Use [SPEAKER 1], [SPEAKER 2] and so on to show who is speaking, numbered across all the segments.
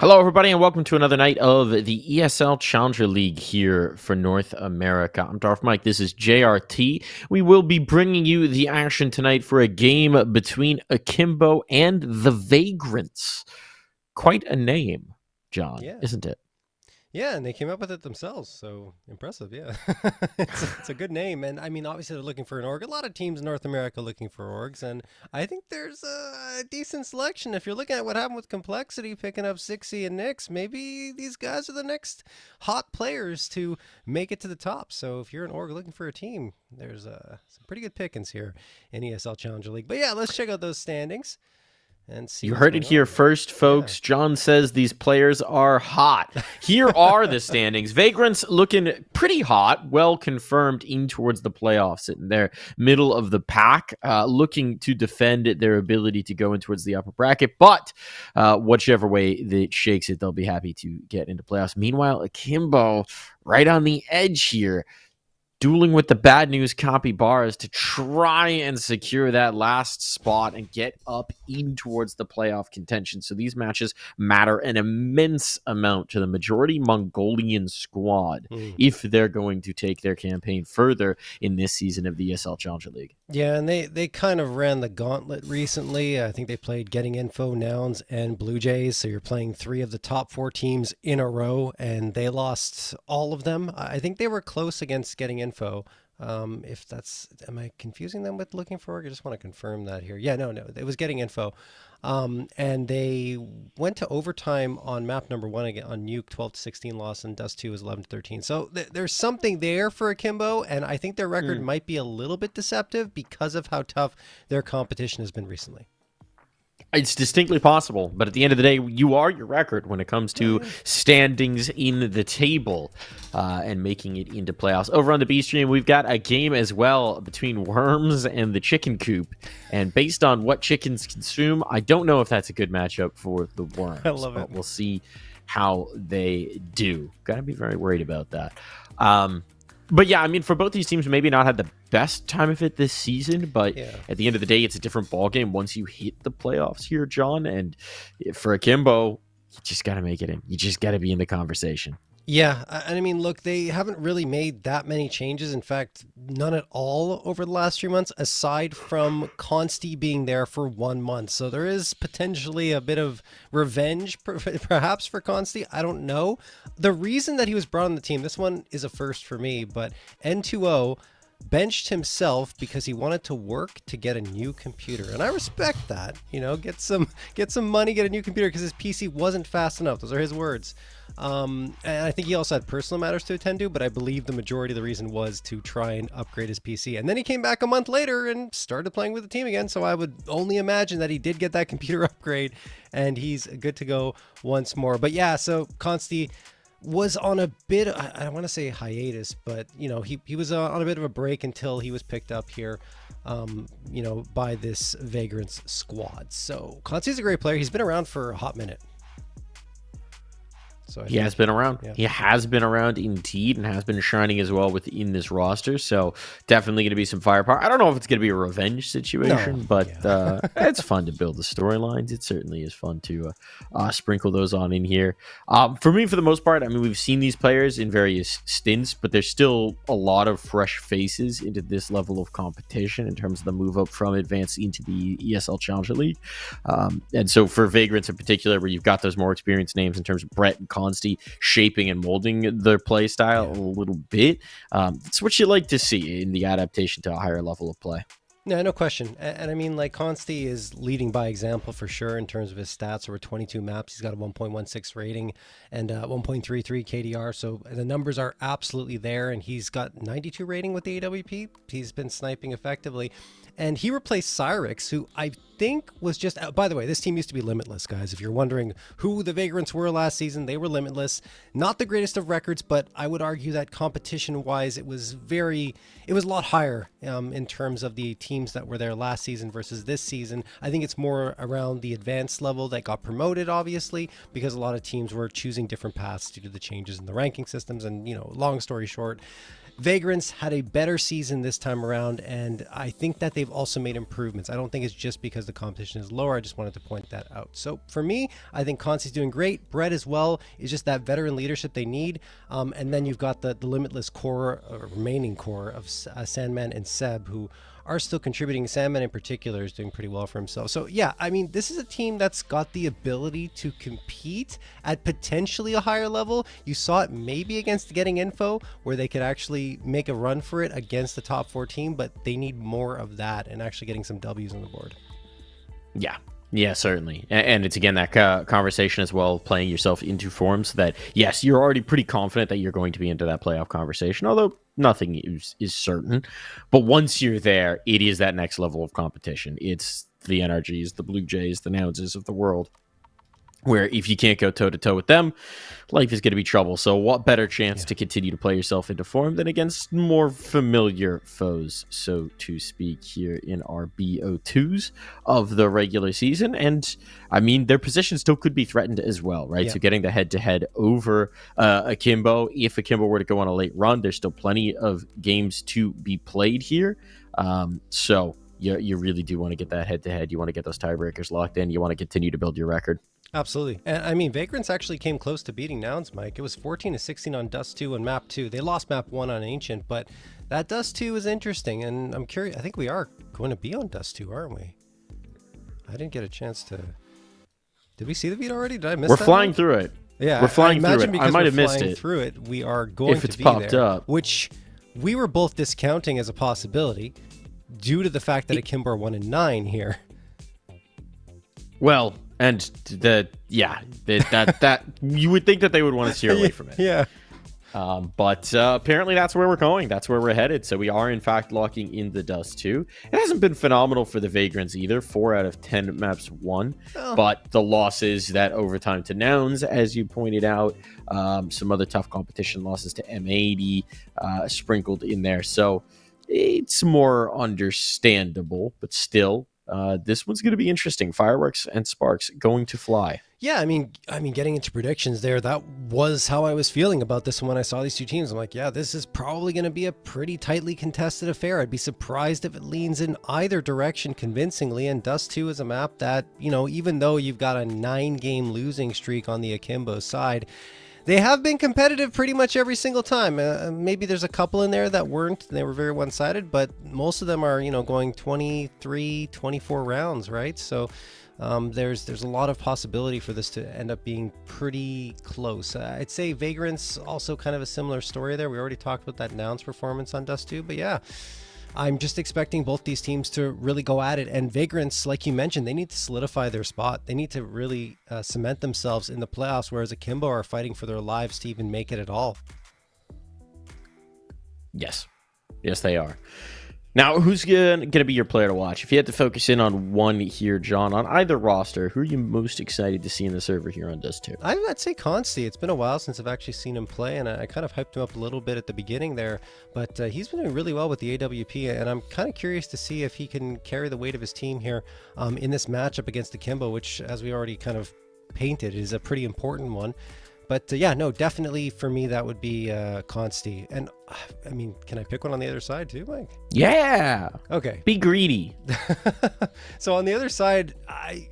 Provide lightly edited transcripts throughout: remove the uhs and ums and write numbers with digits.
[SPEAKER 1] Hello, everybody, and welcome to another night of the ESL Challenger League here for North America. I'm Darth Mike. This is JRT. We will be bringing you the action tonight for a game between Akimbo and the Vagrants. Quite a name, John,
[SPEAKER 2] Yeah.
[SPEAKER 1] isn't it?
[SPEAKER 2] Yeah, and they came up with it themselves, so impressive. Yeah, it's a good name, and I mean, obviously they're looking for an org. A lot of teams in North America looking for orgs, and I think there's a decent selection. If you're looking at what happened with Complexity picking up Sixy and Nix, maybe these guys are the next hot players to make it to the top. So if you're an org looking for a team, there's some pretty good pickings here in ESL Challenger League. But yeah, let's check out those standings and see
[SPEAKER 1] You
[SPEAKER 2] what's
[SPEAKER 1] heard it
[SPEAKER 2] going
[SPEAKER 1] here
[SPEAKER 2] on.
[SPEAKER 1] first,
[SPEAKER 2] Yeah.
[SPEAKER 1] folks. John says these players are hot. Here are the standings. Vagrants looking pretty hot, well confirmed in towards the playoffs, sitting there middle of the pack, looking to defend their ability to go in towards the upper bracket. But whichever way that shakes it, they'll be happy to get into playoffs. Meanwhile, Akimbo right on the edge here, dueling with the bad news capybaras to try and secure that last spot and get up in towards the playoff contention. So these matches matter an immense amount to the majority Mongolian squad
[SPEAKER 2] Hmm.
[SPEAKER 1] if they're going to take their campaign further in this season of the ESL Challenger League.
[SPEAKER 2] Yeah, and they kind of ran the gauntlet recently. I think they played Getting Info, Nouns, and Blue Jays. So you're playing three of the top four teams in a row, and they lost all of them. I think they were close against Getting Info. If that's, am I confusing them with Looking for Work? I just want to confirm that here. Yeah, no, it was Getting Info. And they went to overtime on map number one again on Nuke 12-16 loss, and Dust 2 was 11-13. So there's something there for Akimbo, and I think their record might be a little bit deceptive because of how tough their competition has been recently.
[SPEAKER 1] It's distinctly possible, but at the end of the day, you are your record when it comes
[SPEAKER 2] Oh,
[SPEAKER 1] to
[SPEAKER 2] yeah.
[SPEAKER 1] standings in the table and making it into playoffs. Over on the B stream, we've got a game as well between Worms and the Chicken Coop. And based on what chickens consume, I don't know if that's a good matchup for the
[SPEAKER 2] I
[SPEAKER 1] Worms,
[SPEAKER 2] love it.
[SPEAKER 1] but we'll see how they do. Got to be very worried about that. But yeah, I mean, for both these teams, maybe not had the best time of it this season, but
[SPEAKER 2] Yeah.
[SPEAKER 1] at the end of the day, it's a different ballgame once you hit the playoffs here, John. And for Akimbo, you just got to make it in. You just got to be in the conversation.
[SPEAKER 2] Yeah, and I mean, look, they haven't really made that many changes. In fact, none at all over the last 3 months, aside from Consti being there for 1 month. So there is potentially a bit of revenge, perhaps, for Consti. I don't know. The reason that he was brought on the team, this one is a first for me, but N2O benched himself because he wanted to work to get a new computer, and I respect that. Get some money, get a new computer, because his PC wasn't fast enough. Those are his words. And I think he also had personal matters to attend to, but I believe the majority of the reason was to try and upgrade his PC. And then he came back a month later and started playing with the team again. So I would only imagine that he did get that computer upgrade and he's good to go once more. But yeah, so Consti was on a bit, I don't want to say hiatus, but he was on a bit of a break until he was picked up here, by this Vagrants squad. So Consti's a great player. He's been around for a hot minute. So
[SPEAKER 1] He has been around.
[SPEAKER 2] yeah.
[SPEAKER 1] He has been around indeed and has been shining as well within this roster. So definitely going to be some firepower. I don't know if it's going to be a revenge
[SPEAKER 2] No,
[SPEAKER 1] situation, but
[SPEAKER 2] yeah.
[SPEAKER 1] it's fun to build the storylines. It certainly is fun to sprinkle those on in here. For me, for the most part, I mean, we've seen these players in various stints, but there's still a lot of fresh faces into this level of competition in terms of the move up from advanced into the ESL Challenger League. And so for Vagrants in particular, where you've got those more experienced names in terms of Brett and Consti shaping and molding their play style a little bit. That's what you like to see in the adaptation to a higher level of play.
[SPEAKER 2] No question. And I mean, like, Consti is leading by example for sure in terms of his stats. Over 22 maps, he's got a 1.16 rating and 1.33 KDR. So the numbers are absolutely there. And he's got 92 rating with the AWP. He's been sniping effectively. And he replaced Cyrix, who I think was just, by the way, this team used to be Limitless, guys. If you're wondering who the Vagrants were last season, they were Limitless. Not the greatest of records, but I would argue that competition-wise, it was a lot higher in terms of the teams that were there last season versus this season. I think it's more around the advanced level that got promoted, obviously, because a lot of teams were choosing different paths due to the changes in the ranking systems. And, long story short, Vagrants had a better season this time around, and I think that they've also made improvements. I don't think it's just because the competition is lower. I just wanted to point that out. So for me, I think Consti's doing great. Brett as well is just that veteran leadership they need. And then you've got the limitless core, remaining core of Sandman and Seb, who are still contributing. Sandman in particular is doing pretty well for himself. So yeah, I mean, this is a team that's got the ability to compete at potentially a higher level. You saw it maybe against Getting Info, where they could actually make a run for it against the top 4 team, but they need more of that and actually getting some W's on the board.
[SPEAKER 1] Yeah, certainly. And it's, again, that conversation as well, playing yourself into forms that, yes, you're already pretty confident that you're going to be into that playoff conversation, although nothing is certain. But once you're there, it is that next level of competition. It's the NRGs, the Blue Jays, the Nounces of the world, where if you can't go toe-to-toe with them, life is going to be trouble. So what better chance to continue to play yourself into form than against more familiar foes, so to speak, here in our BO2s of the regular season. And, I mean, their position still could be threatened as well, right? So getting the head-to-head over Akimbo, if Akimbo were to go on a late run, there's still plenty of games to be played here. So you really do want to get that head-to-head. You want to get those tiebreakers locked in. You want to continue to build your record.
[SPEAKER 2] Absolutely. And I mean, Vagrants actually came close to beating Nouns, Mike. It was 14-16 on Dust 2 and Map 2. They lost Map 1 on Ancient, but that Dust 2 is interesting. And I'm curious, I think we are going to be on Dust 2, aren't we? I didn't get a chance to... Did we see the beat already? Did I miss that?
[SPEAKER 1] We're flying through it.
[SPEAKER 2] Yeah,
[SPEAKER 1] we're flying through it.
[SPEAKER 2] Because
[SPEAKER 1] I might have missed it.
[SPEAKER 2] Through it, we are going
[SPEAKER 1] if it's
[SPEAKER 2] to be
[SPEAKER 1] popped
[SPEAKER 2] there,
[SPEAKER 1] up.
[SPEAKER 2] Which we were both discounting as a possibility due to the fact that Akimbo are 1-9 here.
[SPEAKER 1] Well, and that you would think that they would want to steer away from it.
[SPEAKER 2] Yeah.
[SPEAKER 1] But apparently that's where we're going. That's where we're headed. So we are, in fact, locking in the Dust 2. It hasn't been phenomenal for the Vagrants either. 4 out of 10 maps won. Oh. But the losses, that overtime to Nouns, as you pointed out, some other tough competition losses to M80 sprinkled in there. So it's more understandable, but still, this one's going to be interesting. Fireworks and sparks going to fly.
[SPEAKER 2] Yeah, I mean, getting into predictions there, that was how I was feeling about this one when I saw these two teams. I'm like, yeah, this is probably going to be a pretty tightly contested affair. I'd be surprised if it leans in either direction convincingly. And Dust 2 is a map that, even though you've got a 9-game losing streak on the Akimbo side, they have been competitive pretty much every single time. Maybe there's a couple in there that weren't. They were very one-sided, but most of them are, going 23, 24 rounds, right? So there's a lot of possibility for this to end up being pretty close. I'd say Vagrants also kind of a similar story there. We already talked about that Nouns performance on Dust 2, but yeah, I'm just expecting both these teams to really go at it. And Vagrants, like you mentioned, they need to solidify their spot. They need to really cement themselves in the playoffs, whereas Akimbo are fighting for their lives to even make it at all. Yes, they are. Now, who's going to be your player to watch? If you had to focus in on one here, John, on either roster, who are you most excited to see in the server here on Dust 2? I'd say Consti. It's been a while since I've actually seen him play, and I kind of hyped him up a little bit at the beginning there, but he's been doing really well with the AWP, and I'm kind of curious to see if he can carry the weight of his team here in this matchup against Akimbo, which, as we already kind of painted, is a pretty important one. But yeah, no, definitely for me, that would be Consti. And I mean, can I pick one on the other side too, Mike?
[SPEAKER 1] Yeah.
[SPEAKER 2] Okay.
[SPEAKER 1] Be greedy.
[SPEAKER 2] So on the other side, I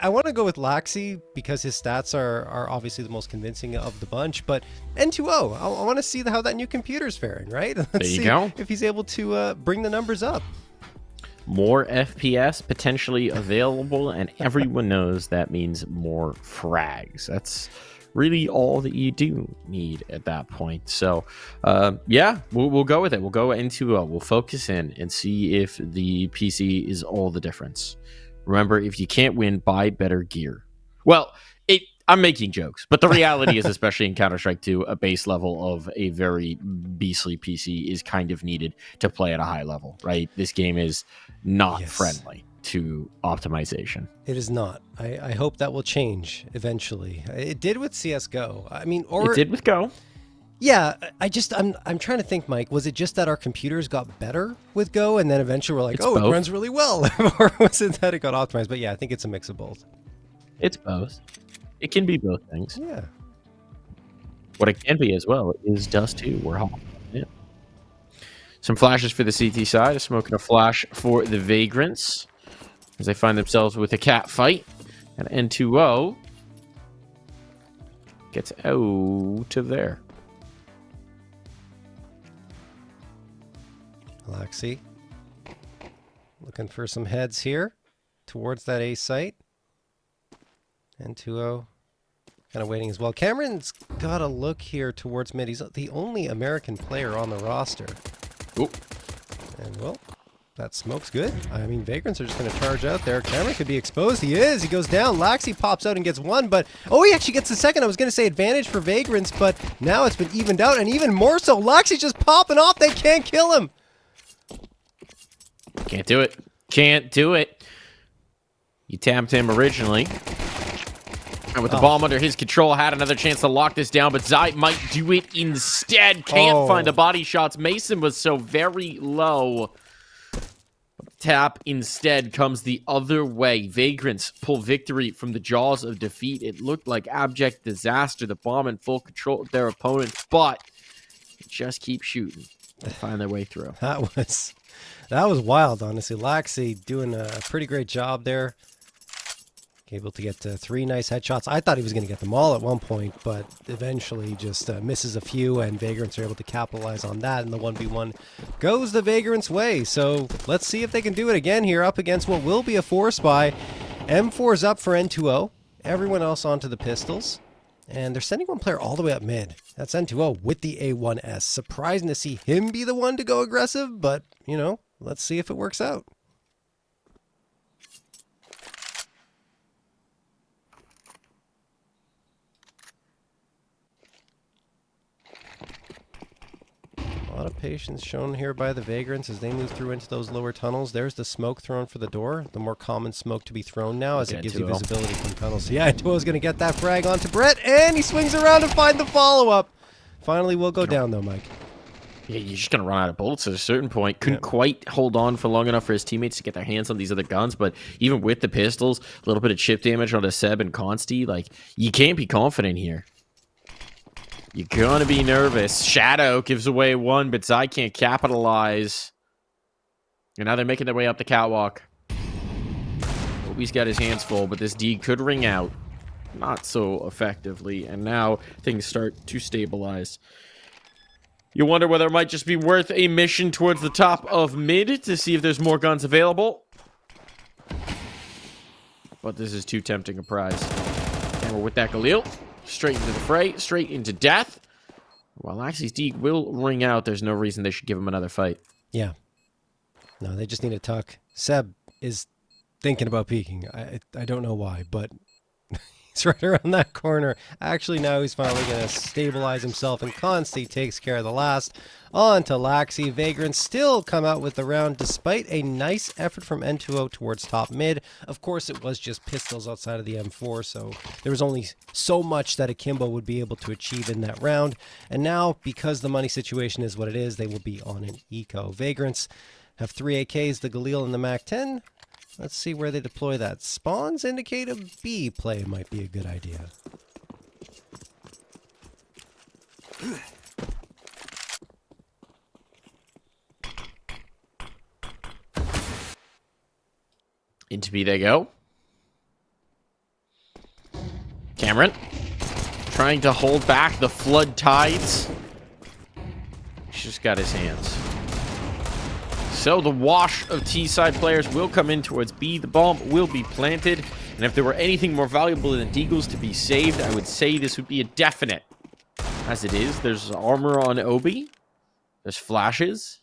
[SPEAKER 2] want to go with Laxi because his stats are obviously the most convincing of the bunch. But N2O, I want to see how that new computer's faring, right? Let's see if he's able to bring the numbers up.
[SPEAKER 1] More FPS potentially available, and everyone knows that means more frags. That's really all that you do need at that point. So, yeah, we'll go with it. We'll go into we'll focus in and see if the PC is all the difference. Remember, if you can't win, buy better gear. Well, I'm making jokes, but the reality is, especially in Counter-Strike 2, a base level of a very beastly PC is kind of needed to play at a high level, right? This game is not friendly to optimization.
[SPEAKER 2] It is not. I hope that will change eventually. It did with CSGO. I mean,
[SPEAKER 1] it did with Go.
[SPEAKER 2] Yeah, I'm trying to think, Mike. Was it just that our computers got better with Go, and then eventually we're like,
[SPEAKER 1] both.
[SPEAKER 2] It runs really well, or was it that it got optimized? But yeah, I think it's a mix of both.
[SPEAKER 1] It's both. It can be both things.
[SPEAKER 2] Yeah.
[SPEAKER 1] What it can be as well is Dust 2. We're hot. Yeah. Some flashes for the CT side. A smoke and a flash for the Vagrants as they find themselves with a cat fight. And N2O gets out of there.
[SPEAKER 2] Lexi looking for some heads here towards that A site. N2O kind of waiting as well. Cameron's got a look here towards mid. He's the only American player on the roster.
[SPEAKER 1] Ooh.
[SPEAKER 2] And, well, that smoke's good. I mean, Vagrants are just going to charge out there. Cameron could be exposed. He is. He goes down. Laxi pops out and gets one, but... Oh, he actually gets the second. I was going to say advantage for Vagrants, but now it's been evened out, and even more so. Laxi's just popping off. They can't kill him.
[SPEAKER 1] Can't do it. Can't do it. You tapped him originally. And with the bomb under his control, had another chance to lock this down, but Zai might do it instead. Can't find the body shots. Mason was so very low. Tap instead comes the other way. Vagrants pull victory from the jaws of defeat. It looked like abject disaster. The bomb in full control of their opponent, but just keep shooting and find their way through.
[SPEAKER 2] That was wild, honestly. Laxi doing a pretty great job there. Able to get 3 nice headshots. I thought he was going to get them all at one point, but eventually just misses a few, and Vagrants are able to capitalize on that, and the 1v1 goes the Vagrants' way. So let's see if they can do it again here up against what will be a 4-spy. M4's up for N2O. Everyone else onto the pistols. And they're sending one player all the way up mid. That's N2O with the A1S. Surprising to see him be the one to go aggressive, but, you know, let's see if it works out. A lot of patience shown here by the Vagrants as they move through into those lower tunnels. There's the smoke thrown for the door. The more common smoke to be thrown now as it gives you visibility from tunnels. So yeah, N2O's going to get that frag onto Brett, and he swings around to find the follow-up. Finally will go down though, Mike.
[SPEAKER 1] Yeah, you're just going to run out of bullets at a certain point. Couldn't quite hold on for long enough for his teammates to get their hands on these other guns, but even with the pistols, a little bit of chip damage onto Seb and Consti, like, you can't be confident here. You're going to be nervous. Shadow gives away one, but Zai can't capitalize. And now they're making their way up the catwalk. Obi's got his hands full, but this D could ring out. Not so effectively. And now things start to stabilize. You wonder whether it might just be worth a mission towards the top of mid to see if there's more guns available. But this is too tempting a prize. And we're with that Galil. Straight into the fray, straight into death. While Axi's D will ring out, there's no reason they should give him another fight.
[SPEAKER 2] Yeah. No, they just need to tuck. Seb is thinking about peeking. I don't know why, but he's right around that corner. Actually, now he's finally going to stabilize himself, and Consti takes care of the last. On to Laxi. Vagrants still come out with the round despite a nice effort from N2O towards top mid. Of course, it was just pistols outside of the M4, so there was only so much that Akimbo would be able to achieve in that round. And now, because the money situation is what it is, they will be on an eco. Vagrants have 3 AKs, the Galil and the MAC-10. Let's see where they deploy that. Spawns indicate a B play might be a good idea.
[SPEAKER 1] Into B they go. Cameron trying to hold back the flood tides. He's just got his hands. So the wash of T-side players will come in towards B. The bomb will be planted. And if there were anything more valuable than Deagles to be saved, I would say this would be a definite. As it is, there's armor on Obi. There's flashes.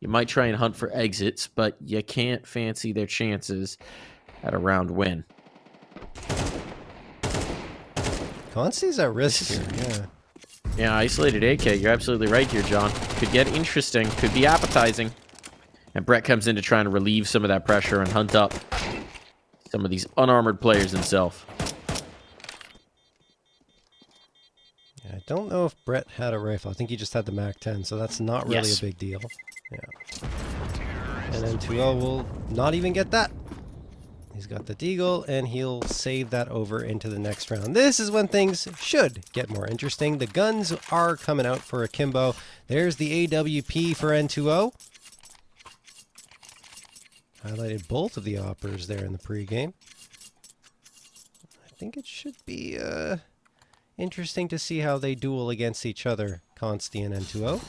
[SPEAKER 1] You might try and hunt for exits, but you can't fancy their chances at a round win.
[SPEAKER 2] Consti's at risk here, yeah.
[SPEAKER 1] Yeah, isolated AK. You're absolutely right here, John. Could get interesting. Could be appetizing. And Brett comes in to try and relieve some of that pressure and hunt up some of these unarmored players himself.
[SPEAKER 2] Yeah, I don't know if Brett had a rifle. I think he just had the MAC-10, so that's not really a big deal. Yeah. And then 2L will not even get that. He's got the deagle, and he'll save that over into the next round. This is when things should get more interesting. The guns are coming out for Akimbo. There's the AWP for N2O. Highlighted both of the oppers there in the pregame. I think it should be interesting to see how they duel against each other, Consti and N2O.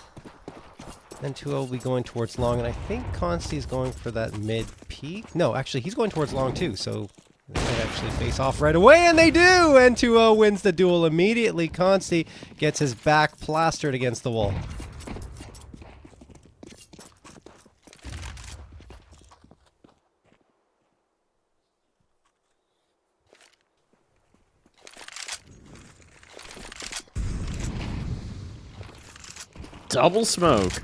[SPEAKER 2] N2O will be going towards long, and I think Consti is going for that mid peak. No, actually, he's going towards long too, so they might actually face off right away, and they do! N2O wins the duel immediately. Consti gets his back plastered against the wall.
[SPEAKER 1] Double smoke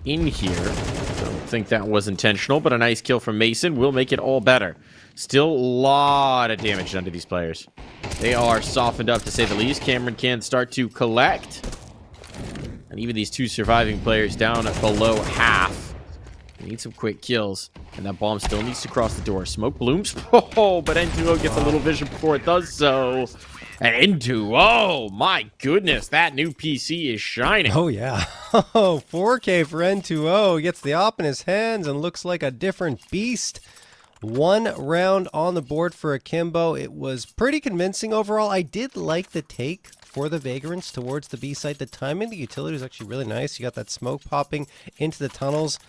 [SPEAKER 1] in here. Don't think that was intentional, but a nice kill from Mason will make it all better. Still a lot of damage done to these players. They are softened up, to say the least. Cameron can start to collect. And even these two surviving players down below half. They need some quick kills. And that bomb still needs to cross the door. Smoke blooms. Oh, but N2O gets a little vision before it does so. And N2O, my goodness, that new PC is shining.
[SPEAKER 2] Oh, yeah. Oh, 4K for N2O. Gets the op in his hands and looks like a different beast. 1 round on the board for Akimbo. It was pretty convincing overall. I did like the take for the Vagrants towards the B site. The timing, the utility was actually really nice. You got that smoke popping into the tunnels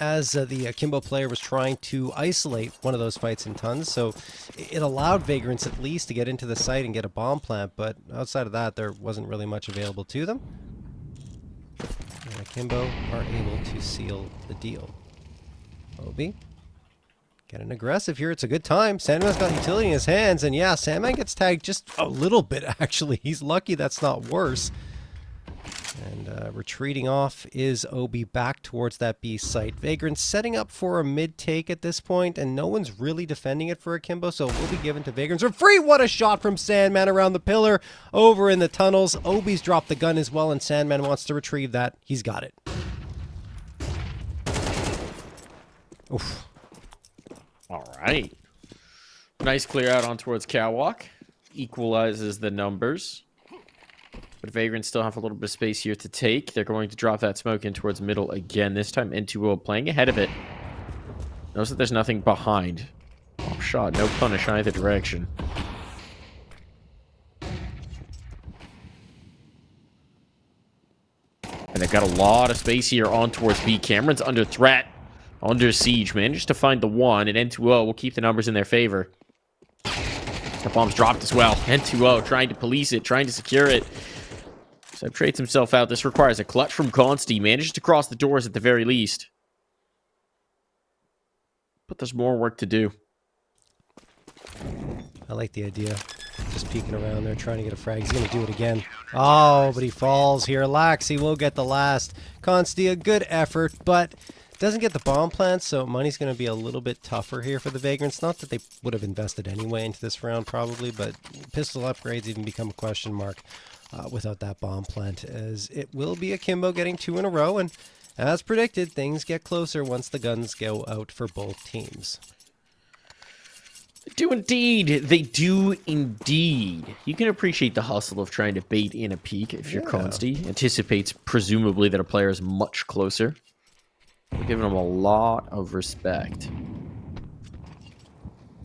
[SPEAKER 2] as the Akimbo player was trying to isolate one of those fights in tons. So it allowed Vagrants at least to get into the site and get a bomb plant. But outside of that, there wasn't really much available to them. And Akimbo are able to seal the deal. Obi. Getting aggressive here. It's a good time. Sandman's got utility in his hands. And yeah, Sandman gets tagged just a little bit, actually. He's lucky that's not worse. And retreating off is Obi back towards that B site. Vagrant setting up for a mid take at this point, and no one's really defending it for Akimbo, so it will be given to Vagrants for free. What a shot from Sandman around the pillar over in the tunnels. Obi's dropped the gun as well, and Sandman wants to retrieve that. He's got it. Oof.
[SPEAKER 1] All right. Nice clear out on towards Catwalk. Equalizes the numbers. But Vagrants still have a little bit of space here to take. They're going to drop that smoke in towards middle again. This time N2O playing ahead of it. Notice that there's nothing behind. Pop shot, no punish either direction. And they've got a lot of space here on towards B. Cameron's under threat. Under siege. Managed to find the one, and N2O will keep the numbers in their favor. The bomb's dropped as well. N2O trying to police it, trying to secure it. Seb trades himself out. This requires a clutch from Consti. Manages to cross the doors at the very least. But there's more work to do.
[SPEAKER 2] I like the idea. Just peeking around there, trying to get a frag. He's going to do it again. Oh, but he falls here. Laxi will get the last. Consti, a good effort, but doesn't get the bomb plant, so money's going to be a little bit tougher here for the Vagrants. Not that they would have invested anyway into this round, probably, but pistol upgrades even become a question mark without that bomb plant, as it will be Akimbo getting 2 in a row, and as predicted, things get closer once the guns go out for both teams.
[SPEAKER 1] They do indeed. They do indeed. You can appreciate the hustle of trying to bait in a peek if you're Consti. Anticipates, presumably, that a player is much closer. We're giving him a lot of respect.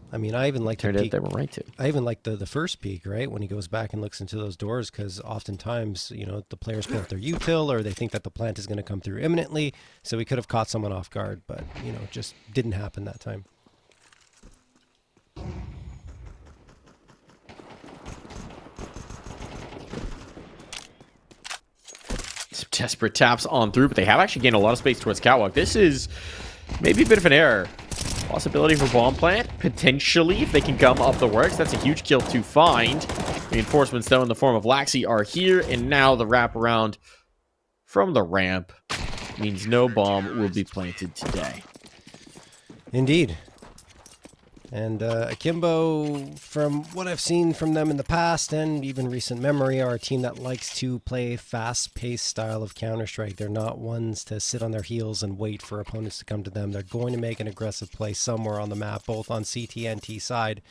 [SPEAKER 2] I mean, I even like
[SPEAKER 1] Turned out they were right to.
[SPEAKER 2] I even like the first peek, right? When he goes back and looks into those doors, because oftentimes, you know, the players put their util, or they think that the plant is going to come through imminently, so he could have caught someone off guard, but, you know, just didn't happen that time.
[SPEAKER 1] Some desperate taps on through, but they have actually gained a lot of space towards Catwalk. This is maybe a bit of an error. Possibility for bomb plant, potentially, if they can gum up the works. That's a huge kill to find. Reinforcements, though, in the form of Laxi are here, and now the wraparound from the ramp means no bomb will be planted today.
[SPEAKER 2] Indeed. And Akimbo, from what I've seen from them in the past and even recent memory, are a team that likes to play a fast-paced style of Counter-Strike. They're not ones to sit on their heels and wait for opponents to come to them. They're going to make an aggressive play somewhere on the map, both on CT and T side.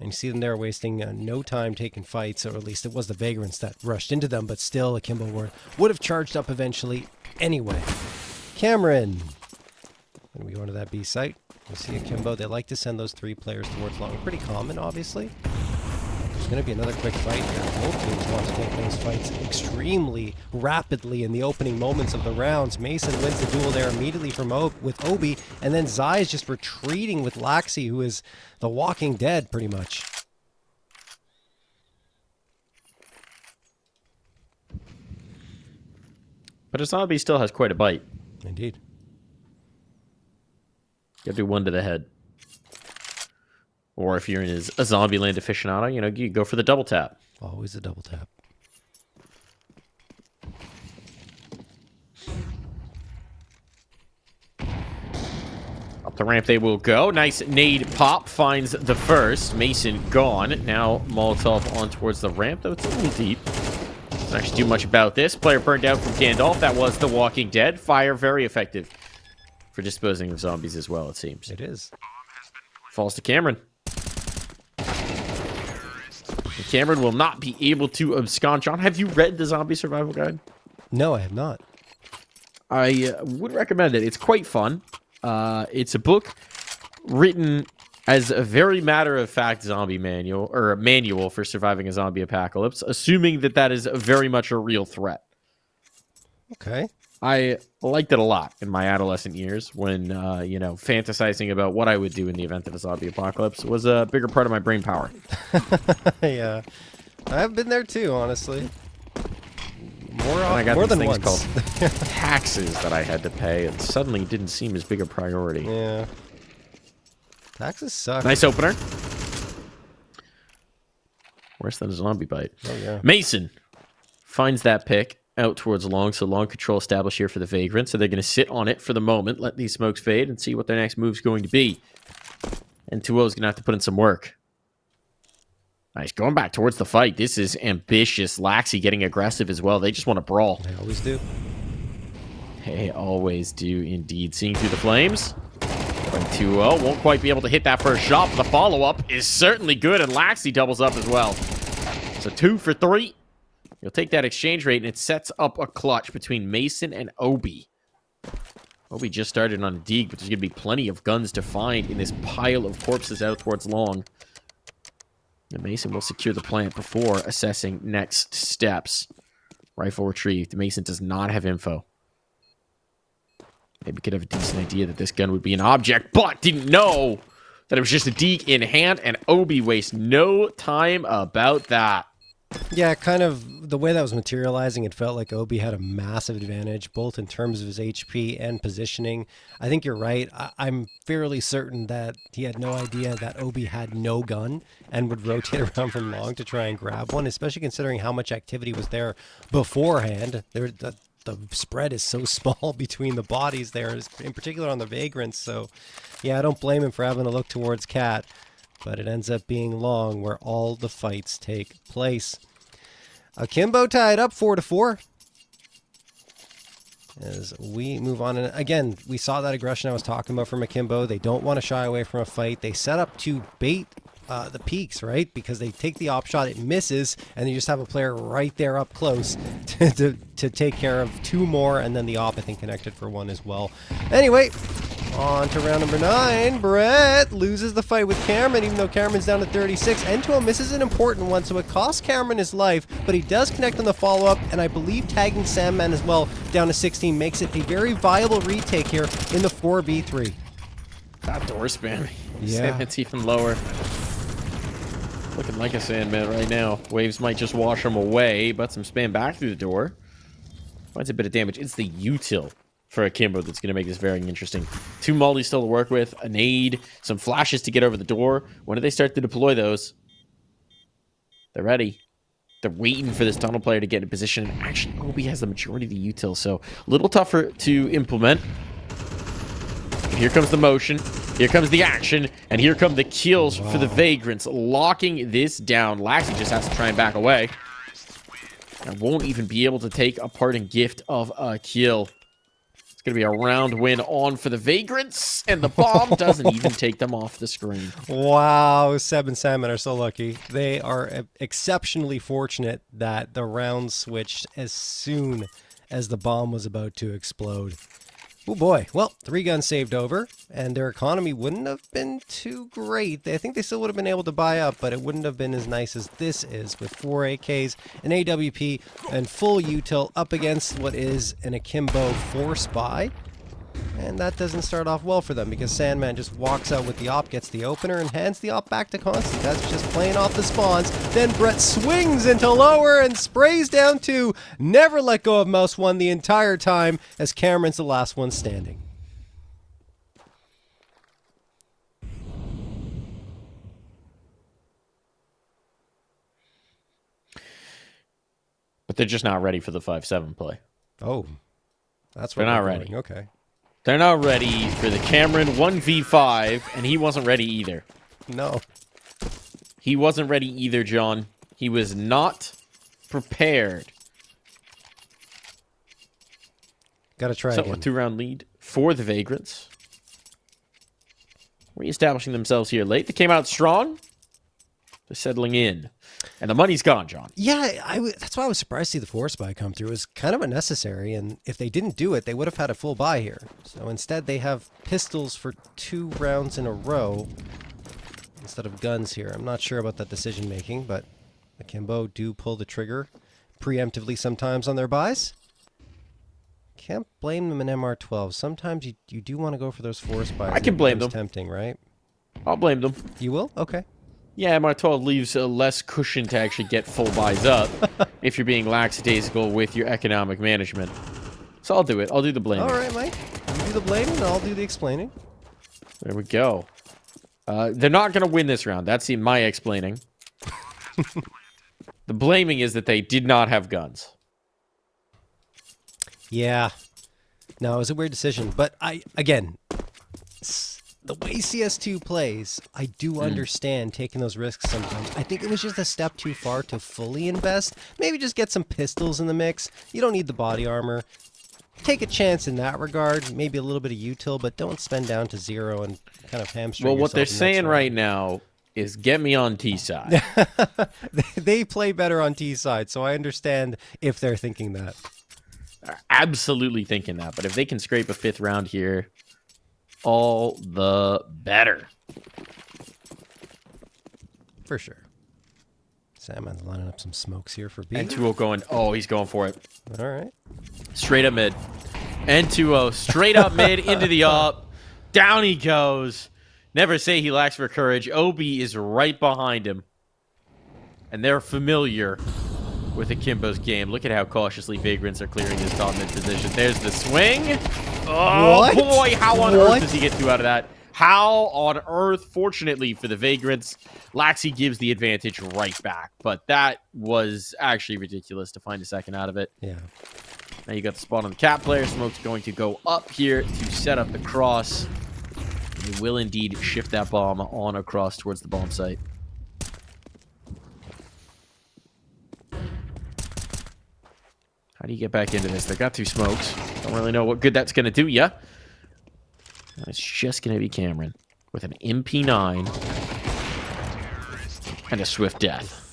[SPEAKER 2] And you see them there wasting no time taking fights, or at least it was the Vagrants that rushed into them, but still Akimbo would have charged up eventually anyway. Cameron. And we go into that B site. We see Akimbo. They like to send those 3 players towards long. Pretty common, obviously. There's going to be another quick fight here. Both teams want to take those fights extremely rapidly in the opening moments of the rounds. Mason wins the duel there immediately from with Obi, and then Zai is just retreating with Laxi, who is the Walking Dead, pretty much.
[SPEAKER 1] But a zombie still has quite a bite.
[SPEAKER 2] Indeed.
[SPEAKER 1] You have to do one to the head. Or if you're in a Zombieland aficionado, you know, you go for the double tap.
[SPEAKER 2] Always a double tap.
[SPEAKER 1] Up the ramp they will go. Nice nade pop finds the first. Mason gone. Now Molotov on towards the ramp, though it's a little deep. Doesn't actually do much about this. Player burned out from Gandalf. That was the Walking Dead. Fire very effective for disposing of zombies as well, it seems.
[SPEAKER 2] It is.
[SPEAKER 1] Falls to Cameron. And Cameron will not be able to abscond. John, have you read the Zombie Survival Guide?
[SPEAKER 2] No, I have not.
[SPEAKER 1] I would recommend it. It's quite fun. It's a book written as a very matter-of-fact zombie manual, or a manual for surviving a zombie apocalypse, assuming that that is very much a real threat.
[SPEAKER 2] Okay.
[SPEAKER 1] I liked it a lot in my adolescent years when, you know, fantasizing about what I would do in the event of a zombie apocalypse was a bigger part of my brain power.
[SPEAKER 2] Yeah. I've been there too, honestly.
[SPEAKER 1] I got
[SPEAKER 2] more
[SPEAKER 1] these
[SPEAKER 2] than
[SPEAKER 1] things
[SPEAKER 2] once.
[SPEAKER 1] called taxes that I had to pay, and suddenly it didn't seem as big a priority.
[SPEAKER 2] Yeah. Taxes suck.
[SPEAKER 1] Nice opener. Worse than a zombie bite.
[SPEAKER 2] Oh, yeah.
[SPEAKER 1] Mason finds that pick out towards long, so long control established here for the Vagrants. So they're going to sit on it for the moment, let these smokes fade, and see what their next move's going to be. And 2-0 is going to have to put in some work. Nice, going back towards the fight. This is ambitious. Laxi getting aggressive as well. They just want to brawl.
[SPEAKER 2] They always do.
[SPEAKER 1] They always do, indeed. Seeing through the flames. 2-0. Won't quite be able to hit that first shot, but the follow-up is certainly good, and Laxi doubles up as well. So 2 for 3. You'll take that exchange rate, and it sets up a clutch between Mason and Obi. Obi just started on a dig, but there's going to be plenty of guns to find in this pile of corpses out towards long. And Mason will secure the plant before assessing next steps. Rifle retrieved. Mason does not have info. Maybe could have a decent idea that this gun would be an object, but didn't know that it was just a deke in hand, and Obi wastes no time about that.
[SPEAKER 2] Yeah, kind of the way that was materializing, it felt like Obi had a massive advantage, both in terms of his HP and positioning. I think you're right. I'm fairly certain that he had no idea that Obi had no gun and would rotate around from long to try and grab one, especially considering how much activity was there beforehand. The spread is so small between the bodies there, in particular on the Vagrants. So, yeah, I don't blame him for having a look towards Cat. But it ends up being long where all the fights take place. Akimbo tied up 4-4. As we move on. And again, we saw that aggression I was talking about from Akimbo. They don't want to shy away from a fight. They set up to bait the peaks, right? Because they take the op shot, it misses, and you just have a player right there up close to take care of 2 more, and then the op, I think, connected for 1 as well. Anyway, on to round number 9. Brett loses the fight with Cameron, even though Cameron's down to 36. N2O misses an important one, so it costs Cameron his life, but he does connect on the follow-up, and I believe tagging Sandman as well down to 16 makes it a very viable retake here in the 4v3.
[SPEAKER 1] That door spam.
[SPEAKER 2] Yeah.
[SPEAKER 1] Sandman's even lower. Looking like a Sandman right now. Waves might just wash him away, but some spam back through the door. Finds a bit of damage. It's the util for Akimbo that's going to make this very interesting. 2 mollies still to work with, a nade, some flashes to get over the door. When do they start to deploy those? They're ready. They're waiting for this tunnel player to get in position. And actually, Obi has the majority of the util, so a little tougher to implement. Here comes the motion. Here comes the action. And here come the kills for the Vagrants, locking this down. Laxi just has to try and back away. And won't even be able to take a parting gift of a kill. It's going to be a round win on for the Vagrants. And the bomb doesn't even take them off the screen.
[SPEAKER 2] Wow, Seb and Salmon are so lucky. They are exceptionally fortunate that the round switched as soon as the bomb was about to explode. Oh boy. Well, 3 guns saved over, and their economy wouldn't have been too great. I think they still would have been able to buy up, but it wouldn't have been as nice as this is, with 4 AKs, an AWP, and full util up against what is an Akimbo force buy. And that doesn't start off well for them, because Sandman just walks out with the op, gets the opener, and hands the op back to Constant. That's just playing off the spawns. Then Brett swings into lower and sprays down 2. Never let go of Mouse 1 the entire time, as Cameron's the last one standing.
[SPEAKER 1] But they're just not ready for the 5-7 play.
[SPEAKER 2] Oh, that's what
[SPEAKER 1] they're not ready.
[SPEAKER 2] Okay.
[SPEAKER 1] They're not ready for the Cameron 1v5, and he wasn't ready either.
[SPEAKER 2] No.
[SPEAKER 1] He wasn't ready either, John. He was not prepared.
[SPEAKER 2] Gotta try
[SPEAKER 1] So,
[SPEAKER 2] again.
[SPEAKER 1] a 2-round lead for the Vagrants. Reestablishing themselves here late. They came out strong. They're settling in. And the money's gone, John.
[SPEAKER 2] Yeah, that's why I was surprised to see the force buy come through. It was kind of unnecessary, and if they didn't do it, they would have had a full buy here. So instead, they have pistols for 2 rounds in a row instead of guns here. I'm not sure about that decision-making, but Akimbo do pull the trigger preemptively sometimes on their buys. Can't blame them in MR12. Sometimes you do want to go for those force buys.
[SPEAKER 1] I can blame them.
[SPEAKER 2] Tempting, right?
[SPEAKER 1] I'll blame them.
[SPEAKER 2] You will? Okay.
[SPEAKER 1] Yeah, MR12 leaves less cushion to actually get full buys up if you're being lackadaisical with your economic management. So I'll do it. I'll do the blaming.
[SPEAKER 2] All right, Mike. You do the blaming, and I'll do the explaining.
[SPEAKER 1] There we go. They're not going to win this round. That's in my explaining. The blaming is that they did not have guns.
[SPEAKER 2] Yeah. No, it was a weird decision. But again, the way CS2 plays, I do understand taking those risks sometimes. I think it was just a step too far to fully invest. Maybe just get some pistols in the mix. You don't need the body armor. Take a chance in that regard. Maybe a little bit of util, but don't spend down to 0 and kind of hamstring
[SPEAKER 1] Well, what they're
[SPEAKER 2] yourself in the next
[SPEAKER 1] saying
[SPEAKER 2] round.
[SPEAKER 1] right now is get me on T side.
[SPEAKER 2] They play better on T side, so I understand if they're thinking that.
[SPEAKER 1] They're absolutely thinking that. But if they can scrape a 5th round here, all the better.
[SPEAKER 2] For sure. Salmon's lining up some smokes here for B.
[SPEAKER 1] And 2-0 going. Oh, he's going for it.
[SPEAKER 2] All right.
[SPEAKER 1] Straight up mid. And 2-0. Straight up mid into the up. Down he goes. Never say he lacks for courage. Obi is right behind him. And they're familiar with Akimbo's game. Look at how cautiously Vagrants are clearing his top mid position. There's the swing. Oh,
[SPEAKER 2] What?
[SPEAKER 1] boy. How on
[SPEAKER 2] What?
[SPEAKER 1] earth does he get 2 out of that? How on earth? Fortunately for the Vagrants, Laxi gives the advantage right back. But that was actually ridiculous to find a second out of it.
[SPEAKER 2] Yeah.
[SPEAKER 1] Now you got the spot on the cap player. Smoke's going to go up here to set up the cross. He will indeed shift that bomb on across towards the bomb site. How do you get back into this? They got 2 smokes. Don't really know what good that's going to do ya. It's just going to be Cameron with an MP9 and a swift death.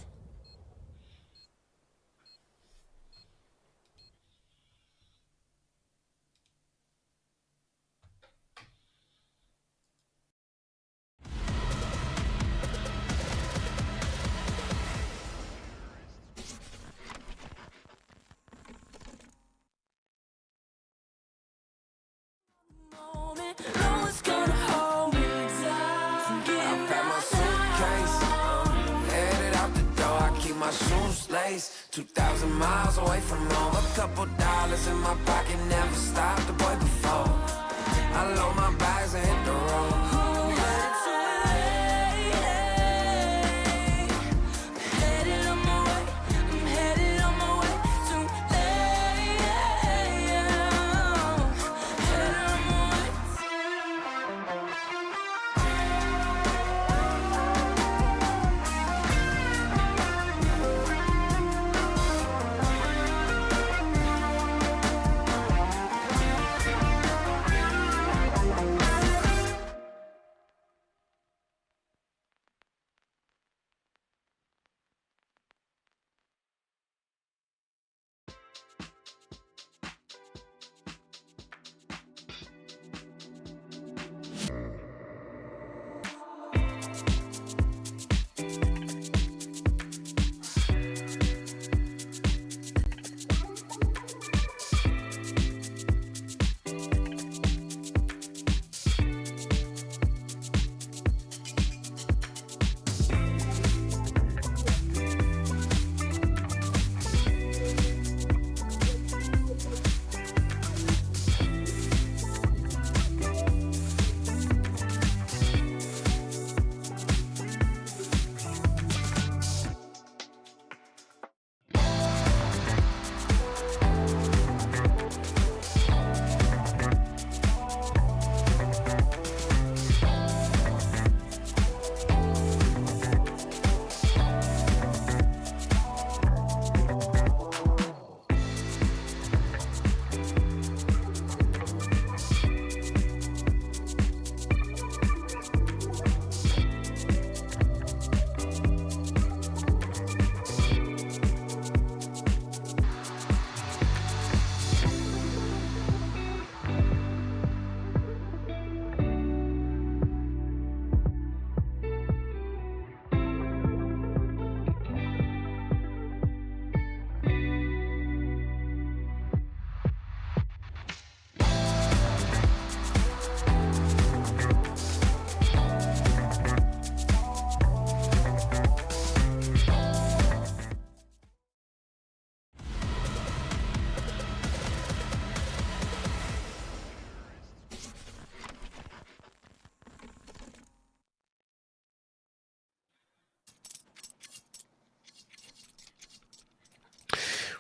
[SPEAKER 3] My shoes laced, 2,000 miles away from home. A couple dollars in my pocket, never stopped the boy before. I load my bags and hit the road.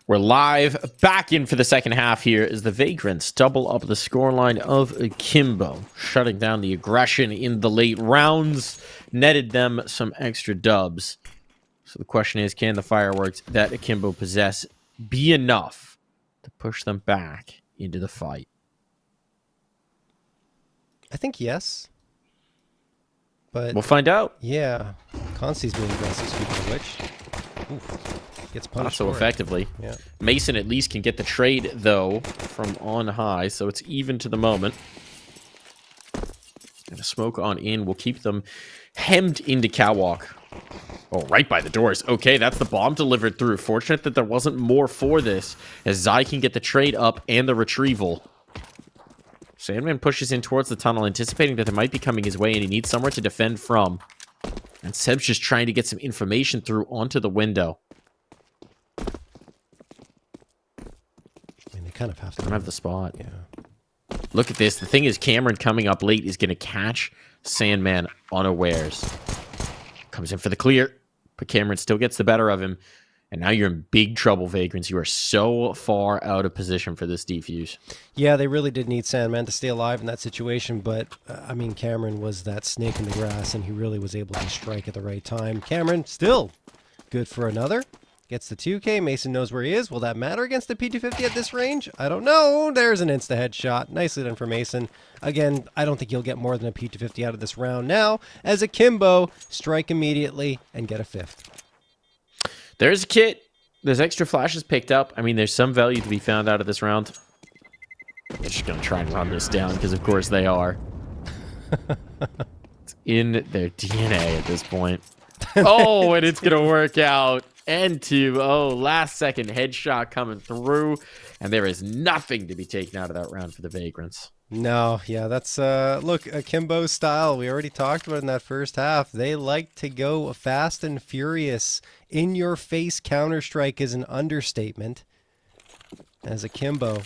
[SPEAKER 1] We're live back in for the second half here as the Vagrants double up the scoreline of Akimbo, shutting down the aggression in the late rounds, netted them some extra dubs. So the question is, can the fireworks that Akimbo possess be enough to push them back into the fight?
[SPEAKER 2] I think yes. But
[SPEAKER 1] We'll find out.
[SPEAKER 2] yeah, Consti's being aggressive, speaking of which. Oof. Gets
[SPEAKER 1] Not
[SPEAKER 2] punished
[SPEAKER 1] so
[SPEAKER 2] for it.
[SPEAKER 1] effectively.
[SPEAKER 2] Yeah.
[SPEAKER 1] Mason at least can get the trade, though, from on high, so it's even to the moment. And a smoke on in will keep them hemmed into catwalk. Oh, right by the doors. Okay, that's the bomb delivered through. Fortunate that there wasn't more for this, as Zai can get the trade up and the retrieval. Sandman pushes in towards the tunnel, anticipating that they might be coming his way, and he needs somewhere to defend from. And Seb's just trying to get some information through onto the window.
[SPEAKER 2] I mean, they kind of have to.
[SPEAKER 1] Don't have the spot.
[SPEAKER 2] Yeah.
[SPEAKER 1] Look at this. The thing is, Cameron coming up late is going to catch Sandman unawares. Comes in for the clear, but Cameron still gets the better of him. And now you're in big trouble, Vagrants. You are so far out of position for this defuse.
[SPEAKER 2] Yeah, they really did need Sandman to stay alive in that situation, but, I mean, Cameron was that snake in the grass, and he really was able to strike at the right time. Cameron, still good for another. Gets the 2K. Mason knows where he is. Will that matter against the P250 at this range? I don't know. There's an insta-headshot. Nicely done for Mason. Again, I don't think he'll get more than a P250 out of this round now, as Akimbo strike immediately and get a fifth.
[SPEAKER 1] There's a kit. There's extra flashes picked up. I mean, there's some value to be found out of this round. They're just going to try and run this down, because of course they are. It's in their DNA at this point. Oh, and it's going to work out. N2. Oh, last second headshot coming through. And there is nothing to be taken out of that round for the Vagrants.
[SPEAKER 2] No, yeah, that's, look, Akimbo's style. We already talked about it in that first half. They like to go fast and furious. In-your-face Counter-Strike is an understatement. As Akimbo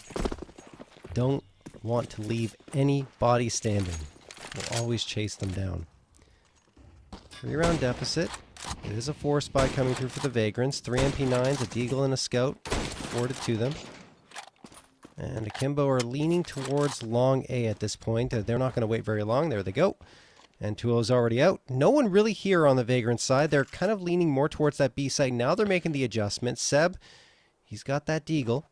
[SPEAKER 2] don't want to leave anybody standing. Will always chase them down. 3-round deficit. It is a 4-spy coming through for the Vagrants. 3 MP9s, a Deagle, and a Scout afforded to them. And Akimbo are leaning towards long A at this point. They're not going to wait very long. There they go. And 2-0's already out. No one really here on the Vagrant side. They're kind of leaning more towards that B side. Now they're making the adjustment. Seb, he's got that Deagle.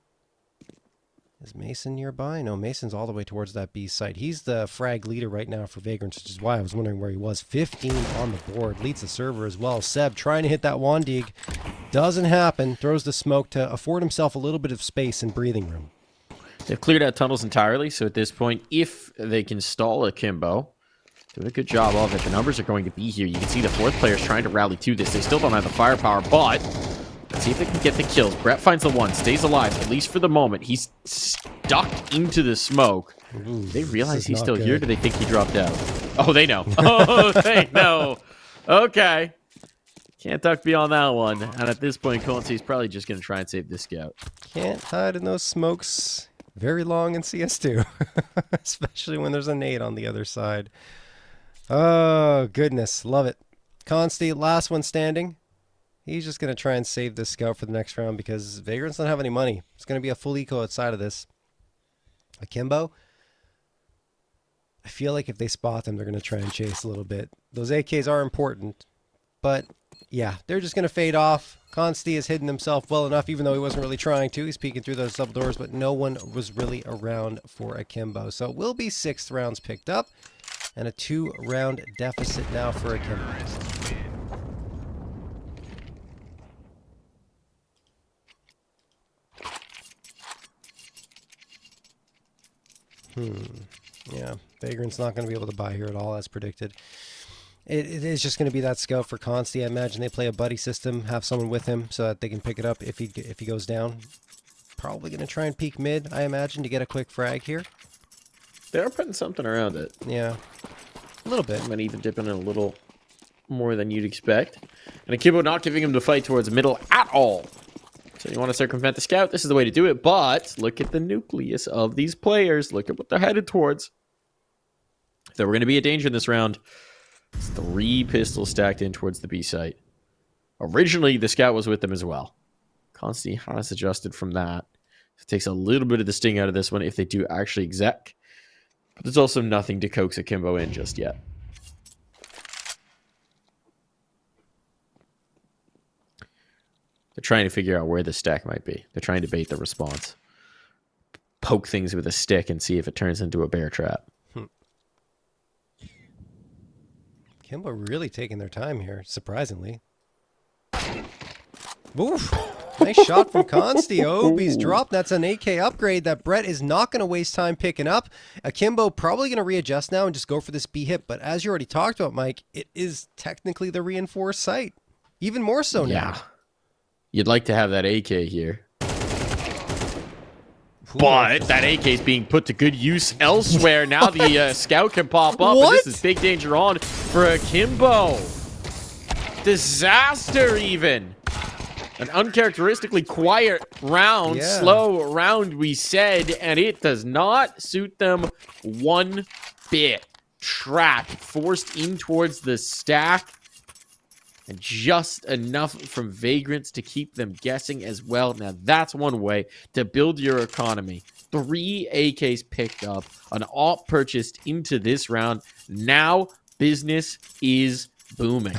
[SPEAKER 2] Is Mason nearby? No, Mason's all the way towards that B side. He's the frag leader right now for Vagrants, which is why I was wondering where he was. 15 on the board. Leads the server as well. Seb trying to hit that Wandig. Doesn't happen. Throws the smoke to afford himself a little bit of space and breathing room.
[SPEAKER 1] They've cleared out tunnels entirely, so at this point, if they can stall Akimbo, doing a good job of it. The numbers are going to be here. You can see the fourth player's trying to rally to this. They still don't have the firepower, but let's see if they can get the kills. Brett finds the one, stays alive, at least for the moment. He's stuck into the smoke.
[SPEAKER 2] Ooh,
[SPEAKER 1] They realize
[SPEAKER 2] this is
[SPEAKER 1] he's
[SPEAKER 2] not
[SPEAKER 1] still
[SPEAKER 2] good.
[SPEAKER 1] here? Do they think he dropped out? Oh, they know. Oh, they know. Okay. Can't duck beyond that one. And at this point, Consti's probably just going to try and save this scout.
[SPEAKER 2] Can't hide in those smokes very long in CS2. Especially when there's a nade on the other side. Oh, goodness. Love it. Consti, last one standing. He's just going to try and save this scout for the next round because Vagrants don't have any money. It's going to be a full eco outside of this. Akimbo, I feel like if they spot them, they're going to try and chase a little bit. Those AKs are important, but yeah, they're just going to fade off. Consti has hidden himself well enough, even though he wasn't really trying to. He's peeking through those double doors, but no one was really around for Akimbo. So it will be 6th rounds picked up and a 2-round deficit now for Akimbo. Yeah, Vagrant's not going to be able to buy here at all, as predicted. It is just going to be that scout for Consti. I imagine they play a buddy system, have someone with him so that they can pick it up if he goes down. Probably going to try and peek mid, I imagine, to get a quick frag here.
[SPEAKER 1] They're putting something around it.
[SPEAKER 2] Yeah, a little bit.
[SPEAKER 1] I mean, even dipping in a little more than you'd expect. And Akimbo not giving him the fight towards the middle at all. So you want to circumvent the scout, this is the way to do it. But look at the nucleus of these players. Look at what they're headed towards. If there were going to be a danger in this round, it's 3 pistols stacked in towards the B site. Originally, the scout was with them as well. Constantly has adjusted from that. It takes a little bit of the sting out of this one if they do actually exec. But there's also nothing to coax Akimbo in just yet. They're trying to figure out where the stack might be. They're trying to bait the response. Poke things with a stick and see if it turns into a bear trap.
[SPEAKER 2] Akimbo really taking their time here, surprisingly. Oof. Nice shot from Consti. Obi's dropped. That's an AK upgrade that Brett is not going to waste time picking up. Akimbo probably going to readjust now and just go for this B hit. But as you already talked about, Mike, it is technically the reinforced site. Even more so now.
[SPEAKER 1] Yeah. You'd like to have that AK here. But that AK is being put to good use elsewhere. Now the scout can pop up. And this is big danger on for Akimbo. Disaster even. An uncharacteristically quiet round, slow round, we said, and it does not suit them one bit. Trapped, forced in towards the stack, and just enough from Vagrants to keep them guessing as well. Now, that's one way to build your economy. 3 AKs picked up, an AWP purchased into this round. Now, business is booming.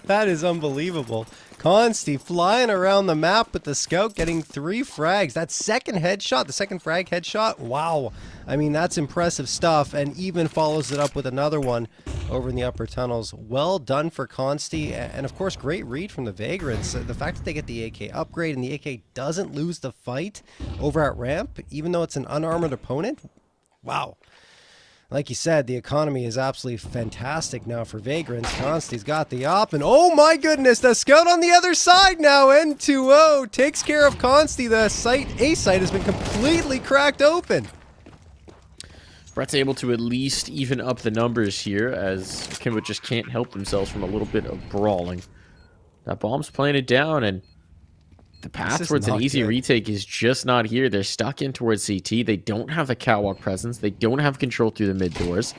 [SPEAKER 2] That is unbelievable. Consti flying around the map with the scout, getting 3 frags. That second headshot, the second frag headshot, wow. I mean, that's impressive stuff, and even follows it up with another one over in the upper tunnels. Well done for Consti, and of course, great read from the Vagrants. The fact that they get the AK upgrade and the AK doesn't lose the fight over at ramp, even though it's an unarmored opponent, wow. Like you said, the economy is absolutely fantastic now for Vagrants. Consti's got the op, and oh my goodness, the scout on the other side now, N2O takes care of Consti. The A site has been completely cracked open.
[SPEAKER 1] Brett's able to at least even up the numbers here, as Akimbo just can't help themselves from a little bit of brawling. That bomb's planted down, and the path towards an easy retake is just not here. They're stuck in towards CT. They don't have the catwalk presence. They don't have control through the mid doors.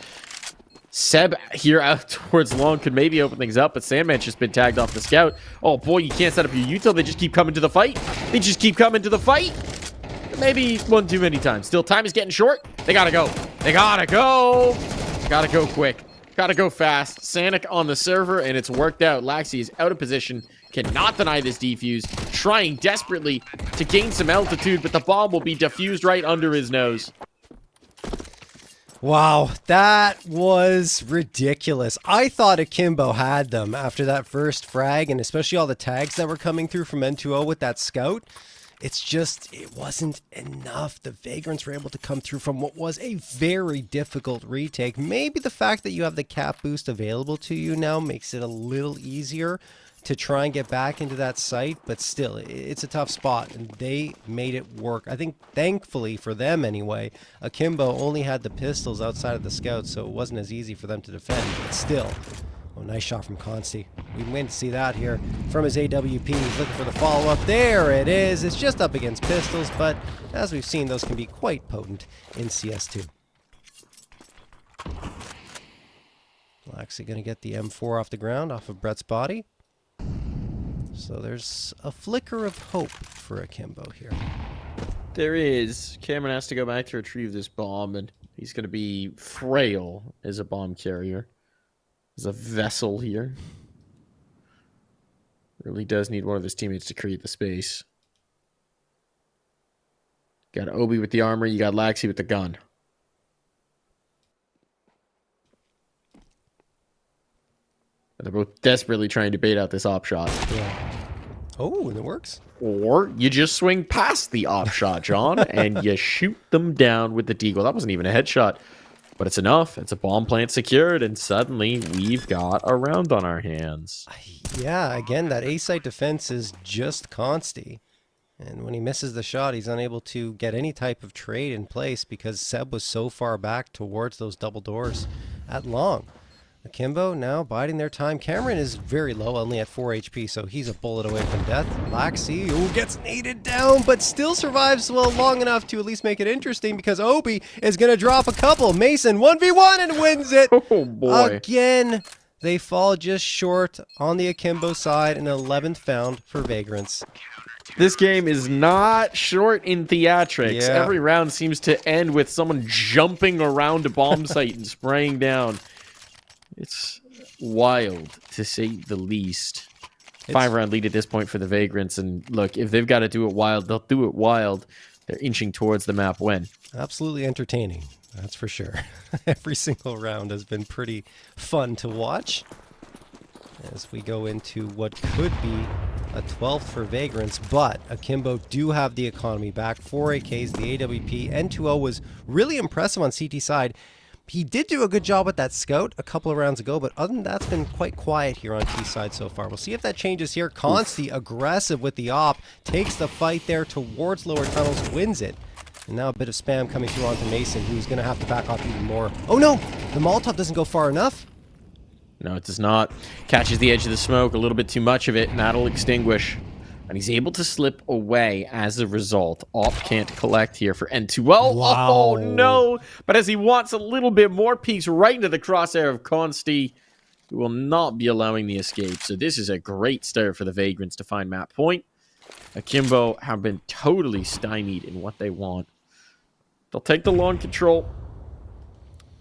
[SPEAKER 1] Seb here out towards long could maybe open things up, but Sandman's just been tagged off the scout. Oh boy, you can't set up your util. They just keep coming to the fight. They just keep coming to the fight. Maybe one too many times. Still, time is getting short. They gotta go. They gotta go. Gotta go quick. Gotta go fast. Sanic on the server, and it's worked out. Laxi is out of position. Cannot deny this defuse. Trying desperately to gain some altitude, but the bomb will be defused right under his nose.
[SPEAKER 2] Wow, that was ridiculous. I thought Akimbo had them after that first frag, and especially all the tags that were coming through from N2O with that scout. It's just, it wasn't enough. The Vagrants were able to come through from what was a very difficult retake. Maybe the fact that you have the cap boost available to you now makes it a little easier to try and get back into that site, but still, it's a tough spot, and they made it work. I think, thankfully for them anyway, Akimbo only had the pistols outside of the scouts, so it wasn't as easy for them to defend, but still. Oh, nice shot from Consti. We went to see that here from his AWP. He's looking for the follow-up. There it is. It's just up against pistols, but as we've seen, those can be quite potent in CS2. Laxi going to get the M4 off the ground, off of Brett's body. So there's a flicker of hope for Akimbo here.
[SPEAKER 1] There is. Cameron has to go back to retrieve this bomb, and he's going to be frail as a bomb carrier. As a vessel here. Really does need one of his teammates to create the space. Got Obi with the armor, you got Laxi with the gun. And they're both desperately trying to bait out this op shot.
[SPEAKER 2] Yeah. Oh, and it works.
[SPEAKER 1] Or you just swing past the op shot, John, and you shoot them down with the deagle. That wasn't even a headshot. But it's enough. It's a bomb plant secured, and suddenly we've got a round on our hands.
[SPEAKER 2] Yeah, again, that A-site defense is just Consti. And when he misses the shot, he's unable to get any type of trade in place because Seb was so far back towards those double doors at long. Akimbo now biding their time. Cameron is very low, only at 4 HP, so he's a bullet away from death. Laxi, who gets naded down, but still survives well long enough to at least make it interesting because Obi is going to drop a couple. Mason 1v1 and wins it.
[SPEAKER 1] Oh, boy.
[SPEAKER 2] Again, they fall just short on the Akimbo side, and 11th found for Vagrants.
[SPEAKER 1] This game is not short in theatrics.
[SPEAKER 2] Yeah.
[SPEAKER 1] Every round seems to end with someone jumping around a bomb site and spraying down. It's wild, to say the least. 5-round lead at this point for the Vagrants. And look, if they've got to do it wild, they'll do it wild. They're inching towards the map win.
[SPEAKER 2] Absolutely entertaining, that's for sure. Every single round has been pretty fun to watch. As we go into what could be a 12th for Vagrants, but Akimbo do have the economy back. 4 AKs, the AWP, N2O was really impressive on CT side. He did do a good job with that scout a couple of rounds ago, but other than that, it's been quite quiet here on T side so far. We'll see if that changes here. Consti aggressive with the op, takes the fight there towards lower tunnels, wins it. And now a bit of spam coming through onto Mason, who's going to have to back off even more. Oh no! The Molotov doesn't go far enough.
[SPEAKER 1] No, it does not. Catches the edge of the smoke, a little bit too much of it, and that'll extinguish. And he's able to slip away as a result. Op can't collect here for N2O.
[SPEAKER 2] Wow.
[SPEAKER 1] Oh, no. But as he wants a little bit more, peeks right into the crosshair of Consti, who will not be allowing the escape. So this is a great start for the Vagrants to find map point. Akimbo have been totally stymied in what they want. They'll take the long control.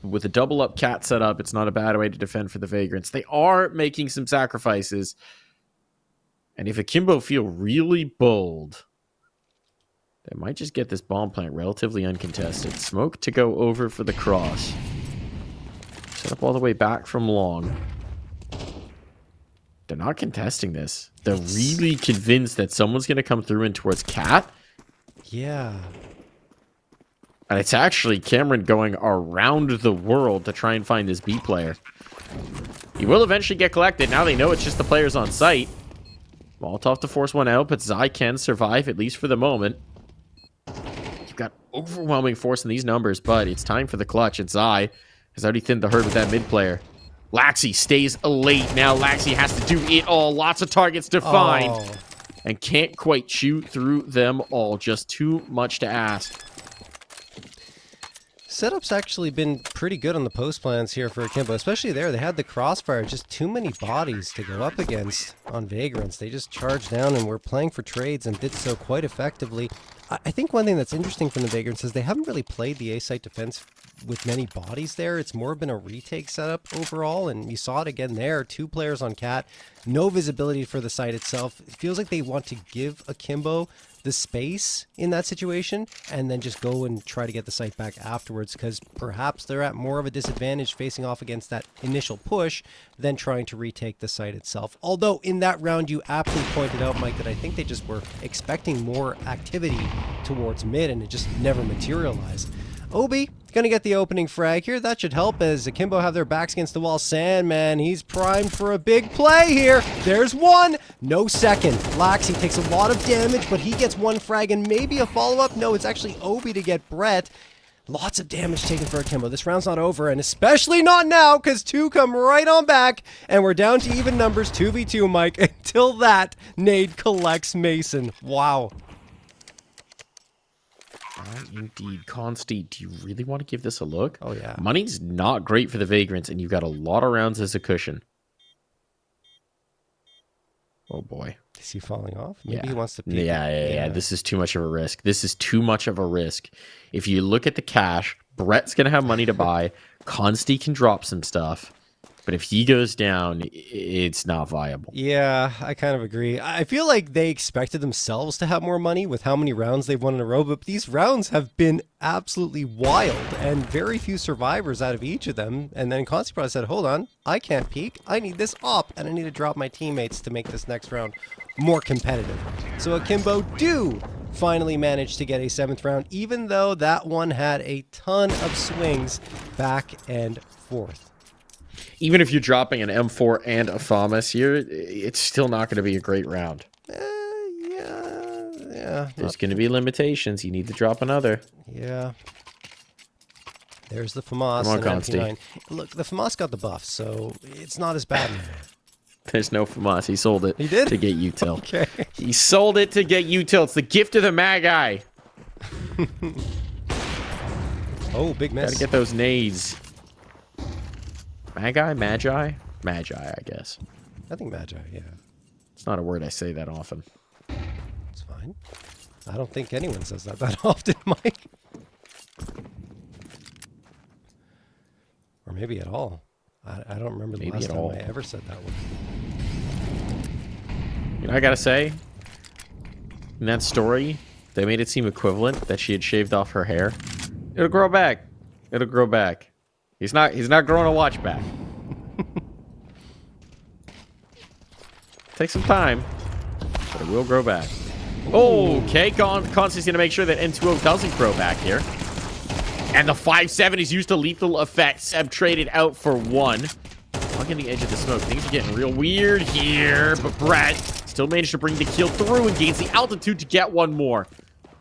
[SPEAKER 1] With a double up cat set up, it's not a bad way to defend for the Vagrants. They are making some sacrifices. And if Akimbo feel really bold, they might just get this bomb plant relatively uncontested. Smoke to go over for the cross. Set up all the way back from long. They're not contesting this. They're really convinced that someone's going to come through in towards cat.
[SPEAKER 2] Yeah.
[SPEAKER 1] And it's actually Cameron going around the world to try and find this B player. He will eventually get collected. Now they know it's just the players on site. Molotov to force one out, but Zai can survive, at least for the moment. You've got overwhelming force in these numbers, but it's time for the clutch. And Zai has already thinned the herd with that mid player. Laxi stays elate. Now Laxi has to do it all. Lots of targets to find.
[SPEAKER 2] Oh.
[SPEAKER 1] And can't quite chew through them all. Just too much to ask.
[SPEAKER 2] Setup's actually been pretty good on the post plans here for Akimbo, especially there. They had the crossfire, just too many bodies to go up against on Vagrants. They just charged down and were playing for trades and did so quite effectively. I think one thing that's interesting from the Vagrants is they haven't really played the A-site defense with many bodies there. It's more been a retake setup overall, and you saw it again there. 2 players on cat, no visibility for the site itself. It feels like they want to give Akimbo the space in that situation and then just go and try to get the site back afterwards, because perhaps they're at more of a disadvantage facing off against that initial push than trying to retake the site itself. Although in that round you aptly pointed out, Mike, that I think they just were expecting more activity towards mid and it just never materialized. Obi gonna get the opening frag here. That should help as Akimbo have their backs against the wall. Sandman, he's primed for a big play here. There's one. No second. Laxi takes a lot of damage, but he gets 1 frag and maybe a follow-up. No, it's actually Obi to get Brett. Lots of damage taken for Akimbo. This round's not over, and especially not now, because 2 come right on back, and we're down to even numbers, 2v2, Mike. Until that, Nade collects Mason. Wow.
[SPEAKER 1] Indeed. Consti, do you really want to give this a look?
[SPEAKER 2] Oh, yeah.
[SPEAKER 1] Money's not great for the Vagrants, and you've got a lot of rounds as a cushion. Oh, boy.
[SPEAKER 2] Is he falling off? Maybe he wants to peek.
[SPEAKER 1] Yeah. This is too much of a risk. This is too much of a risk. If you look at the cash, Brett's going to have money to buy. Consti can drop some stuff. But if he goes down, it's not viable.
[SPEAKER 2] Yeah, I kind of agree. I feel like they expected themselves to have more money with how many rounds they've won in a row, but these rounds have been absolutely wild and very few survivors out of each of them. And then Consti probably said, hold on, I can't peek. I need this op, and I need to drop my teammates to make this next round more competitive. So Akimbo do finally manage to get a 7th round, even though that one had a ton of swings back and forth.
[SPEAKER 1] Even if you're dropping an M4 and a FAMAS here, it's still not going to be a great round.
[SPEAKER 2] Yeah.
[SPEAKER 1] There's going to be limitations. You need to drop another.
[SPEAKER 2] Yeah. There's the FAMAS
[SPEAKER 1] Come on,
[SPEAKER 2] and
[SPEAKER 1] Consti.
[SPEAKER 2] MP9. Look, the FAMAS got the buff, so it's not as bad.
[SPEAKER 1] There's no FAMAS. He sold it
[SPEAKER 2] He did?
[SPEAKER 1] to get util.
[SPEAKER 2] Okay.
[SPEAKER 1] He sold it to get util. It's the gift of the Magi.
[SPEAKER 2] Oh, big miss.
[SPEAKER 1] Gotta get those nades. Magi? Magi, I guess.
[SPEAKER 2] I think Magi, yeah.
[SPEAKER 1] It's not a word I say that often.
[SPEAKER 2] It's fine. I don't think anyone says that often, Mike. Or maybe at all. I don't remember the last time I ever said that one.
[SPEAKER 1] You know, I gotta say, in that story, they made it seem equivalent that she had shaved off her hair. It'll grow back. It'll grow back. He's not growing a watch back. Take some time, but it will grow back. Okay, Constance's gonna make sure that N2O doesn't grow back here. And the 5-7 is used to lethal effect. Seb traded out for 1. Hugging the edge of the smoke. Things are getting real weird here, but Brett still managed to bring the kill through and gains the altitude to get one more.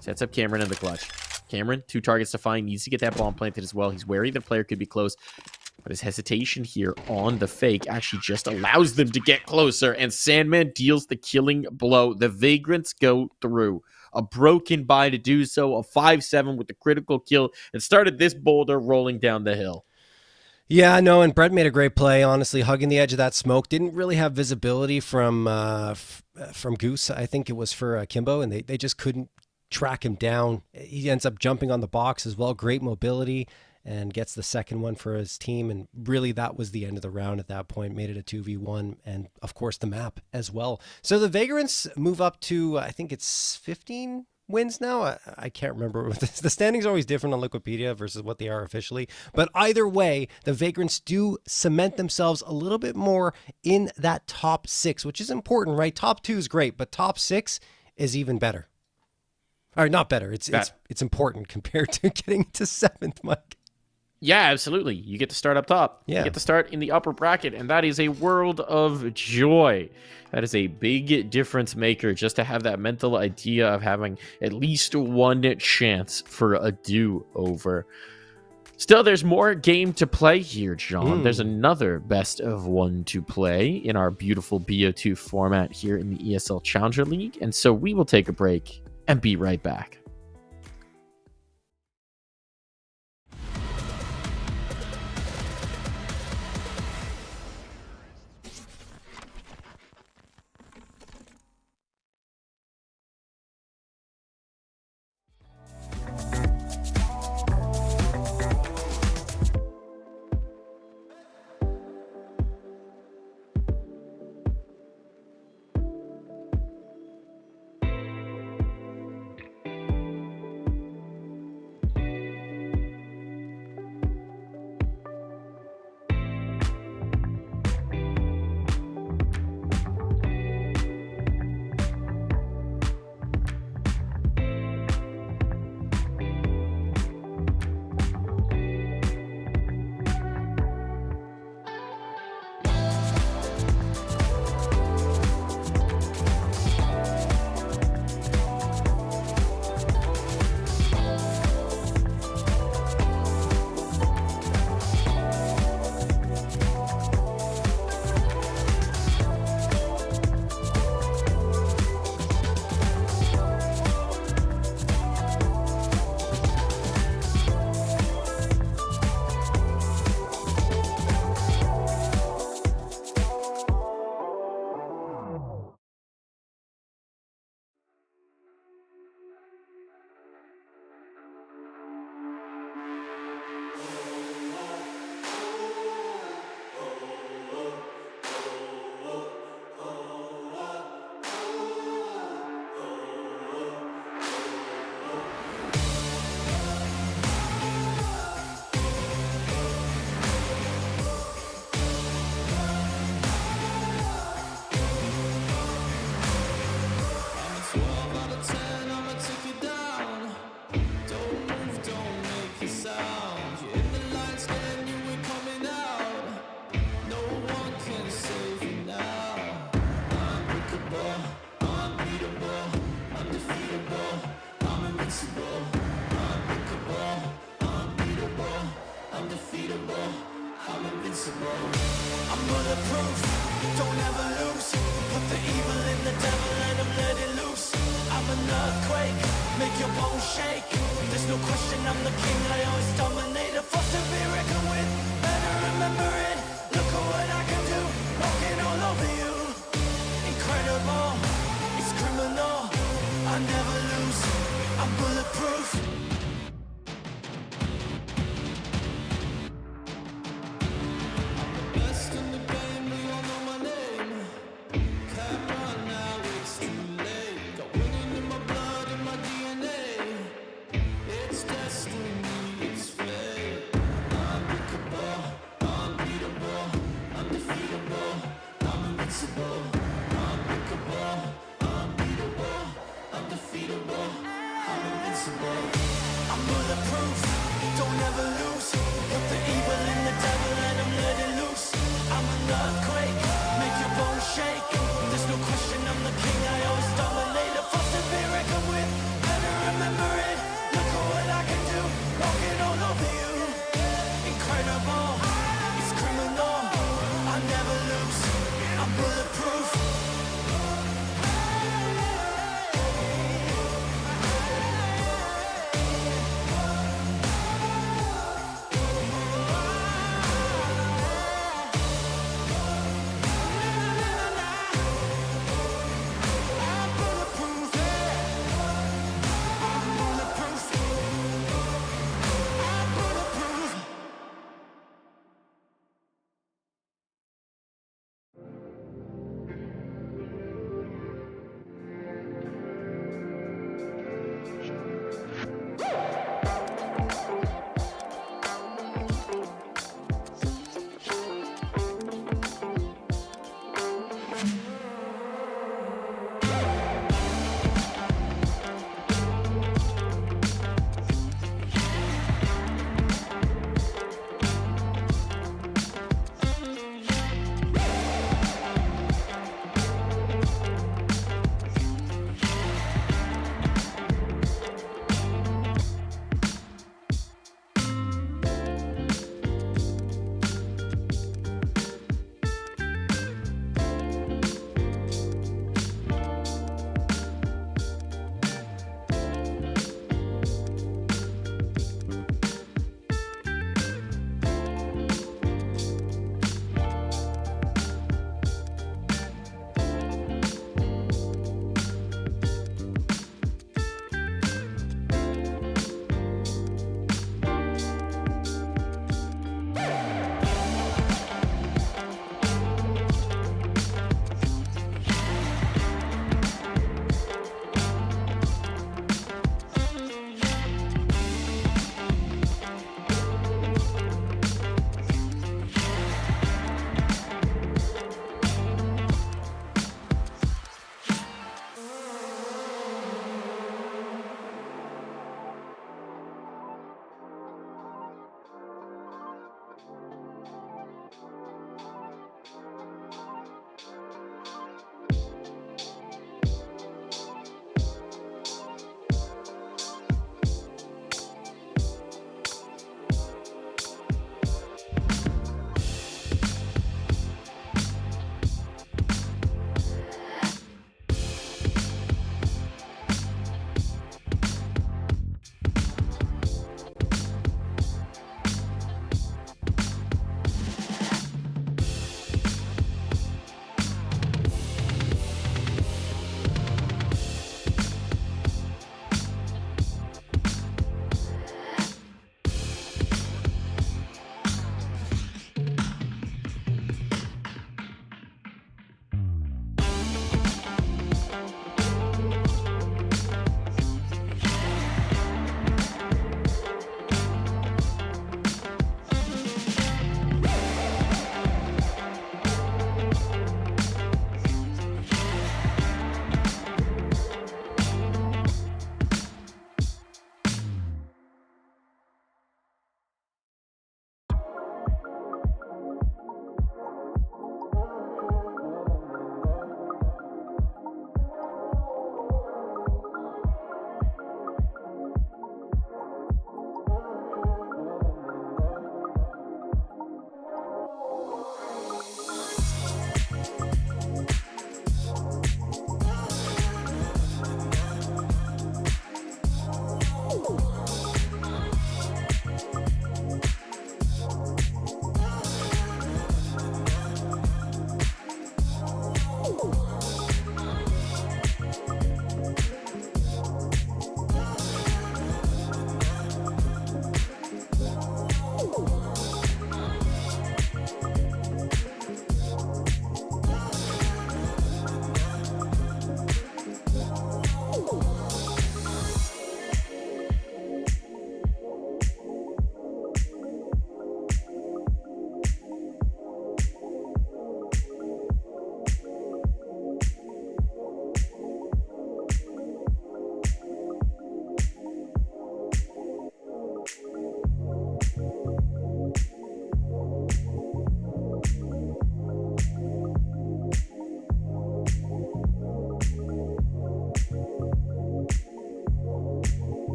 [SPEAKER 1] Sets up Cameron in the clutch. Cameron, 2 targets to find, needs to get that bomb planted as well. He's wary the player could be close, but his hesitation here on the fake actually just allows them to get closer, and Sandman deals the killing blow. The Vagrants go through. A broken buy to do so, a 5-7 with the critical kill, and started this boulder rolling down the hill.
[SPEAKER 2] Yeah, no, and Brett made a great play, honestly, hugging the edge of that smoke. Didn't really have visibility from Goose. I think it was for Akimbo, and they just couldn't track him down. He ends up jumping on the box as well. Great mobility, and gets the second one for his team. And really, that was the end of the round at that point. Made it a 2v1, and of course, the map as well. So the Vagrants move up to, I think it's 15 wins now. I can't remember. The standings are always different on Wikipedia versus what they are officially. But either way, the Vagrants do cement themselves a little bit more in that top 6, which is important, right? Top 2 is great, but top 6 is even better. Or not better. It's important compared to getting to 7th, Mike.
[SPEAKER 1] Yeah, absolutely. You get to start up top.
[SPEAKER 2] Yeah.
[SPEAKER 1] You get to start in the upper bracket, and that is a world of joy. That is a big difference maker, just to have that mental idea of having at least one chance for a do-over. Still, there's more game to play here, John. There's another best of 1 to play in our beautiful BO2 format here in the ESL Challenger League, and so we will take a break and be right back.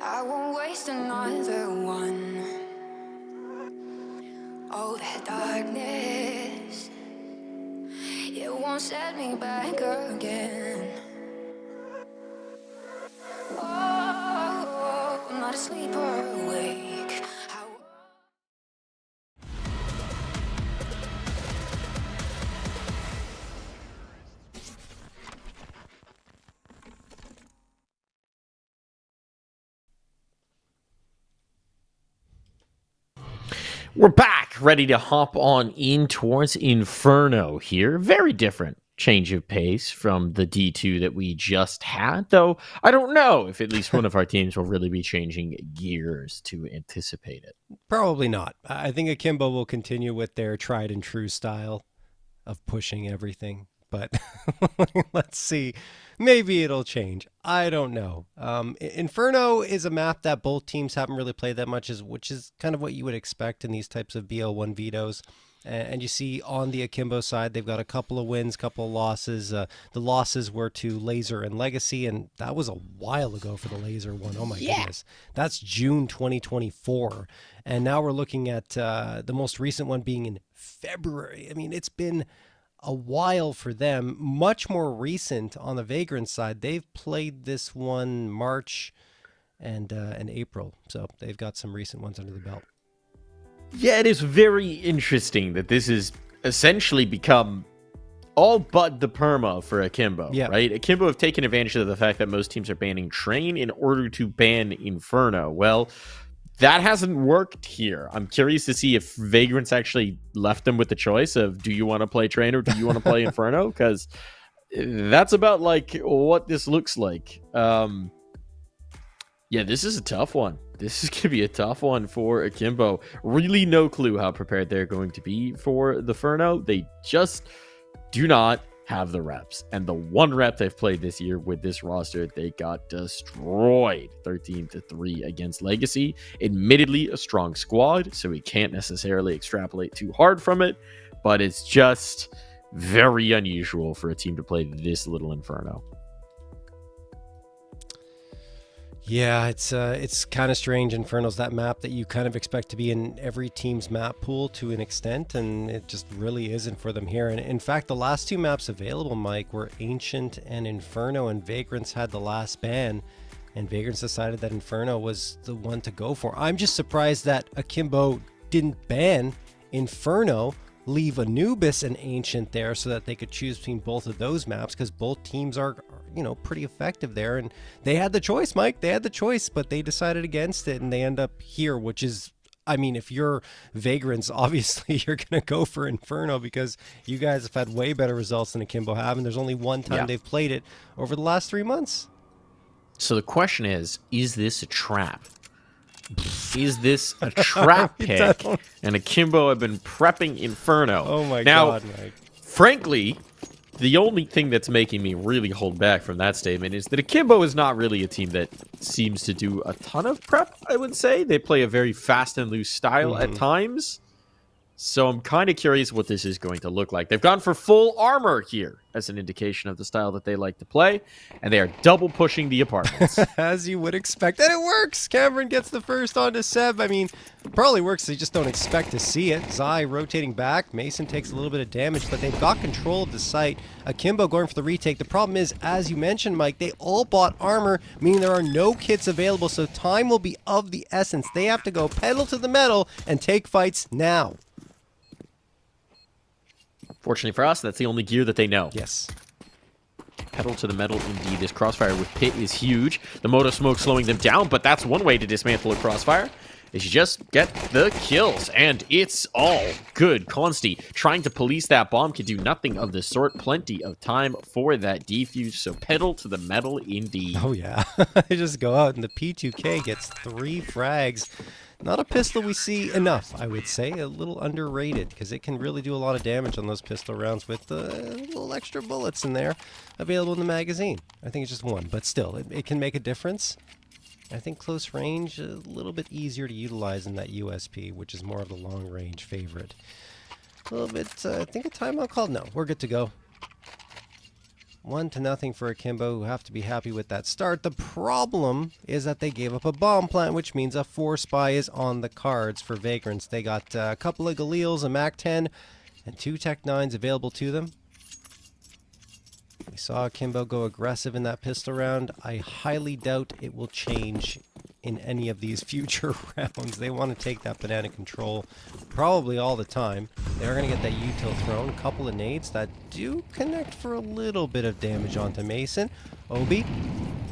[SPEAKER 3] I won't waste another one. Oh, that darkness, it won't set me back again. Oh, I'm not asleep or awake.
[SPEAKER 1] We're back, ready to hop on in towards Inferno here. Very different change of pace from the D2 that we just had, though I don't know if at least one of our teams will really be changing gears to anticipate it.
[SPEAKER 2] Probably not. I think Akimbo will continue with their tried and true style of pushing everything, but let's see. Maybe it'll change. I don't know. Inferno is a map that both teams haven't really played that much, which is kind of what you would expect in these types of BL1 vetoes. And you see on the Akimbo side, they've got a couple of wins, couple of losses. The losses were to Laser and Legacy, and that was a while ago for the Laser one. Oh my goodness. That's June 2024. And now we're looking at the most recent one being in February. I mean, it's been a while for them. Much more recent on the Vagrants side. They've played this one March and April. So they've got some recent ones under the belt.
[SPEAKER 1] Yeah, it is very interesting that this has essentially become all but the perma for Akimbo, right? Akimbo have taken advantage of the fact that most teams are banning Train in order to ban Inferno. Well, that hasn't worked here. I'm curious to see if Vagrants actually left them with the choice of, do you want to play Train or do you want to play Inferno? Because that's about like what this looks like. Yeah, this is a tough one. This is going to be a tough one for Akimbo. Really no clue how prepared they're going to be for the Inferno. They just do not have the reps. And the one rep they've played this year with this roster, they got destroyed 13-3 against Legacy. Admittedly, a strong squad, so we can't necessarily extrapolate too hard from it, but it's just very unusual for a team to play this little Inferno.
[SPEAKER 2] Yeah, it's kind of strange. Inferno's that map that you kind of expect to be in every team's map pool to an extent, and it just really isn't for them here. And in fact, the last two maps available, Mike, were Ancient and Inferno, and Vagrants had the last ban, and Vagrants decided that Inferno was the one to go for. I'm just surprised that Akimbo didn't ban Inferno, leave Anubis and Ancient there so that they could choose between both of those maps, because both teams are, you know, pretty effective there. And they had the choice, Mike. They had the choice, but they decided against it, and they end up here, which is, I mean, if you're Vagrants, obviously you're going to go for Inferno because you guys have had way better results than Akimbo have, and there's only one time they've played it over the last 3 months.
[SPEAKER 1] So the question is this a trap? Is this a trap pick? And Akimbo have been prepping Inferno.
[SPEAKER 2] Oh my God, Mike.
[SPEAKER 1] Frankly, the only thing that's making me really hold back from that statement is that Akimbo is not really a team that seems to do a ton of prep, I would say. They play a very fast and loose style at times. So I'm kind of curious what this is going to look like. They've gone for full armor here as an indication of the style that they like to play, and they are double pushing the apartments.
[SPEAKER 2] As you would expect. And it works! Cameron gets the first onto Seb. I mean, probably works. They just don't expect to see it. Zai rotating back. Mason takes a little bit of damage, but they've got control of the site. Akimbo going for the retake. The problem is, as you mentioned, Mike, they all bought armor, meaning there are no kits available, so time will be of the essence. They have to go pedal to the metal and take fights now.
[SPEAKER 1] Fortunately for us, that's the only gear that they know.
[SPEAKER 2] Yes.
[SPEAKER 1] Pedal to the metal indeed. This crossfire with Pit is huge. The Moto Smoke slowing them down, but that's one way to dismantle a crossfire, is you just get the kills, and it's all good. Consti trying to police that bomb can do nothing of the sort. Plenty of time for that defuse, so pedal to the metal indeed.
[SPEAKER 2] Oh yeah. They just go out, and the P2K gets 3 frags. Not a pistol we see enough, I would say. A little underrated, because it can really do a lot of damage on those pistol rounds with little extra bullets in there available in the magazine. I think it's just one, but still, it can make a difference. I think close range, a little bit easier to utilize in that USP, which is more of the long range favorite. A little bit, I think a timeout called? No, we're good to go. 1-0 for Akimbo, who have to be happy with that start. The problem is that they gave up a bomb plant, which means a 4-spy is on the cards for Vagrants. They got a couple of Galeals, a MAC-10, and 2 Tech-9s available to them. We saw Akimbo go aggressive in that pistol round. I highly doubt it will change in any of these future rounds. They want to take that banana control probably all the time. They're going to get that util thrown. A couple of nades that do connect for a little bit of damage onto Mason. Obi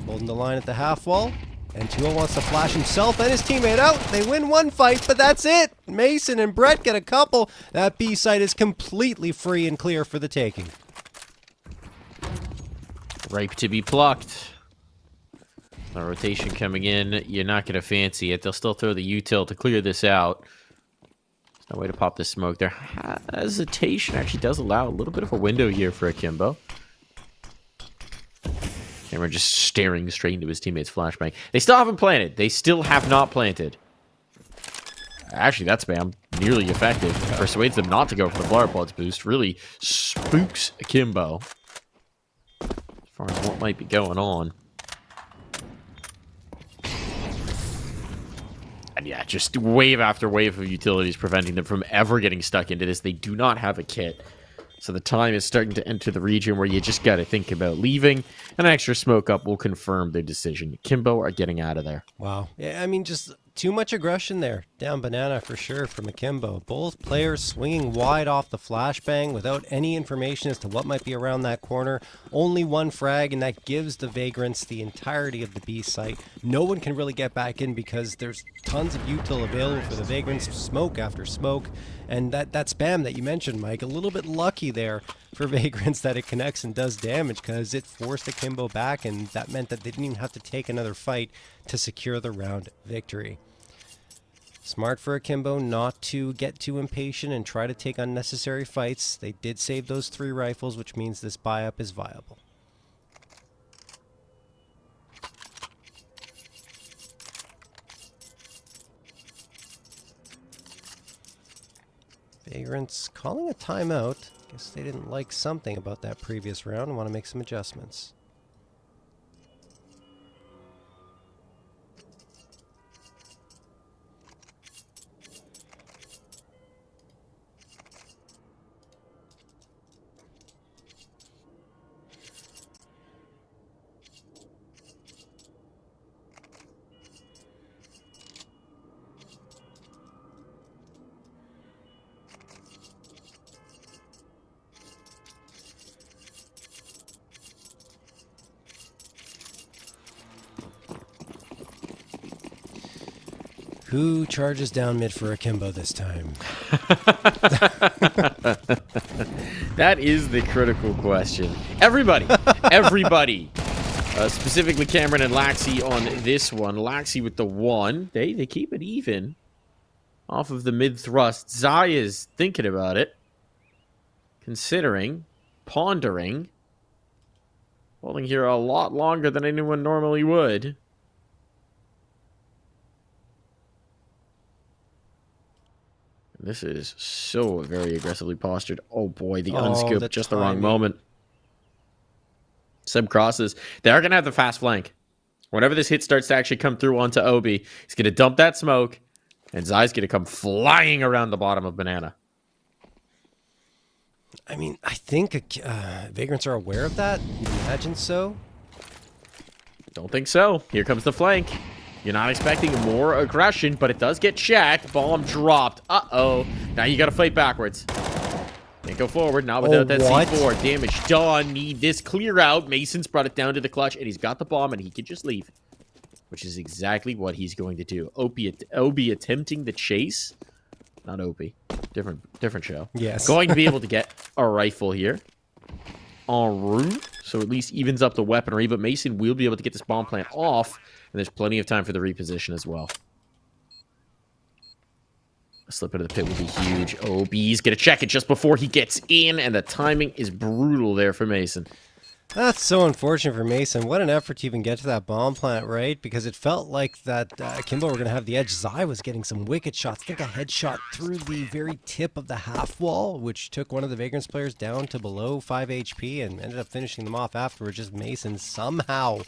[SPEAKER 2] holding the line at the half wall. And 2-0 wants to flash himself and his teammate out. They win one fight, but that's it. Mason and Brett get a couple. That B site is completely free and clear for the taking.
[SPEAKER 1] Ripe to be plucked. A rotation coming in. You're not going to fancy it. They'll still throw the util to clear this out. There's no way to pop this smoke. Their hesitation actually does allow a little bit of a window here for Akimbo. Camera just staring straight into his teammate's flashbang. They still haven't planted. They still have not planted. Actually, that spam nearly effective. Persuades them not to go for the flower pods boost. Really spooks Akimbo. As far as what might be going on. And yeah, just wave after wave of utilities preventing them from ever getting stuck into this. They do not have a kit. So the time is starting to enter the region where you just got to think about leaving. An extra smoke up will confirm their decision. Akimbo are getting out of there.
[SPEAKER 2] Wow. Yeah, I mean, just too much aggression there. Down banana for sure from Akimbo. Both players swinging wide off the flashbang without any information as to what might be around that corner. Only one frag, and that gives the Vagrants the entirety of the B site. No one can really get back in because there's tons of util available for the Vagrants. Smoke after smoke. And that spam that you mentioned, Mike, a little bit lucky there for Vagrants that it connects and does damage because it forced Akimbo back, and that meant that they didn't even have to take another fight to secure the round victory. Smart for Akimbo not to get too impatient and try to take unnecessary fights. They did save those 3 rifles, which means this buy-up is viable. Vagrants calling a timeout. Guess they didn't like something about that previous round and want to make some adjustments. Who charges down mid for Akimbo this time?
[SPEAKER 1] That is the critical question. Everybody. Specifically Cameron and Laxi on this one. Laxi with the 1. They keep it even. Off of the mid thrust. Zai is thinking about it. Considering. Pondering. Holding here a lot longer than anyone normally would. This is so very aggressively postured. Oh boy, the unscoop, just the wrong moment. Seb crosses. They are going to have the fast flank. Whenever this hit starts to actually come through onto Obi, he's going to dump that smoke, and Zai's going to come flying around the bottom of Banana.
[SPEAKER 2] I mean, I think Vagrants are aware of that. You imagine so?
[SPEAKER 1] Don't think so. Here comes the flank. You're not expecting more aggression, but it does get checked. Bomb dropped. Uh-oh. Now you got to fight backwards. Can't go forward. Not without that C4. Damage done. Need this clear out. Mason's brought it down to the clutch, and he's got the bomb, and he can just leave. Which is exactly what he's going to do. Obi attempting the chase. Not Opie. Different show.
[SPEAKER 2] Yes.
[SPEAKER 1] Going to be able to get a rifle here. En route. So at least evens up the weaponry, but Mason will be able to get this bomb plant off. And there's plenty of time for the reposition as well. A slip into the pit will be huge. OB's going to check it just before he gets in, and the timing is brutal there for Mason.
[SPEAKER 2] That's so unfortunate for Mason. What an effort to even get to that bomb plant, right? Because it felt like that Akimbo were going to have the edge. Zai was getting some wicked shots. I think a headshot through the very tip of the half wall, which took one of the Vagrants players down to below 5 HP and ended up finishing them off afterwards. Just Mason somehow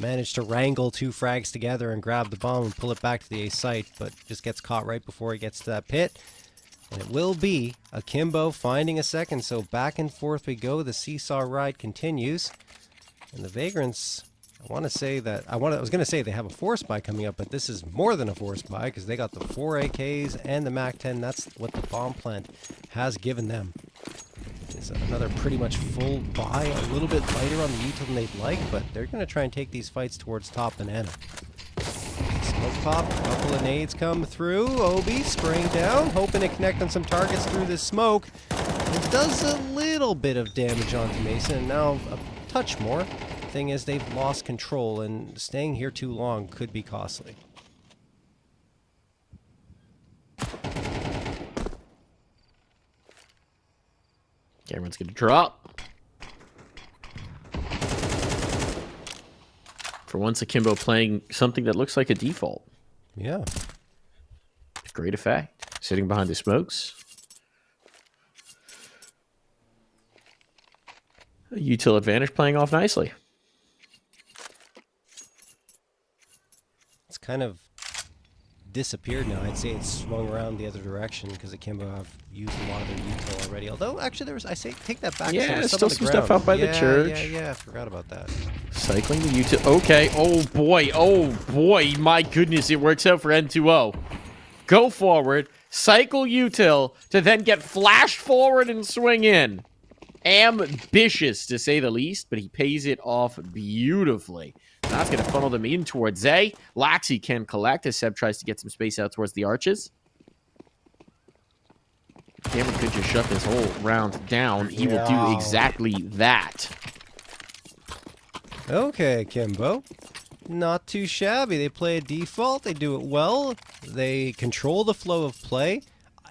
[SPEAKER 2] managed to wrangle 2 frags together and grab the bomb and pull it back to the A site, but just gets caught right before he gets to that pit. And it will be Akimbo finding a second, so back and forth we go. The seesaw ride continues. And the Vagrants, I was going to say they have a force buy coming up, but this is more than a force buy because they got the 4 AKs and the MAC-10. That's what the bomb plant has given them. It's another pretty much full buy, a little bit lighter on the util than they'd like, but they're going to try and take these fights towards top banana. Smoke pop, a couple of nades come through. Obi spraying down, hoping to connect on some targets through this smoke. It does a little bit of damage onto Mason, and now a touch more. Thing is, they've lost control, and staying here too long could be costly.
[SPEAKER 1] Cameron's going to drop. For once, Akimbo playing something that looks like a default.
[SPEAKER 2] Yeah.
[SPEAKER 1] Great effect. Sitting behind the smokes. A util advantage playing off nicely.
[SPEAKER 2] It's kind of disappeared now. I'd say it's swung around the other direction because Akimbo have used a lot of their util already. Although, actually, take that back.
[SPEAKER 1] Yeah,
[SPEAKER 2] there's
[SPEAKER 1] still some stuff out by the church.
[SPEAKER 2] Yeah, I forgot about that.
[SPEAKER 1] Cycling the util. Okay. Oh, boy. My goodness, it works out for N2O. Go forward, cycle util to then get flashed forward and swing in. Ambitious, to say the least, but he pays it off beautifully. That's going to funnel them in towards Zay. Laxi can collect as Seb tries to get some space out towards the arches. Cameron could just shut this whole round down. He will do exactly that.
[SPEAKER 2] Okay, Akimbo. Not too shabby. They play a default. They do it well. They control the flow of play.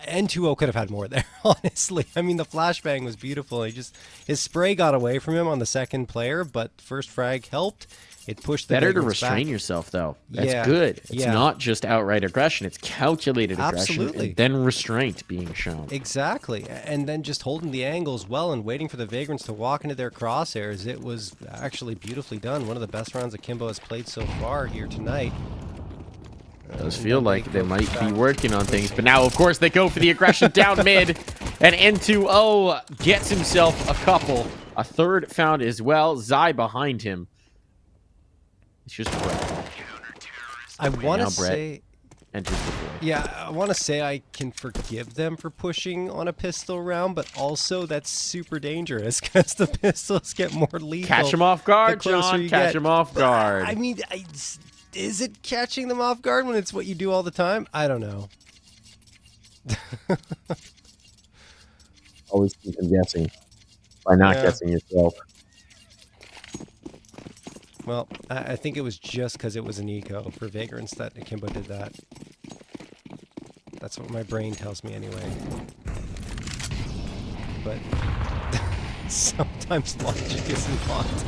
[SPEAKER 2] N2O could have had more there, honestly. I mean, the flashbang was beautiful. His spray got away from him on the second player, but first frag helped. It pushed the
[SPEAKER 1] Better to
[SPEAKER 2] Vagrants
[SPEAKER 1] restrain
[SPEAKER 2] back.
[SPEAKER 1] yourself, though. That's
[SPEAKER 2] Yeah,
[SPEAKER 1] good. It's
[SPEAKER 2] yeah.
[SPEAKER 1] not just outright aggression. It's calculated aggression.
[SPEAKER 2] Absolutely.
[SPEAKER 1] And then restraint being shown.
[SPEAKER 2] Exactly. And then just holding the angles well and waiting for the Vagrants to walk into their crosshairs. It was actually beautifully done. One of the best rounds Akimbo has played so far here tonight.
[SPEAKER 1] It does feel like they might be working on things, but now, of course, they go for the aggression down mid, and N2O gets himself a couple. A third found as well. Zai behind him. It's just Brett.
[SPEAKER 2] I want to
[SPEAKER 1] Now Brett
[SPEAKER 2] say...
[SPEAKER 1] enters the fray.
[SPEAKER 2] Yeah, I want to say I can forgive them for pushing on a pistol round, but also that's super dangerous because the pistols get more lethal.
[SPEAKER 1] Catch him off guard,
[SPEAKER 2] the closer
[SPEAKER 1] John.
[SPEAKER 2] you
[SPEAKER 1] Catch
[SPEAKER 2] get.
[SPEAKER 1] him off guard.
[SPEAKER 2] I mean, is it catching them off guard when it's what you do all the time? I don't know.
[SPEAKER 4] Always keep them guessing by not guessing yourself.
[SPEAKER 2] Well, I think it was just because it was an eco for Vagrants that Akimbo did that. That's what my brain tells me anyway. But sometimes logic isn't locked.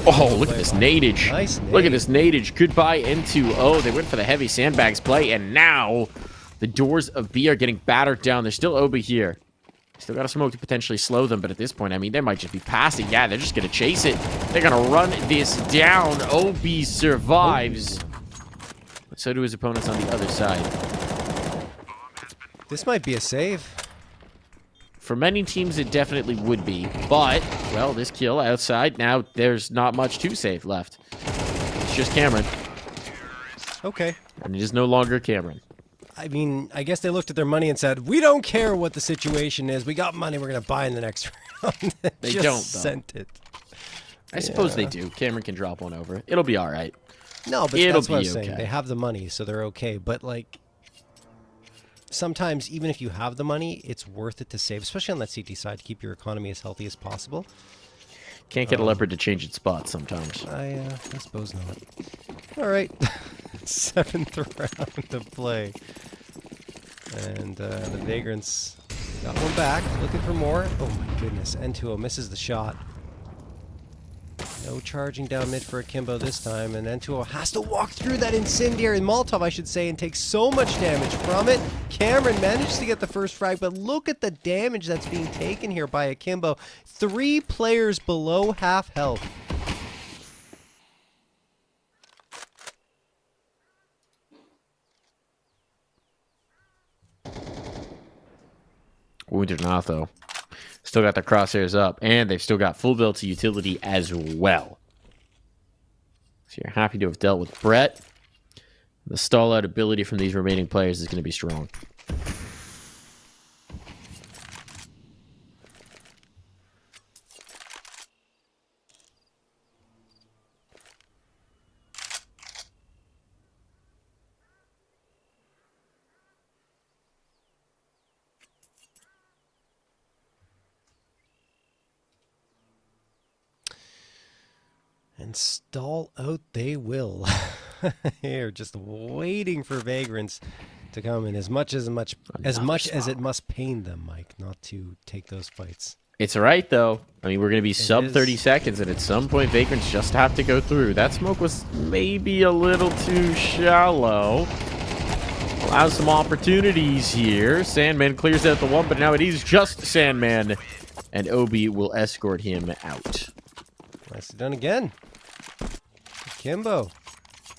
[SPEAKER 1] Oh, look at this nadage.
[SPEAKER 2] Nice
[SPEAKER 1] Look at
[SPEAKER 2] nade.
[SPEAKER 1] this nadage. Goodbye, N2O. They went for the heavy sandbags play, and now the doors of B are getting battered down. There's still Obi here. Still got a smoke to potentially slow them, but at this point, I mean, they might just be passing. Yeah, they're just going to chase it. They're going to run this down. Obi survives. But so do his opponents on the other side.
[SPEAKER 2] This might be a save.
[SPEAKER 1] For many teams, it definitely would be. But, well, this kill outside, now there's not much to save left. It's just Cameron.
[SPEAKER 2] Okay.
[SPEAKER 1] And it is no longer Cameron.
[SPEAKER 2] I mean, I guess they looked at their money and said, we don't care what the situation is. We got money. We're going to buy in the next round.
[SPEAKER 1] They
[SPEAKER 2] Just
[SPEAKER 1] don't, though.
[SPEAKER 2] sent it.
[SPEAKER 1] I suppose they do. Cameron can drop one over. It'll be all right.
[SPEAKER 2] No, but
[SPEAKER 1] It'll
[SPEAKER 2] that's what I'm
[SPEAKER 1] be
[SPEAKER 2] saying.
[SPEAKER 1] okay.
[SPEAKER 2] They have the money, so they're okay. But, like, sometimes, even if you have the money, it's worth it to save, especially on that CT side, to keep your economy as healthy as possible.
[SPEAKER 1] Can't get a leopard to change its spots sometimes.
[SPEAKER 2] I suppose not. All right. 7th round of play. And the Vagrants got one back, looking for more. Oh, my goodness. N2O misses the shot. No charging down mid for Akimbo this time, and N2O has to walk through that incendiary Molotov, I should say, and take so much damage from it. Cameron manages to get the first frag, but look at the damage that's being taken here by Akimbo. 3 players below half health.
[SPEAKER 1] Wounded or not, though. Still got the crosshairs up, and they've still got full build to utility as well. So you're happy to have dealt with Brett. The stall-out ability from these remaining players is going to be strong.
[SPEAKER 2] And stall out they will. Here, just waiting for Vagrants to come in as much as it must pain them, Mike, not to take those fights.
[SPEAKER 1] It's all right, though. I mean, we're going to be sub 30 seconds, and at some point, Vagrants just have to go through. That smoke was maybe a little too shallow. Allows some opportunities here. Sandman clears out the one, but now it is just Sandman, and Obi will escort him out.
[SPEAKER 2] Nicely done again. Akimbo.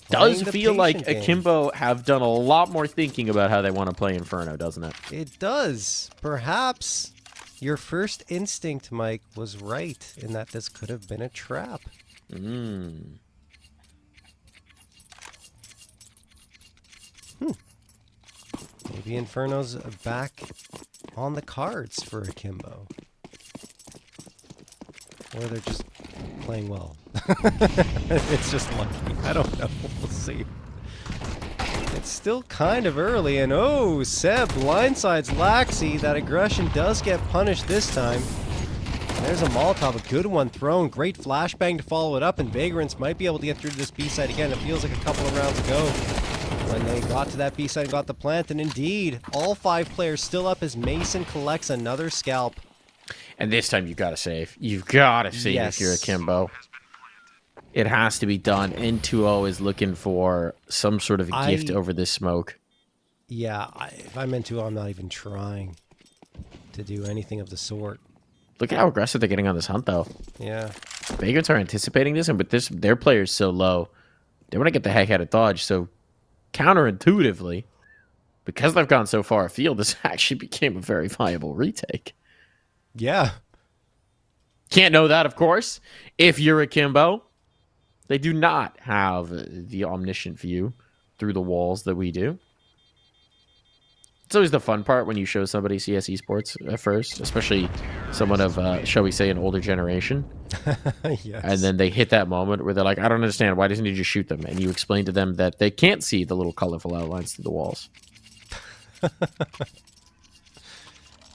[SPEAKER 1] Does feel like Akimbo have done a lot more thinking about how they want to play Inferno, doesn't it?
[SPEAKER 2] It does. Perhaps your first instinct, Mike, was right in that this could have been a trap.
[SPEAKER 1] Mm.
[SPEAKER 2] Maybe Inferno's back on the cards for Akimbo. Or they're just playing well. It's just lucky. I don't know. We'll see. It's still kind of early, and oh, Seb blindsides Laxi. That aggression does get punished this time. There's a Molotov, a good one thrown. Great flashbang to follow it up, and Vagrants might be able to get through to this B-side again. It feels like a couple of rounds ago when they got to that B-side and got the plant, and indeed, all 5 players still up as Mason collects another scalp.
[SPEAKER 1] And this time, you've got to save. You've got to save if you're Akimbo. It has to be done. N2O is looking for some sort of gift over this smoke.
[SPEAKER 2] Yeah, if I'm N2O, I'm not even trying to do anything of the sort.
[SPEAKER 1] Look at how aggressive they're getting on this hunt, though.
[SPEAKER 2] Yeah.
[SPEAKER 1] Vagrants are anticipating this, and with their player's so low, they want to get the heck out of dodge. So, counterintuitively, because they've gone so far afield, this actually became a very viable retake.
[SPEAKER 2] Yeah.
[SPEAKER 1] Can't know that, of course. If you're Akimbo, they do not have the omniscient view through the walls that we do. It's always the fun part when you show somebody CS esports at first, especially someone of, shall we say, an older generation.
[SPEAKER 2] Yes.
[SPEAKER 1] And then they hit that moment where they're like, I don't understand. Why doesn't he just shoot them? And you explain to them that they can't see the little colorful outlines through the walls.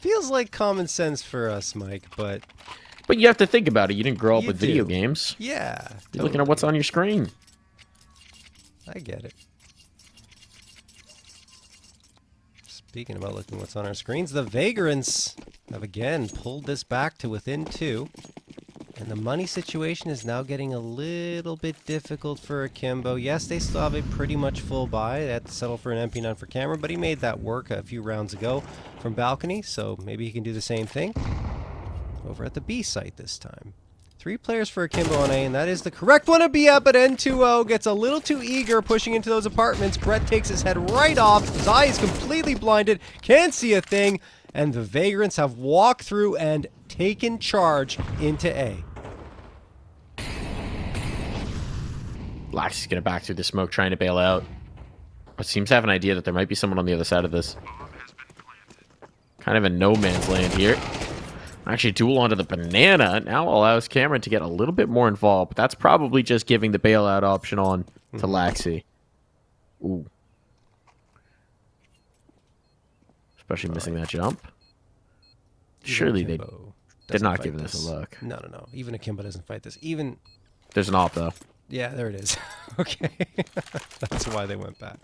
[SPEAKER 2] Feels like common sense for us, Mike, but
[SPEAKER 1] you have to think about it. You didn't grow up with video
[SPEAKER 2] do.
[SPEAKER 1] games.
[SPEAKER 2] Yeah.
[SPEAKER 1] You're
[SPEAKER 2] Totally.
[SPEAKER 1] looking at what's on your screen.
[SPEAKER 2] I get it. Speaking about looking what's on our screens, the Vagrants have again pulled this back to within 2. And the money situation is now getting a little bit difficult for Akimbo. Yes, they still have a pretty much full buy. They had to settle for an MP9 for Cameron, but he made that work a few rounds ago from balcony, so maybe he can do the same thing over at the B site this time. 3 players for Akimbo on A, and that is the correct one to be at, but N2O gets a little too eager pushing into those apartments. Brett takes his head right off. His eye is completely blinded, can't see a thing, and the Vagrants have walked through and taken charge into A.
[SPEAKER 1] Lax is going to back through the smoke, trying to bail out. But seems to have an idea that there might be someone on the other side of this. Kind of a no man's land here. Actually, duel onto the banana now allows Cameron to get a little bit more involved, but that's probably just giving the bailout option on to Laxi. Ooh. Especially missing that jump. Surely they did not give this a look.
[SPEAKER 2] No. Even Akimbo doesn't fight this. Even...
[SPEAKER 1] There's an op, though.
[SPEAKER 2] Yeah, there it is. Okay. That's why they went back.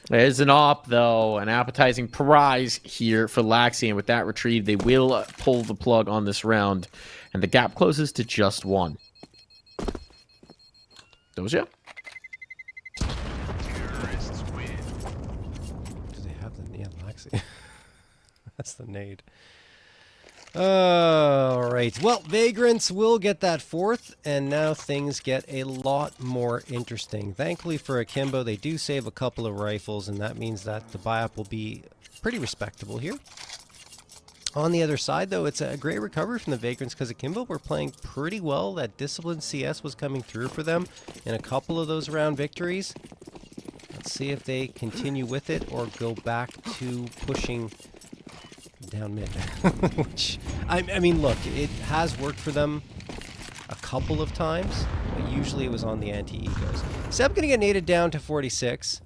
[SPEAKER 1] There's an op, though. An appetizing prize here for Laxi. And with that retrieve, they will pull the plug on this round. And the gap closes to just 1. Doja?
[SPEAKER 2] Do they have the... Yeah, Laxi. That's the nade. All right. Well, Vagrants will get that fourth, and now things get a lot more interesting. Thankfully for Akimbo, they do save a couple of rifles, and that means that the buy-up will be pretty respectable here. On the other side, though, it's a great recovery from the Vagrants because Akimbo were playing pretty well. That disciplined CS was coming through for them in a couple of those round victories. Let's see if they continue with it or go back to pushing down mid. Which, I mean, look, it has worked for them a couple of times, but usually it was on the anti-egos. Seb going to get naded down to 46.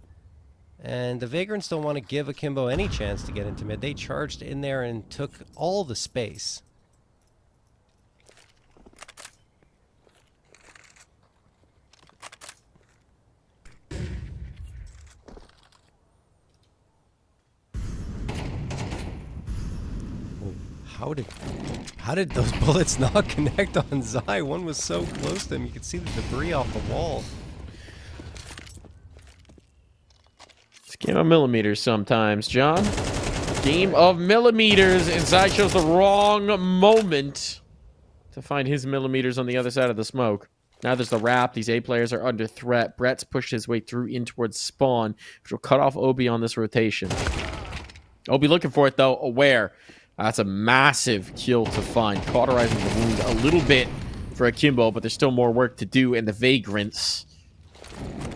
[SPEAKER 2] And the Vagrants don't want to give Akimbo any chance to get into mid. They charged in there and took all the space. How did those bullets not connect on Zai? One was so close to him, you could see the debris off the wall.
[SPEAKER 1] Game of millimeters sometimes, John. Game of millimeters, and Zai chose the wrong moment to find his millimeters on the other side of the smoke. Now there's the wrap. These A players are under threat. Brett's pushed his way through in towards spawn, which will cut off Obi on this rotation. Obi looking for it, though, aware. That's a massive kill to find, cauterizing the wound a little bit for Akimbo, but there's still more work to do, and the Vagrants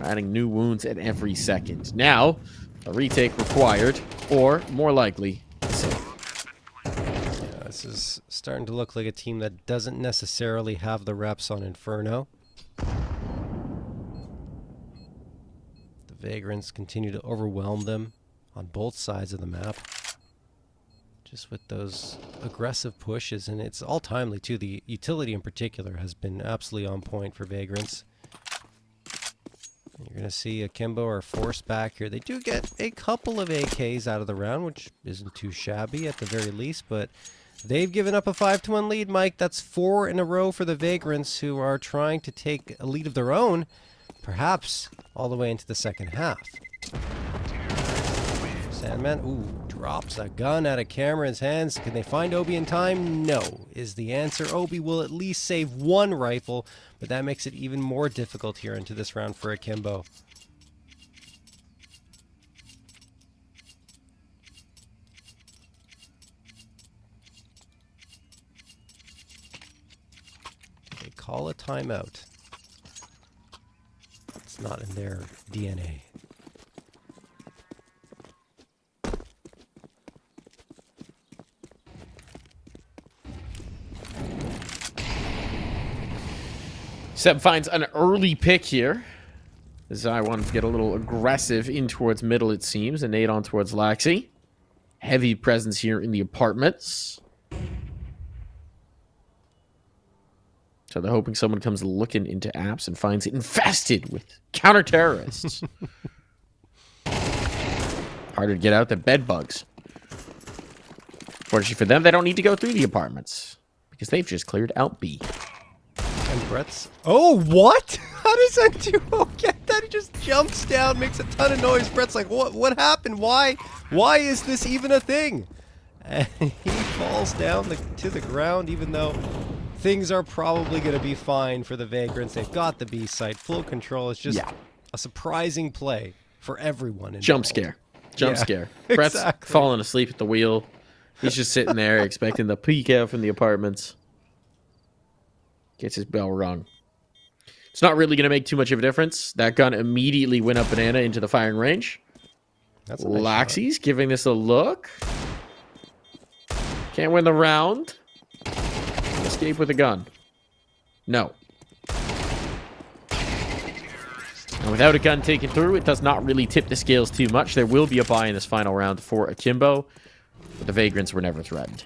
[SPEAKER 1] adding new wounds at every second. Now, a retake required, or more likely, safe.
[SPEAKER 2] Yeah, this is starting to look like a team that doesn't necessarily have the reps on Inferno. The Vagrants continue to overwhelm them on both sides of the map. Just with those aggressive pushes, and it's all timely too. The utility in particular has been absolutely on point for Vagrants. You're going to see Akimbo are forced back here. They do get a couple of AKs out of the round, which isn't too shabby at the very least, but they've given up a 5-1 lead, Mike. That's 4 in a row for the Vagrants, who are trying to take a lead of their own, perhaps all the way into the second half. Sandman, ooh, drops a gun out of Cameron's hands. Can they find Obi in time? No, is the answer. Obi will at least save one rifle, but that makes it even more difficult here into this round for Akimbo. They call a timeout. It's not in their DNA.
[SPEAKER 1] Seb finds an early pick here. Zai wanted to get a little aggressive in towards middle, it seems. A nade on towards Laxi. Heavy presence here in the apartments. So they're hoping someone comes looking into apps and finds it infested with counter-terrorists. Harder to get out than bed bugs. Fortunately for them, they don't need to go through the apartments, because they've just cleared out B.
[SPEAKER 2] And Brett's... Oh, what? How does that duo get that? He just jumps down, makes a ton of noise. Brett's like, what happened? Why is this even a thing? And he falls down to the ground, even though things are probably going to be fine for the Vagrants. They've got the B site. Full control. It's just a surprising play for everyone involved.
[SPEAKER 1] Jump scare. Jump scare. Brett's falling asleep at the wheel. He's just sitting there expecting the peek out from the apartments. Gets his bell rung. It's not really going to make too much of a difference. That gun immediately went up banana into the firing range.
[SPEAKER 2] That's a nice
[SPEAKER 1] Laxi's giving this a look. Can't win the round. Escape with a gun. No. And without a gun taken through, it does not really tip the scales too much. There will be a buy in this final round for Akimbo, but the Vagrants were never threatened.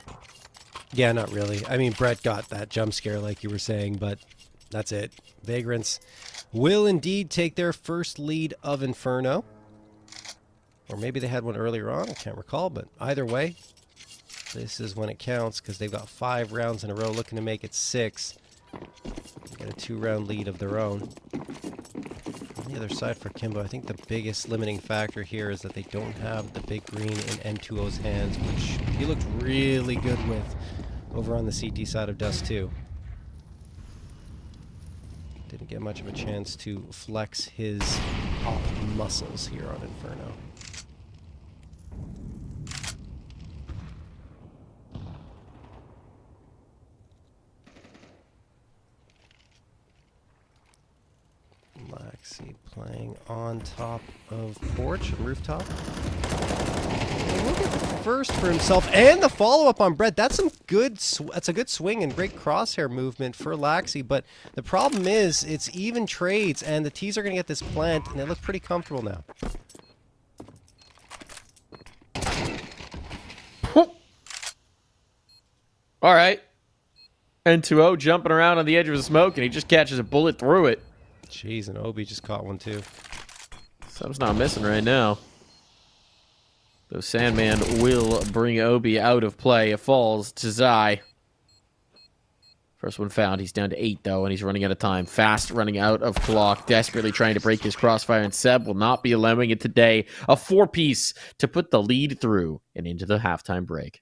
[SPEAKER 2] Yeah, not really. I mean, Brett got that jump scare like you were saying, but that's it. Vagrants will indeed take their first lead of Inferno. Or maybe they had one earlier on. I can't recall, but either way, this is when it counts because they've got 5 rounds in a row looking to make it 6. Get a 2-round lead of their own. the other side for Akimbo. I think the biggest limiting factor here is that they don't have the big green in M2O's hands, which he looked really good with over on the CT side of Dust 2. Didn't get much of a chance to flex his op muscles here on Inferno. Laxi playing on top of porch and rooftop. And look at the first for himself and the follow-up on Brett. That's some good. That's a good swing and great crosshair movement for Laxi. But the problem is, it's even trades, and the T's are going to get this plant, and they look pretty comfortable now.
[SPEAKER 1] All right. N2O jumping around on the edge of the smoke, and he just catches a bullet through it.
[SPEAKER 2] Jeez, and Obi just caught one too.
[SPEAKER 1] Something's not missing right now. Though Sandman will bring Obi out of play. It falls to Zai. First one found. He's down to 8, though, and he's running out of time. Fast running out of clock. Desperately trying to break his crossfire, and Seb will not be allowing it today. A 4-piece to put the lead through and into the halftime break.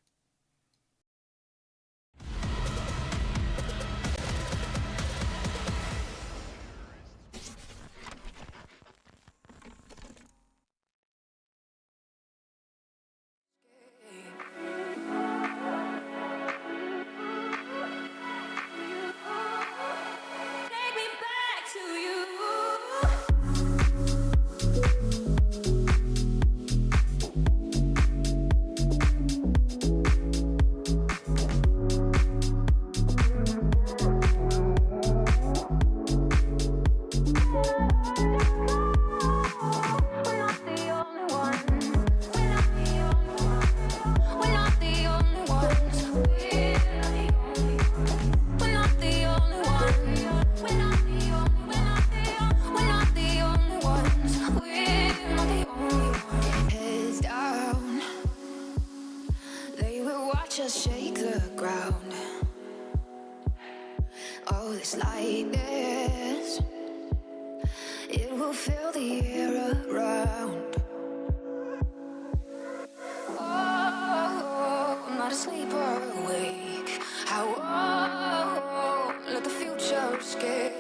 [SPEAKER 5] Just shake the ground. Oh, this lightness, it will fill the air around. Oh, I'm not asleep or awake. How let the future escape.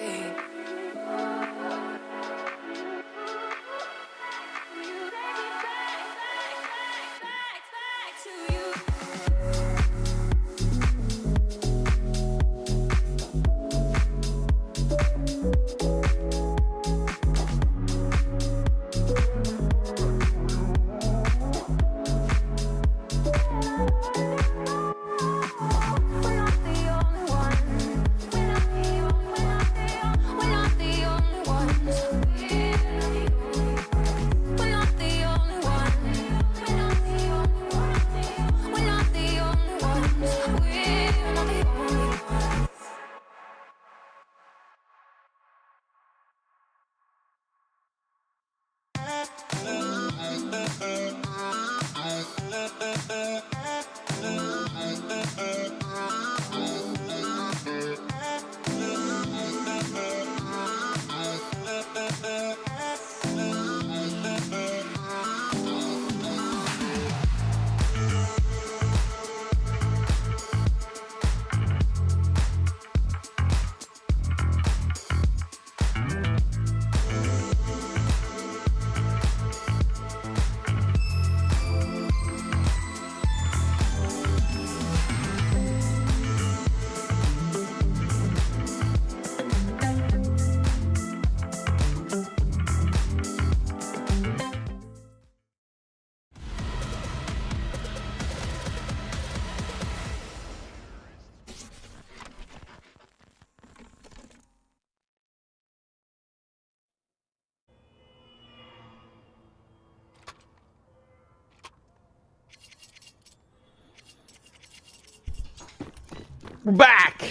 [SPEAKER 1] We're back!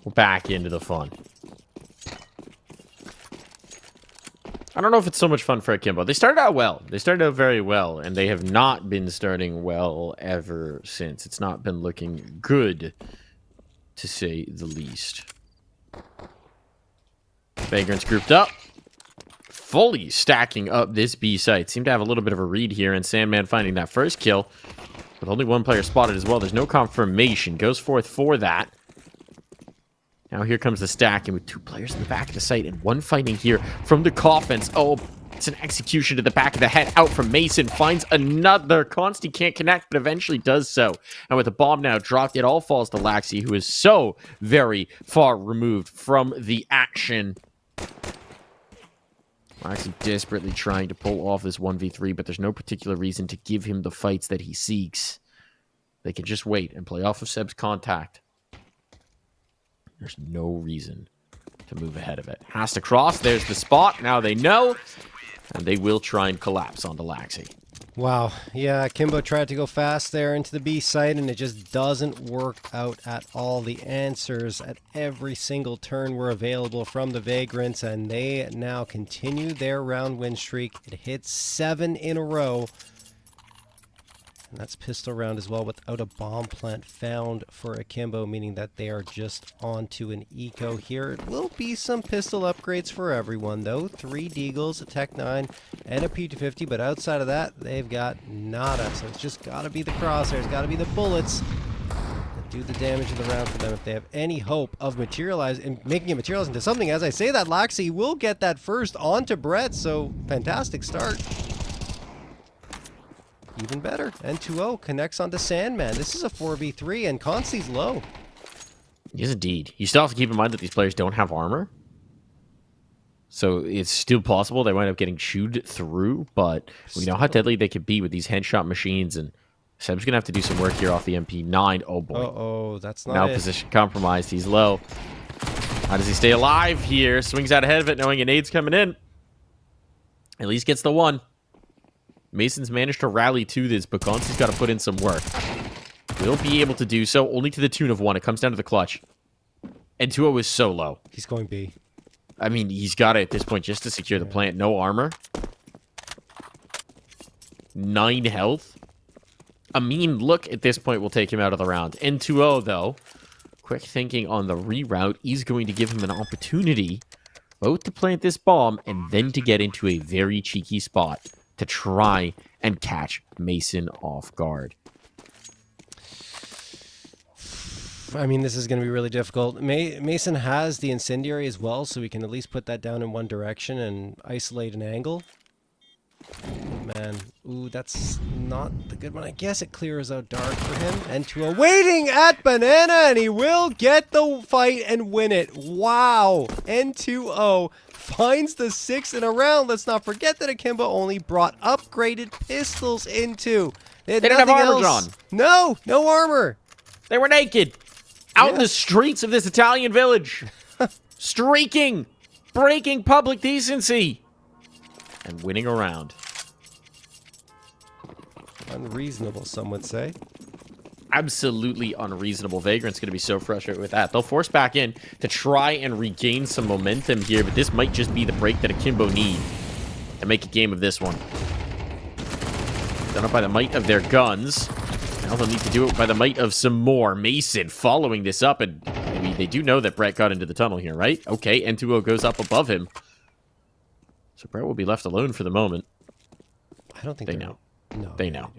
[SPEAKER 1] We're back into the fun. I don't know if it's so much fun for Akimbo. They started out well. They started out very well, and they have not been starting well ever since. It's not been looking good, to say the least. Vagrants grouped up. Fully stacking up this B site. Seem to have a little bit of a read here, and Sandman finding that first kill. With only one player spotted as well. There's no confirmation. Goes forth for that. Now here comes the stacking with 2 players in the back of the site and one fighting here from the coffins. Oh, it's an execution to the back of the head. Out from Mason. Finds another. Consti can't connect, but eventually does so. And with the bomb now dropped, it all falls to Laxi, who is so very far removed from the action. Laxi desperately trying to pull off this 1v3, but there's no particular reason to give him the fights that he seeks. They can just wait and play off of Seb's contact. There's no reason to move ahead of it. Has to cross. There's the spot. Now they know. And they will try and collapse onto Laxi.
[SPEAKER 2] Wow. Yeah, Akimbo tried to go fast there into the B site, and it just doesn't work out at all. The answers at every single turn were available from the Vagrants, and they now continue their round win streak. It hits 7 in a row. And that's pistol round as well, without a bomb plant found for Akimbo, meaning that they are just onto an eco here. It will be some pistol upgrades for everyone, though. 3 Deagles, a Tech 9, and a P250, but outside of that, they've got nada. So it's just got to be the crosshairs, got to be the bullets that do the damage of the round for them if they have any hope of making it materialize into something. As I say that, Laxi will get that first onto Brett, so fantastic start. Even better. N2O connects onto Sandman. This is a 4v3, and Consti's low.
[SPEAKER 1] Yes, indeed. You still have to keep in mind that these players don't have armor. So it's still possible they wind up getting chewed through, but we know how deadly they could be with these headshot machines, and Seb's going to have to do some work here off the MP9. Oh, boy.
[SPEAKER 2] Uh-oh, that's not
[SPEAKER 1] now
[SPEAKER 2] it.
[SPEAKER 1] Position compromised. He's low. How does he stay alive here? Swings out ahead of it, knowing an aid's coming in. At least gets the one. Mason's managed to rally to this, but Consti's got to put in some work. Will be able to do so, only to the tune of 1. It comes down to the clutch. And 2-0 is so low.
[SPEAKER 2] He's going B.
[SPEAKER 1] I mean, he's got it at this point just to secure the plant. No armor. 9 health. A mean look at this point will take him out of the round. N2O, though, quick thinking on the reroute, is going to give him an opportunity both to plant this bomb and then to get into a very cheeky spot to try and catch Mason off guard.
[SPEAKER 2] I mean, this is going to be really difficult. Mason has the incendiary as well, so we can at least put that down in one direction and isolate an angle. Man, ooh, that's not the good one. I guess it clears out dark for him. N2O waiting at Banana, and he will get the fight and win it. Wow. N2O finds the 6 in a round. Let's not forget that Akimbo only brought upgraded pistols into. They
[SPEAKER 1] didn't have armor,
[SPEAKER 2] else.
[SPEAKER 1] John.
[SPEAKER 2] No armor.
[SPEAKER 1] They were naked. Out in the streets of this Italian village. Streaking. Breaking public decency. And winning a round.
[SPEAKER 2] Unreasonable, some would say.
[SPEAKER 1] Absolutely unreasonable. Vagrant's going to be so frustrated with that. They'll force back in to try and regain some momentum here, but this might just be the break that Akimbo need to make a game of this one. Done it by the might of their guns. Now they'll need to do it by the might of some more. Mason following this up, and I mean, they do know that Brett got into the tunnel here, right? Okay, N2O goes up above him. So Brett will be left alone for the moment. I don't think they know.
[SPEAKER 2] No,
[SPEAKER 1] they know.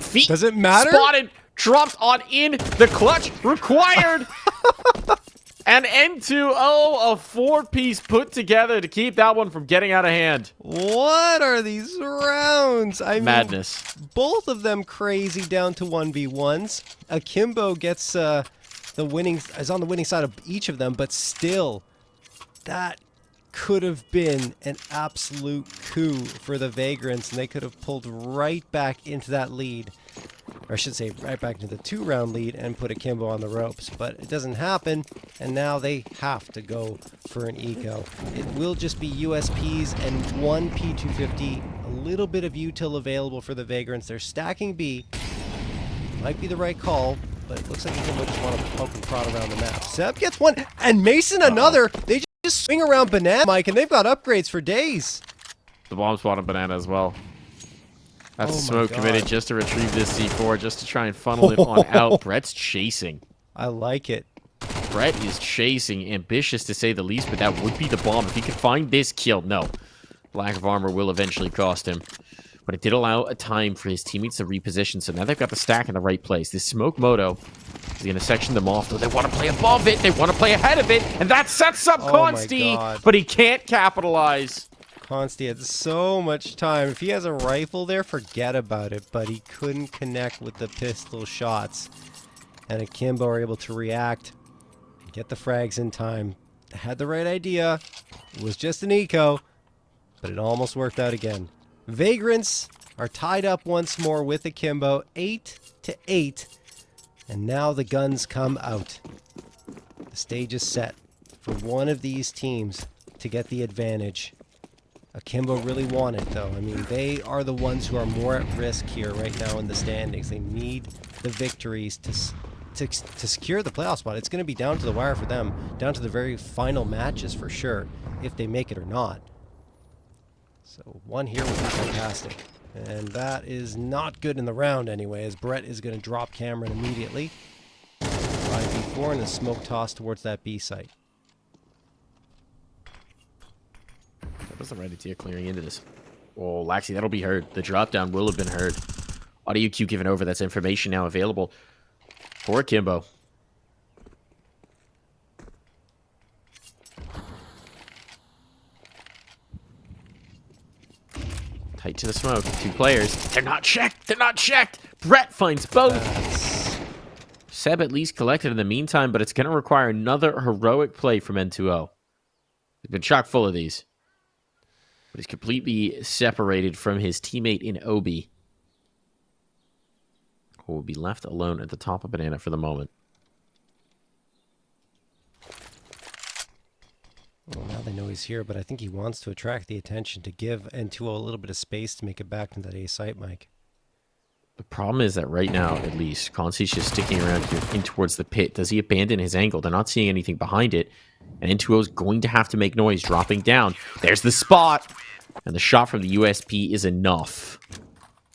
[SPEAKER 2] Feet does it matter?
[SPEAKER 1] Spotted, dropped on in the clutch required. And N2O, a 4-piece put together to keep that one from getting out of hand.
[SPEAKER 2] What are these rounds? I mean,
[SPEAKER 1] madness.
[SPEAKER 2] Both of them crazy down to 1v1s. Akimbo gets is on the winning side of each of them, but still, that could have been an absolute coup for the Vagrants, and they could have pulled right back into that lead. Or I should say right back into the 2-round lead and put Akimbo on the ropes. But it doesn't happen, and now they have to go for an eco. It will just be USPs and 1 P250, a little bit of util available for the Vagrants. They're stacking B. Might be the right call, but it looks like Akimbo just want to poke and prod around the map. Seb gets one, and Mason another. They just swing around Banana, Mike, and they've got upgrades for days.
[SPEAKER 1] The bomb spot on Banana as well. That's a smoke committed just to retrieve this C4, just to try and funnel it on out. Brett's chasing.
[SPEAKER 2] I like it.
[SPEAKER 1] Brett is chasing, ambitious to say the least, but that would be the bomb. If he could find this kill, no. Lack of armor will eventually cost him. But it did allow a time for his teammates to reposition, so now they've got the stack in the right place. This smoke moto is going to section them off, though they want to play above it, they want to play ahead of it, and that sets up Consti, but he can't capitalize.
[SPEAKER 2] Consti had so much time. If he has a rifle there, forget about it, but he couldn't connect with the pistol shots. And Akimbo are able to react, get the frags in time. Had the right idea. It was just an eco, but it almost worked out again. Vagrants are tied up once more with Akimbo, 8-8, and now the guns come out. The stage is set for one of these teams to get the advantage. Akimbo really want it, though. I mean, they are the ones who are more at risk here right now in the standings. They need the victories to secure the playoff spot. It's going to be down to the wire for them, down to the very final matches for sure, if they make it or not. So one here would be fantastic. And that is not good in the round anyway, as Brett is going to drop Cameron immediately. 5v4 and a smoke toss towards that B site.
[SPEAKER 1] That was the right idea clearing into this. Oh, Laxi, that'll be heard. The drop down will have been heard. Audio cue given over. That's information now available for Akimbo. Tight to the smoke. Two players. They're not checked. They're not checked. Brett finds both. Seb at least collected in the meantime, but it's going to require another heroic play from N2O. He's been chock full of these. But he's completely separated from his teammate in Obi, who will be left alone at the top of Banana for the moment.
[SPEAKER 2] Well, now they know he's here, but I think he wants to attract the attention to give N2O a little bit of space to make it back to that A site, Mike.
[SPEAKER 1] The problem is that right now, at least, Consi's just sticking around here in towards the pit. Does he abandon his angle? They're not seeing anything behind it. And N2O's going to have to make noise, dropping down. There's the spot! And the shot from the USP is enough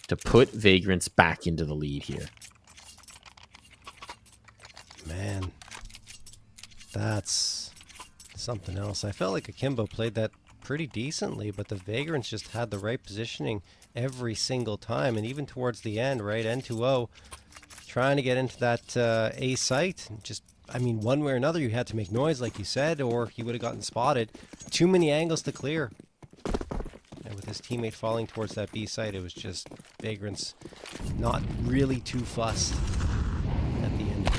[SPEAKER 1] to put Vagrants back into the lead here.
[SPEAKER 2] Man, that's something else. I felt like Akimbo played that pretty decently, but the Vagrants just had the right positioning every single time, and even towards the end, right? N2O trying to get into that A site. Just, I mean, one way or another, you had to make noise, like you said, or he would have gotten spotted. Too many angles to clear. And with his teammate falling towards that B site, it was just Vagrants not really too fussed at the end.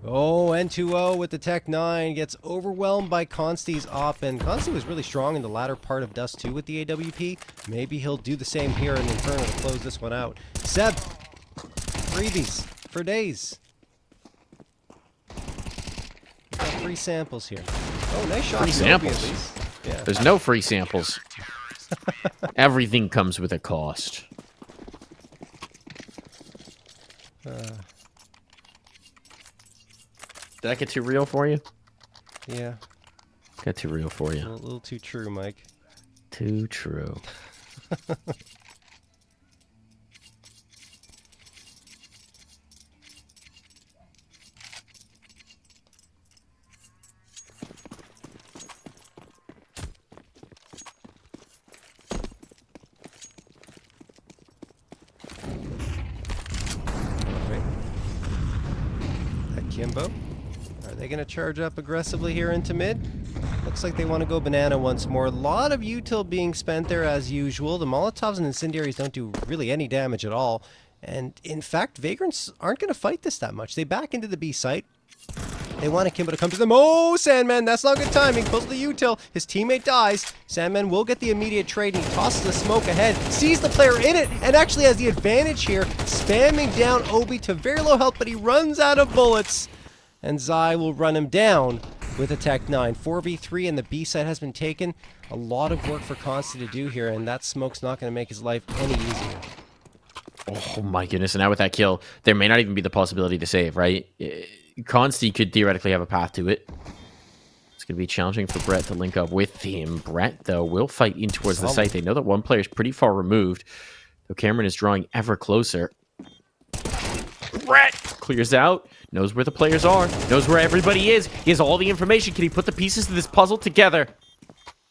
[SPEAKER 2] Oh, N2O with the Tech 9 gets overwhelmed by Consti's op, and Consti was really strong in the latter part of Dust 2 with the AWP. Maybe he'll do the same here in Inferno to close this one out. Seb, freebies for days. We've got free samples here. Oh, nice shot.
[SPEAKER 1] Free samples?
[SPEAKER 2] At least. Yeah.
[SPEAKER 1] There's no free samples. Everything comes with a cost. Did that get too real for you?
[SPEAKER 2] Yeah.
[SPEAKER 1] Got too real for you.
[SPEAKER 2] A little too true, Mike.
[SPEAKER 1] Too true.
[SPEAKER 2] Akimbo, are they going to charge up aggressively here into mid? Looks like they want to go banana once more. A lot of util being spent there as usual. The Molotovs and incendiaries don't do really any damage at all. And in fact, Vagrants aren't going to fight this that much. They back into the B site. They want Akimbo to come to them. Oh, Sandman, that's not good timing. Pulls the util. His teammate dies. Sandman will get the immediate trade, and he tosses the smoke ahead. Sees the player in it, and actually has the advantage here. Spamming down Obi to very low health, but he runs out of bullets. And Zai will run him down with a Tech 9. 4v3, and the B site has been taken. A lot of work for Consti to do here, and that smoke's not going to make his life any easier.
[SPEAKER 1] Oh my goodness, and now with that kill, there may not even be the possibility to save, right? Consti could theoretically have a path to it. It's going to be challenging for Brett to link up with him. Brett, though, will fight in towards the site. They know that one player is pretty far removed, though Cameron is drawing ever closer. Brett clears out, knows where the players are, knows where everybody is. He has all the information. Can he put the pieces to this puzzle together?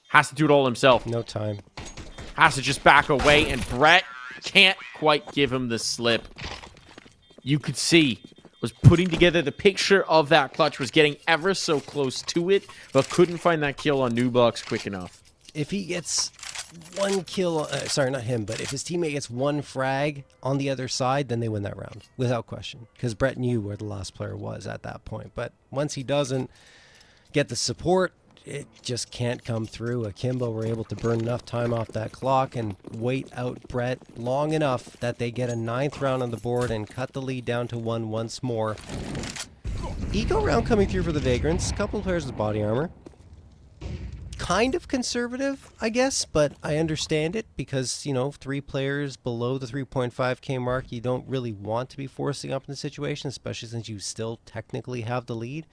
[SPEAKER 1] Has to do it all himself.
[SPEAKER 2] No time.
[SPEAKER 1] Has to just back away, and Brett can't quite give him the slip. You could see, was putting together the picture of that clutch, was getting ever so close to it, but couldn't find that kill on Nubox quick enough.
[SPEAKER 2] If he gets one kill, sorry, not him, but if his teammate gets one frag on the other side, then they win that round, without question. Because Brett knew where the last player was at that point. But once he doesn't get the support, it just can't come through. Akimbo were able to burn enough time off that clock and wait out Brett long enough that they get a 9th round on the board and cut the lead down to 1 once more. Eco round coming through for the Vagrants. A couple of players with body armor. Kind of conservative, I guess, but I understand it because, you know, 3 players below the 3.5k mark, you don't really want to be forcing up in the situation, especially since you still technically have the lead.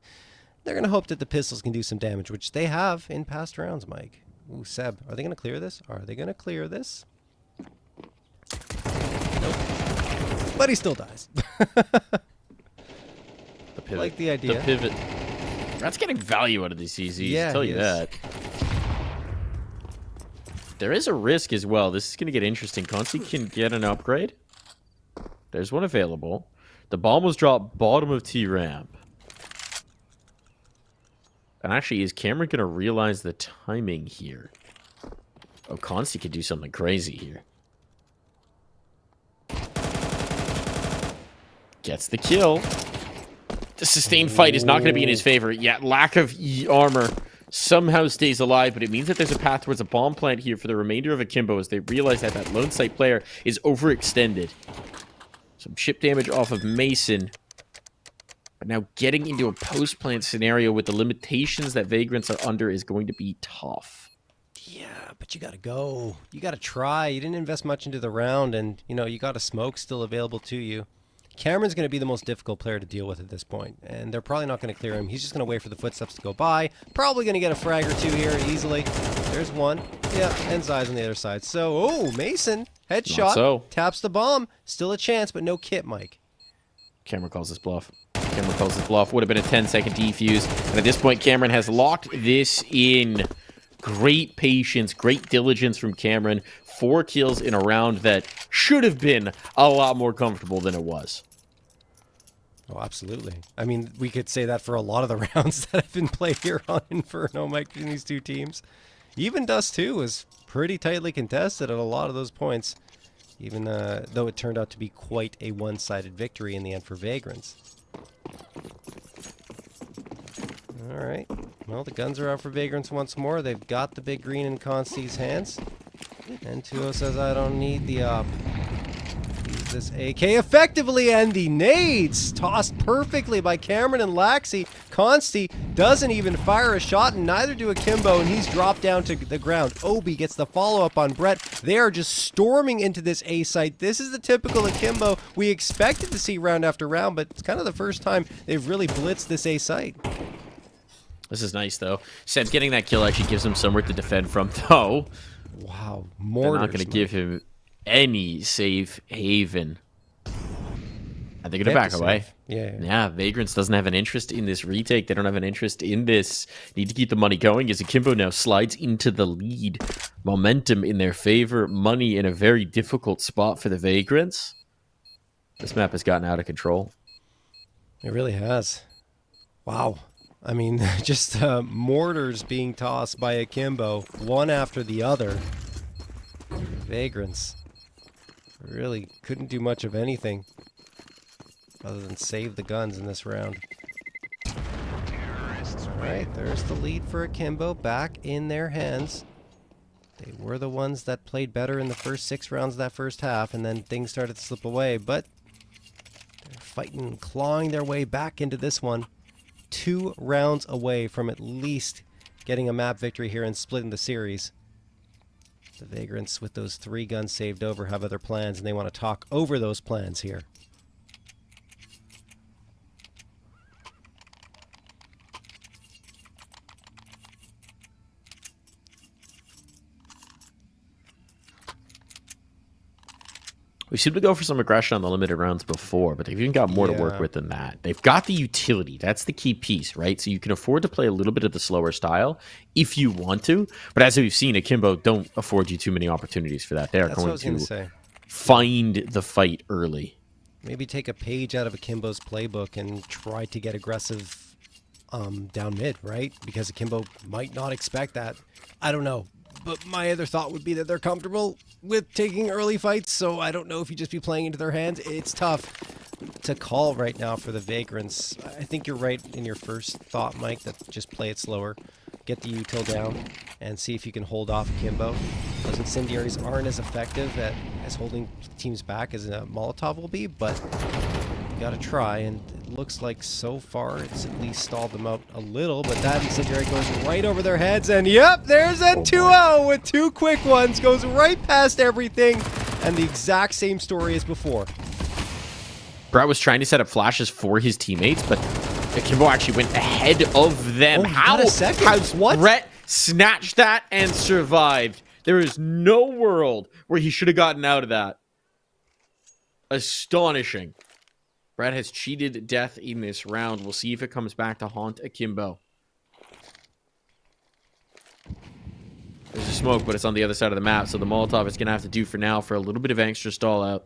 [SPEAKER 2] They're going to hope that the pistols can do some damage, which they have in past rounds, Mike. Ooh, Seb, are they going to clear this? Are they going to clear this? Nope. But he still dies.
[SPEAKER 1] The pivot.
[SPEAKER 2] Like the idea.
[SPEAKER 1] The pivot. That's getting value out of these CZs,
[SPEAKER 2] Yeah,
[SPEAKER 1] I'll tell
[SPEAKER 2] he
[SPEAKER 1] you
[SPEAKER 2] is.
[SPEAKER 1] that. There is a risk as well. This is going to get interesting. Consti can get an upgrade. There's one available. The bomb was dropped bottom of T-ramp. And actually, is Cameron going to realize the timing here? Oh, Consti could do something crazy here. Gets the kill. The sustained fight is not going to be in his favor. Yeah, lack of armor somehow stays alive, but it means that there's a path towards a bomb plant here for the remainder of Akimbo as they realize that that lone site player is overextended. Some chip damage off of Mason. But now getting into a post-plant scenario with the limitations that Vagrants are under is going to be tough.
[SPEAKER 2] Yeah, but you got to go. You got to try. You didn't invest much into the round, and, you know, you got a smoke still available to you. Cameron's going to be the most difficult player to deal with at this point, and they're probably not going to clear him. He's just going to wait for the footsteps to go by. Probably going to get a frag or two here easily. There's one. Yeah, and Zai's on the other side. So, oh, Mason, headshot,
[SPEAKER 1] so.
[SPEAKER 2] Taps the bomb. Still a chance, but no kit, Mike.
[SPEAKER 1] Cameron calls this bluff. Cameron calls this bluff. Would have been a 10-second defuse. And at this point, Cameron has locked this in. Great patience, great diligence from Cameron. 4 kills in a round that should have been a lot more comfortable than it was.
[SPEAKER 2] Oh, absolutely. I mean, we could say that for a lot of the rounds that have been played here on Inferno, Mike, between these two teams. Even Dust 2 was pretty tightly contested at a lot of those points, even though it turned out to be quite a one-sided victory in the end for Vagrants. All right. Well, the guns are out for Vagrants once more. They've got the big green in Consti's hands. And 2-0 says, I don't need the op. Use this AK effectively, and the nades tossed perfectly by Cameron and Laxi. Consti doesn't even fire a shot, and neither do Akimbo, and he's dropped down to the ground. Obi gets the follow-up on Brett. They are just storming into this A site. This is the typical Akimbo we expected to see round after round, but it's kind of the first time they've really blitzed this A site.
[SPEAKER 1] This is nice, though. Seb getting that kill actually gives him somewhere to defend from, though.
[SPEAKER 2] Wow,
[SPEAKER 1] They're
[SPEAKER 2] mortars.
[SPEAKER 1] not going to give him any safe haven. And they're going to back away.
[SPEAKER 2] Yeah.
[SPEAKER 1] Vagrants doesn't have an interest in this retake. They don't have an interest in this. Need to keep the money going as Akimbo now slides into the lead. Momentum in their favor. Money in a very difficult spot for the Vagrants. This map has gotten out of control.
[SPEAKER 2] It really has. Wow. I mean, just mortars being tossed by Akimbo, one after the other. Vagrants really couldn't do much of anything other than save the guns in this round. Alright, there's the lead for Akimbo back in their hands. They were the ones that played better in the first 6 rounds of that first half, and then things started to slip away, but they're fighting, clawing their way back into this one. 2 rounds away from at least getting a map victory here and splitting the series. The Vagrants, with those 3 guns saved over, have other plans, and they want to talk over those plans here.
[SPEAKER 1] We've seen them go for some aggression on the limited rounds before, but they've even got more to work with than that. They've got the utility. That's the key piece, right? So you can afford to play a little bit of the slower style if you want to. But as we've seen, Akimbo don't afford you too many opportunities for that. They are going to find the fight early.
[SPEAKER 2] Maybe take a page out of Akimbo's playbook and try to get aggressive down mid, right? Because Akimbo might not expect that. I don't know. But my other thought would be that they're comfortable with taking early fights, so I don't know if you just be playing into their hands. It's tough to call right now for the Vagrants. I think you're right in your first thought, Mike, that just play it slower. Get the util down and see if you can hold off Akimbo. Those incendiaries aren't as effective as holding teams back as a Molotov will be, but you gotta try, and it looks like so far it's at least stalled them out a little, but that incendiary goes right over their heads, and yep, there's N2O with 2 quick ones, goes right past everything, and the exact same story as before.
[SPEAKER 1] Brett was trying to set up flashes for his teammates, but Akimbo actually went ahead of them. How has Brett snatched that and survived? There is no world where he should have gotten out of that. Astonishing. Brett has cheated death in this round. We'll see if it comes back to haunt Akimbo. There's a smoke, but it's on the other side of the map, so the Molotov is going to have to do for now for a little bit of extra stall out.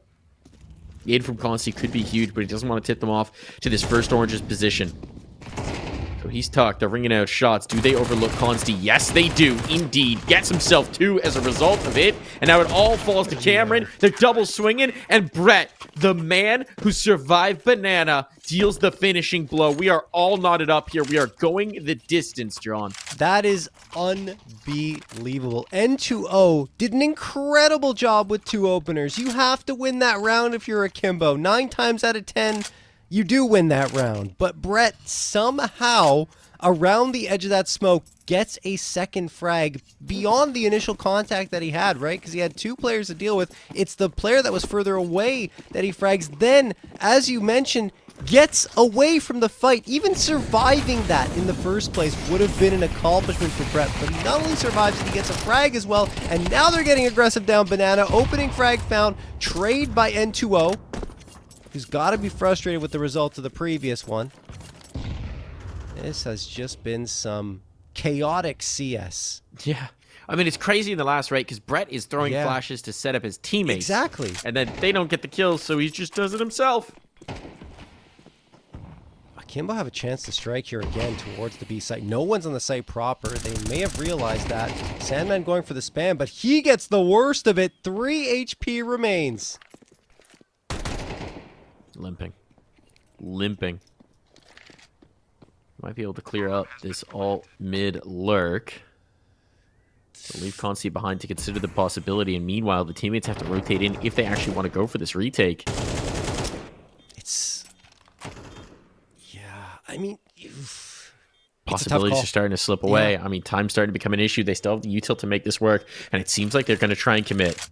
[SPEAKER 1] The aid from Consti could be huge, but he doesn't want to tip them off to this first Orange's position. So he's tucked. They're ringing out shots. Do they overlook Consti? Yes, they do. Indeed. Gets himself 2 as a result of it. And now it all falls to Cameron. They're double swinging. And Brett, the man who survived Banana, deals the finishing blow. We are all knotted up here. We are going the distance, John.
[SPEAKER 2] That is unbelievable. N2O did an incredible job with 2 openers. You have to win that round if you're Akimbo. 9 times out of 10, you do win that round. But Brett somehow, around the edge of that smoke, gets a second frag beyond the initial contact that he had, right? Because he had 2 players to deal with. It's the player that was further away that he frags. Then, as you mentioned, gets away from the fight. Even surviving that in the first place would have been an accomplishment for Brett. But he not only survives it, he gets a frag as well. And now they're getting aggressive down Banana. Opening frag found. Trade by N2O, who's got to be frustrated with the result of the previous one. This has just been some chaotic CS.
[SPEAKER 1] Yeah. I mean, it's crazy in the last, right? Because Brett is throwing flashes to set up his teammates.
[SPEAKER 2] Exactly.
[SPEAKER 1] And then they don't get the kills, so he just does it himself.
[SPEAKER 2] Akimbo have a chance to strike here again towards the B site. No one's on the site proper. They may have realized that. Sandman going for the spam, but he gets the worst of it. 3 HP remains.
[SPEAKER 1] Limping. Might be able to clear up this alt mid lurk. So leave Consti behind to consider the possibility, and meanwhile the teammates have to rotate in if they actually want to go for this retake.
[SPEAKER 2] I mean,
[SPEAKER 1] possibilities are starting to slip away. Yeah. I mean, time's starting to become an issue. They still have the util to make this work, and it seems like they're going to try and commit.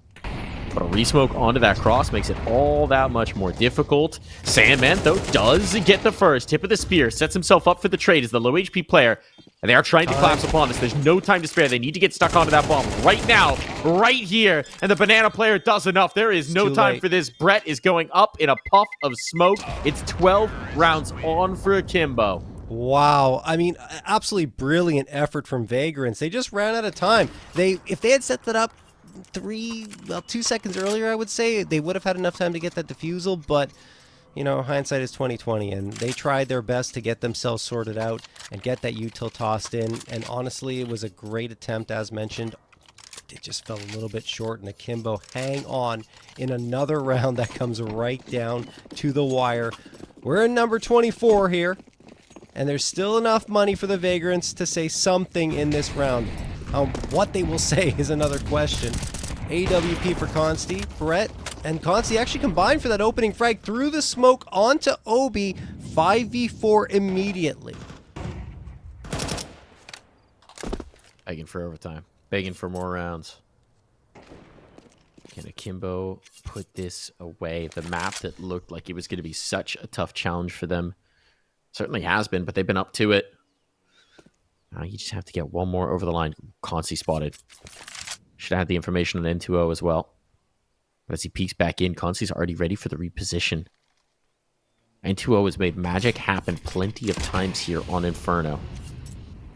[SPEAKER 1] But a resmoke onto that cross makes it all that much more difficult. Sandman, though, does get the first. Tip of the spear, sets himself up for the trade as the low HP player. And they are trying to collapse upon this. There's no time to spare. They need to get stuck onto that bomb right now, right here. And the Banana player does enough. There is no time for this. Brett is going up in a puff of smoke. It's 12 rounds on for Akimbo.
[SPEAKER 2] Wow. I mean, absolutely brilliant effort from Vagrants. They just ran out of time. If they had set that up 2 seconds earlier, I would say, they would have had enough time to get that defusal, but you know, hindsight is 20/20, and they tried their best to get themselves sorted out and get that util tossed in, and honestly, it was a great attempt, as mentioned. It just fell a little bit short, and Akimbo hang on in another round that comes right down to the wire. We're in number 24 here, and there's still enough money for the Vagrants to say something in this round. What they will say is another question. AWP for Consti, Brett, and Consti actually combined for that opening frag through the smoke onto Obi. 5v4 immediately.
[SPEAKER 1] Begging for overtime. Begging for more rounds. Can Akimbo put this away? The map that looked like it was going to be such a tough challenge for them certainly has been, but they've been up to it. Now you just have to get one more over the line. Consti spotted. Should have had the information on N2O as well. As he peeks back in, Consti's already ready for the reposition. And 2-0 has made magic happen plenty of times here on Inferno.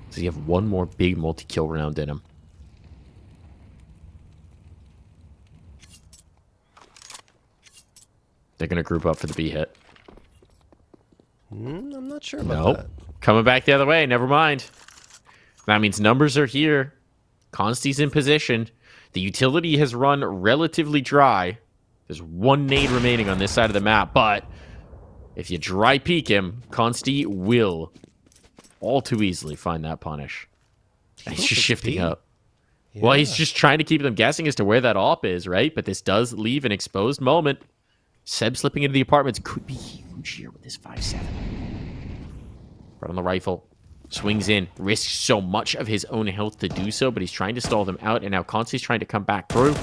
[SPEAKER 1] So you have one more big multi-kill round in him. They're going to group up for the B hit.
[SPEAKER 2] I'm not sure about that.
[SPEAKER 1] Coming back the other way. Never mind. That means numbers are here. Consti's in position. The utility has run relatively dry. There's one nade remaining on this side of the map, but if you dry peek him, Consti will all too easily find that punish. And he's just shifting up. Yeah. Well, he's just trying to keep them guessing as to where that op is, right? But this does leave an exposed moment. Seb slipping into the apartments could be huge here with this 5-7. Right on the rifle. Swings in. Risks so much of his own health to do so, but he's trying to stall them out, and now Consti's trying to come back through.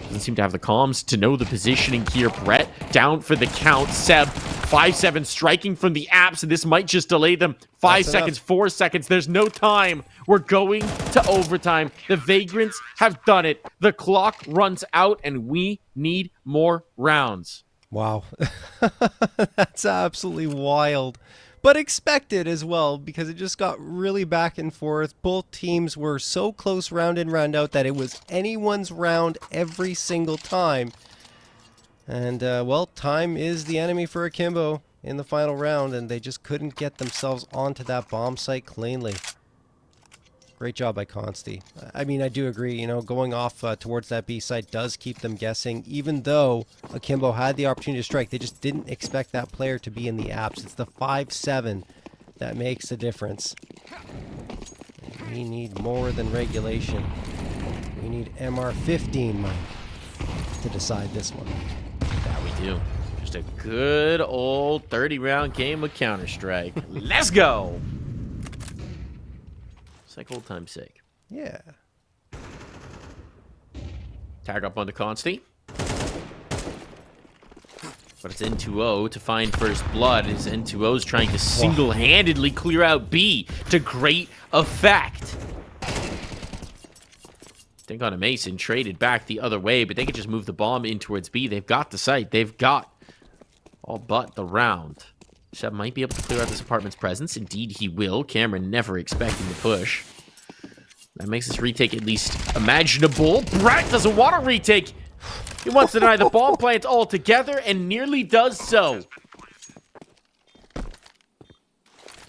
[SPEAKER 1] Doesn't seem to have the comms to know the positioning here. Brett down for the count. Seb, 5-7 striking from the apps, and this might just delay them. 5 seconds, 4 seconds. There's no time. We're going to overtime. The Vagrants have done it. The clock runs out, and we need more rounds.
[SPEAKER 2] Wow. That's absolutely wild. But expected as well, because it just got really back and forth. Both teams were so close round in, round out, that it was anyone's round every single time. And, well, time is the enemy for Akimbo in the final round, and they just couldn't get themselves onto that bomb site cleanly. Great job by Consti. I mean, I do agree, you know, going off towards that B site does keep them guessing, even though Akimbo had the opportunity to strike. They just didn't expect that player to be in the apps. It's the 5-7 that makes the difference. And we need more than regulation. We need MR15, Mike, to decide this one.
[SPEAKER 1] That we do. Just a good old 30-round game of Counter-Strike. Let's go! Like old time's sake.
[SPEAKER 2] Yeah.
[SPEAKER 1] Tag up on the Consti. But it's N2O to find first blood as N2O's trying to single-handedly clear out B to great effect. Think on a Mason, traded back the other way, but they could just move the bomb in towards B. They've got the site. They've got all but the round. Seb might be able to clear out this apartment's presence. Indeed, he will. Cameron never expecting the push. That makes this retake at least imaginable. Brett doesn't want a retake. He wants to deny the bomb plant altogether and nearly does so.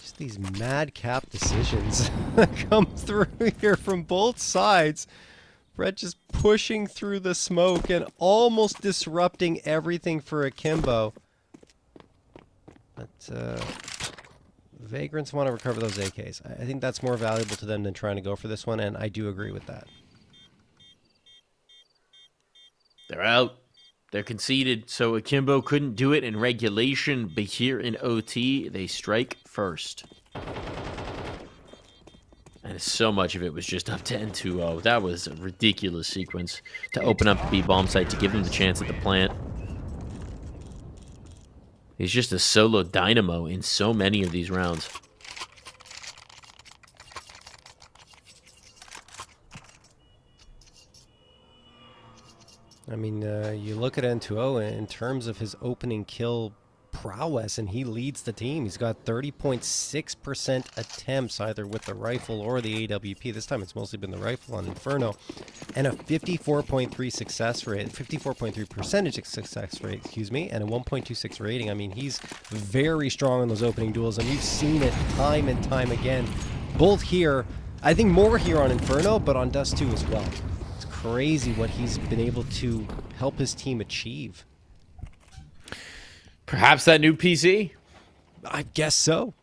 [SPEAKER 2] Just these madcap decisions that come through here from both sides. Brett just pushing through the smoke and almost disrupting everything for Akimbo. But Vagrants want to recover those AKs. I think that's more valuable to them than trying to go for this one, and I do agree with that.
[SPEAKER 1] They're out. They're conceded, so Akimbo couldn't do it in regulation, but here in OT, they strike first. And so much of it was just up to N2O. That was a ridiculous sequence to open up the B bomb site to give them the chance at the plant. He's just a solo dynamo in so many of these rounds.
[SPEAKER 2] I mean, you look at N2O in terms of his opening kill prowess, and he leads the team. He's got 30.6% attempts, either with the rifle or the AWP. This time it's mostly been the rifle on Inferno. And a 54.3 success rate, 54.3% success rate, excuse me, and a 1.26 rating. I mean, he's very strong in those opening duels, and we've seen it time and time again. Both here, I think more here on Inferno, but on Dust 2 as well. It's crazy what he's been able to help his team achieve.
[SPEAKER 1] Perhaps that new PC?
[SPEAKER 2] I guess so.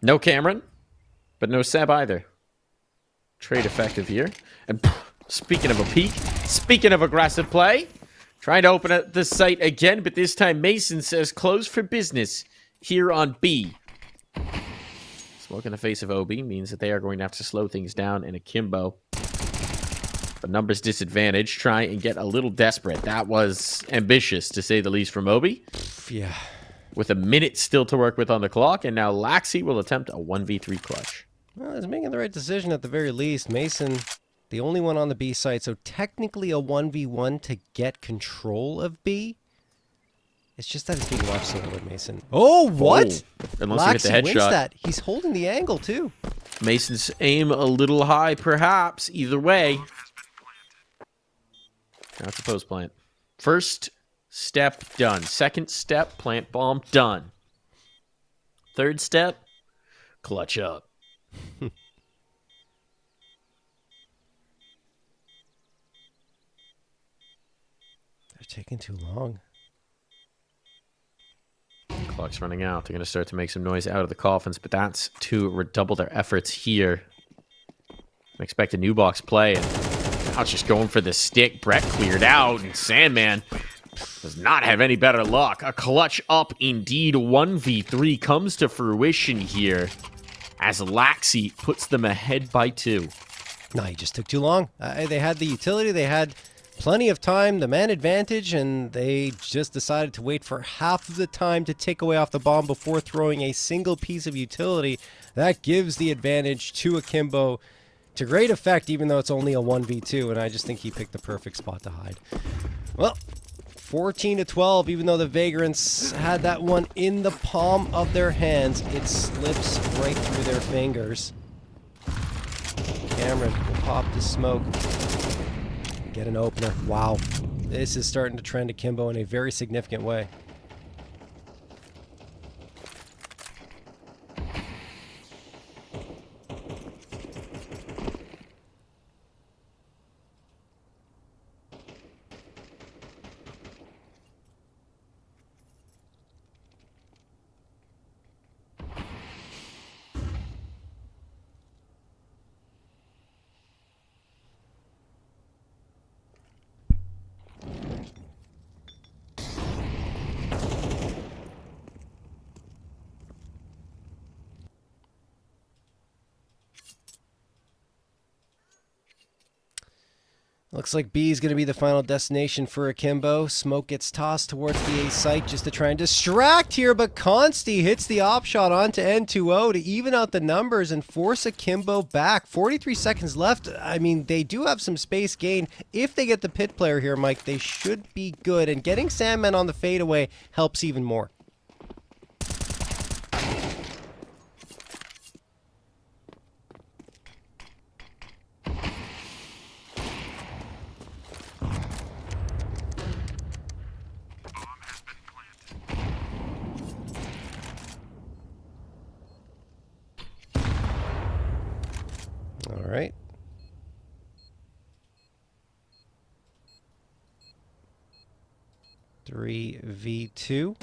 [SPEAKER 1] No Cameron, but no Seb either. Trade effective here. And speaking of a peak, speaking of aggressive play, trying to open up the site again, but this time Mason says close for business here on B. Smoke in the face of OB means that they are going to have to slow things down in Akimbo. But numbers disadvantage, try and get a little desperate. That was ambitious, to say the least, from Obi.
[SPEAKER 2] Yeah.
[SPEAKER 1] With a minute still to work with on the clock, and now Laxi will attempt a 1v3 clutch.
[SPEAKER 2] Well, he's making the right decision at the very least. Mason The only one on the B side, so technically a 1v1 to get control of B. It's just that it's being watched so well, Mason. Oh, what?
[SPEAKER 1] Oh, unless you hit the
[SPEAKER 2] Laxi wins
[SPEAKER 1] headshot.
[SPEAKER 2] that. He's holding the angle, too.
[SPEAKER 1] Mason's aim a little high, perhaps. Either way. That's a post plant. First step, done. Second step, plant bomb, done. Third step, clutch up.
[SPEAKER 2] They're taking too long.
[SPEAKER 1] Clock's running out. They're going to start to make some noise out of the coffins, but that's to redouble their efforts here. I expect a new box play, and now it's just going for the stick. Brett cleared out, and Sandman does not have any better luck. A clutch up indeed. 1v3 comes to fruition here as Laxi puts them ahead by 2.
[SPEAKER 2] No, he just took too long. They had the utility. They had plenty of time, the man advantage, and they just decided to wait for half of the time to take away off the bomb before throwing a single piece of utility. That gives the advantage to Akimbo to great effect, even though it's only a 1v2, and I just think he picked the perfect spot to hide. Well, 14-12, even though the Vagrants had that one in the palm of their hands, it slips right through their fingers. Cameron will pop the smoke. Get an opener. Wow. This is starting to trend Akimbo in a very significant way. Looks like B is going to be the final destination for Akimbo. Smoke gets tossed towards the A site just to try and distract here, but Consti hits the op shot onto N2O to even out the numbers and force Akimbo back. 43 seconds left. I mean, they do have some space gain. If they get the pit player here, Mike, they should be good, and getting Sandman on the fadeaway helps even more. All right. Three v2.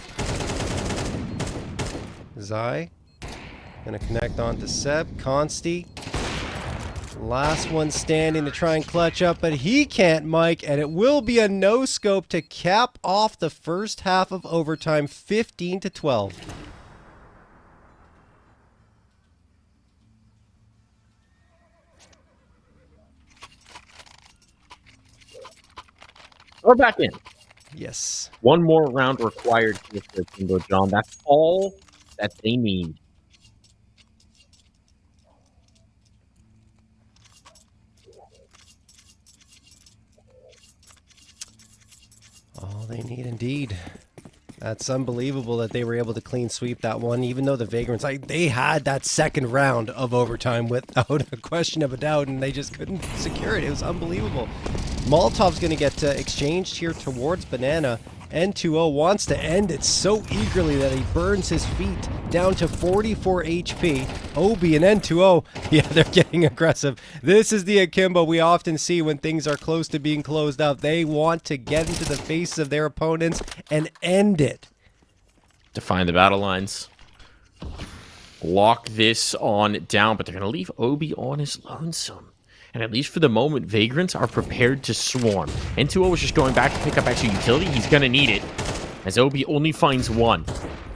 [SPEAKER 2] Zai gonna connect onto Seb. Consti. Last one standing to try and clutch up, but he can't, Mike, and it will be a no-scope to cap off the first half of overtime, 15-12.
[SPEAKER 4] We're back in.
[SPEAKER 2] Yes.
[SPEAKER 4] One more round required here for Akimbo, John. That's all that they need.
[SPEAKER 2] All they need indeed. That's unbelievable that they were able to clean sweep that one, even though the Vagrants, they had that second round of overtime without a question of a doubt, and they just couldn't secure it. It was unbelievable. Molotov's going to get exchanged here towards Banana. N2O wants to end it so eagerly that he burns his feet down to 44 HP. Obi and N2O, yeah, they're getting aggressive. This is the Akimbo we often see when things are close to being closed out. They want to get into the face of their opponents and end it.
[SPEAKER 1] Define the battle lines. Lock this on down, but they're going to leave Obi on his lonesome. And at least for the moment, Vagrants are prepared to swarm. N2O was just going back to pick up extra utility. He's going to need it, as Obi only finds one.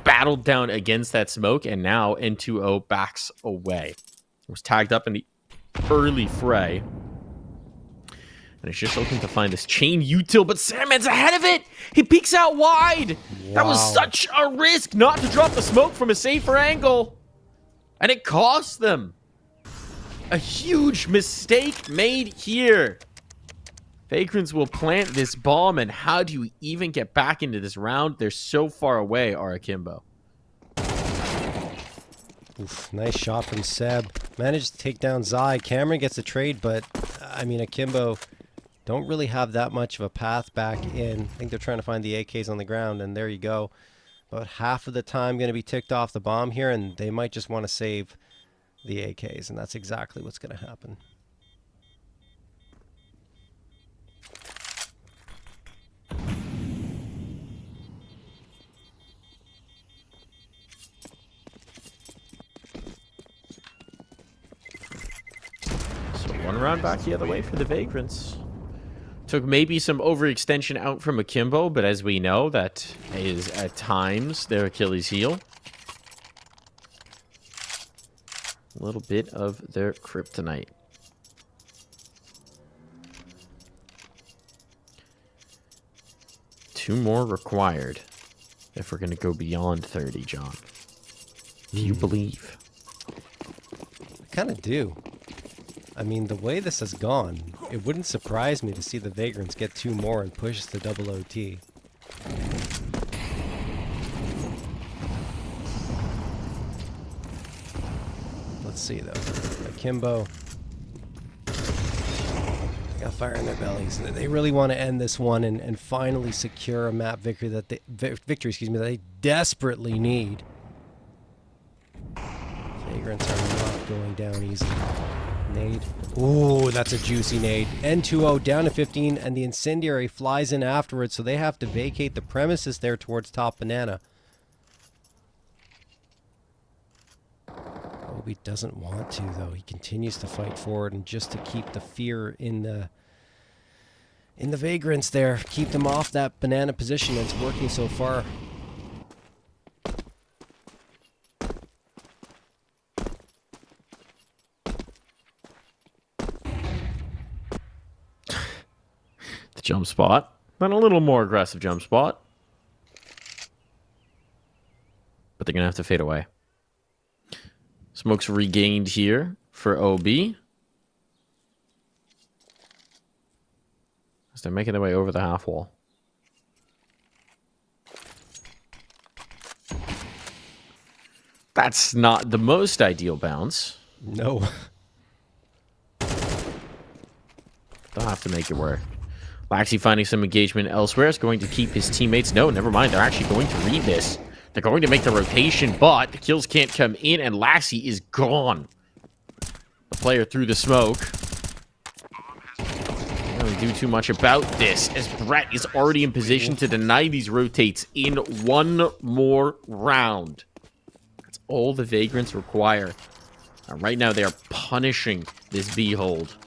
[SPEAKER 1] Battled down against that smoke, and now N2O backs away. Was tagged up in the early fray. And it's just looking to find this chain util, but Sandman's ahead of it! He peeks out wide! Wow. That was such a risk not to drop the smoke from a safer angle. And it cost them. A huge mistake made here. Vagrants will plant this bomb, and how do you even get back into this round? They're so far away, Akimbo.
[SPEAKER 2] Oof, nice shot from Seb. Managed to take down Zai. Cameron gets a trade, but I mean, Akimbo don't really have that much of a path back in. I think they're trying to find the AKs on the ground, and there you go. About half of the time going to be ticked off the bomb here, and they might just want to save the AKs, and that's exactly what's going to happen.
[SPEAKER 1] So one round back the other way for the Vagrants. Took maybe some overextension out from Akimbo, but as we know, that is at times their Achilles heel. A little bit of their kryptonite. Two more required if we're going to go beyond 30, John. Do you believe?
[SPEAKER 2] I kind of do. I mean, the way this has gone, it wouldn't surprise me to see the Vagrants get two more and push us to double OT. Let's see, though. Akimbo got fire in their bellies. They really want to end this one and finally secure a map victory that they desperately need. Vagrants are not going down easy. Nade. Ooh, that's a juicy nade. N2O down to 15, and the incendiary flies in afterwards, so they have to vacate the premises there towards top banana. Obi doesn't want to, though. He continues to fight forward, and just to keep the fear in the Vagrants there, keep them off that banana position. It's working so far.
[SPEAKER 1] Jump spot, but a little more aggressive jump spot. But they're going to have to fade away. Smoke's regained here for OB. As they're making their way over the half wall. That's not the most ideal bounce.
[SPEAKER 2] No.
[SPEAKER 1] They'll have to make it work. Laxi finding some engagement elsewhere is going to keep his teammates. No, never mind. They're actually going to read this. They're going to make the rotation, but the kills can't come in, and Laxi is gone. The player through the smoke. Can't really do too much about this, as Brett is already in position to deny these rotates in one more round. That's all the Vagrants require. And right now, they are punishing this B-hold.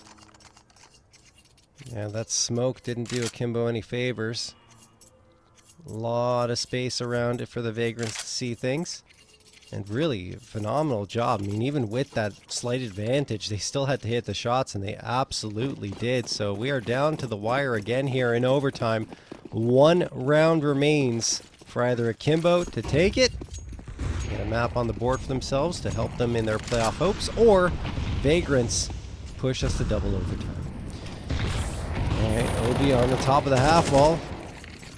[SPEAKER 2] Yeah, that smoke didn't do Akimbo any favors. A lot of space around it for the Vagrants to see things. And really, phenomenal job. I mean, even with that slight advantage, they still had to hit the shots, and they absolutely did. So we are down to the wire again here in overtime. One round remains for either Akimbo to take it, get a map on the board for themselves to help them in their playoff hopes, or Vagrants push us to double overtime. Alright, Obi on the top of the half wall.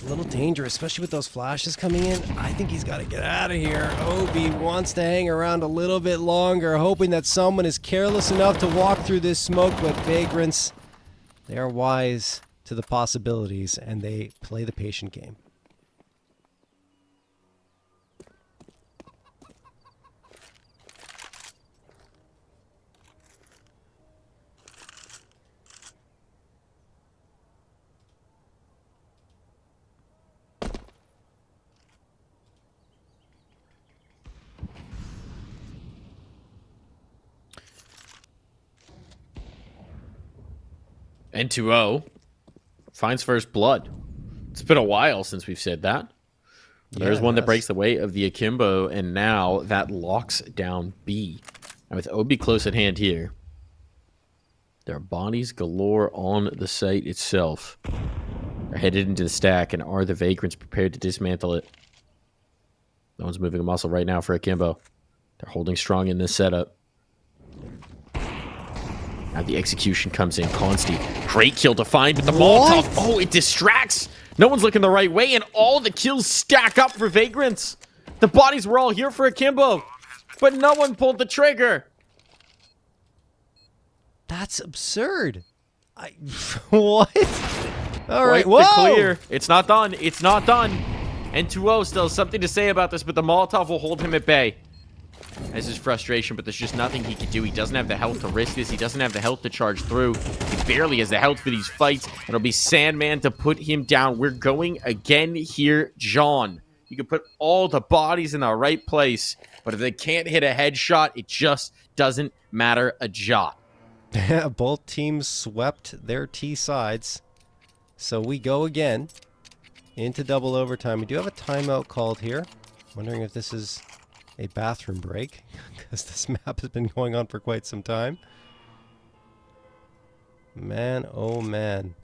[SPEAKER 2] A little dangerous, especially with those flashes coming in. I think he's got to get out of here. Obi wants to hang around a little bit longer, hoping that someone is careless enough to walk through this smoke, but Vagrants, they are wise to the possibilities, and they play the patient game.
[SPEAKER 1] N2O finds first blood. It's been a while since we've said that. There's one that breaks the way of the Akimbo, and now that locks down B. And with OB close at hand here, there are bodies galore on the site itself. They're headed into the stack, and are the Vagrants prepared to dismantle it? No one's moving a muscle right now for Akimbo. They're holding strong in this setup. Now the execution comes in. Consti, great kill to find, but the Molotov, oh, it distracts. No one's looking the right way, and all the kills stack up for Vagrants. The bodies were all here for Akimbo, but no one pulled the trigger.
[SPEAKER 2] That's absurd. What? All right,
[SPEAKER 1] Wipe the
[SPEAKER 2] whoa!
[SPEAKER 1] clear. It's not done. It's not done. And 2-0 still has something to say about this, but the Molotov will hold him at bay. That's his frustration, but there's just nothing he can do. He doesn't have the health to risk this. He doesn't have the health to charge through. He barely has the health for these fights. It'll be Sandman to put him down. We're going again here, John. You can put all the bodies in the right place, but if they can't hit a headshot, it just doesn't matter a jot.
[SPEAKER 2] Both teams swept their T sides. So we go again into double overtime. We do have a timeout called here. Wondering if this is a bathroom break, because this map has been going on for quite some time. Man, oh man.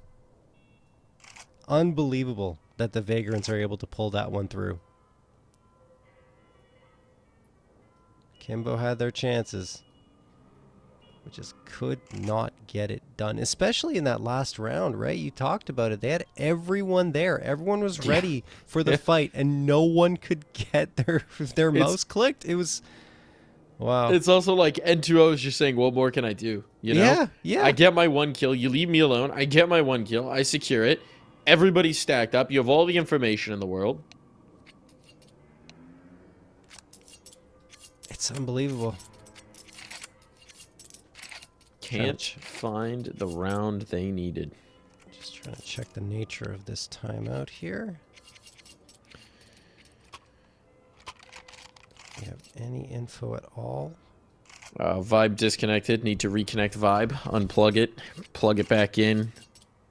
[SPEAKER 2] Unbelievable that the Vagrants are able to pull that one through. Akimbo had their chances, but just could not get it done, especially in that last round, right? You talked about it. They had everyone there. Everyone was ready for the fight, and no one could get their mouse clicked. It was, wow.
[SPEAKER 1] It's also like N2O is just saying, what more can I do? You know?
[SPEAKER 2] Yeah.
[SPEAKER 1] I get my one kill. You leave me alone. I get my one kill. I secure it. Everybody's stacked up. You have all the information in the world.
[SPEAKER 2] It's unbelievable.
[SPEAKER 1] Can't find the round they needed.
[SPEAKER 2] Just trying to check the nature of this timeout here. Do you have any info at all?
[SPEAKER 1] Vibe disconnected. Need to reconnect Vibe. Unplug it. Plug it back in.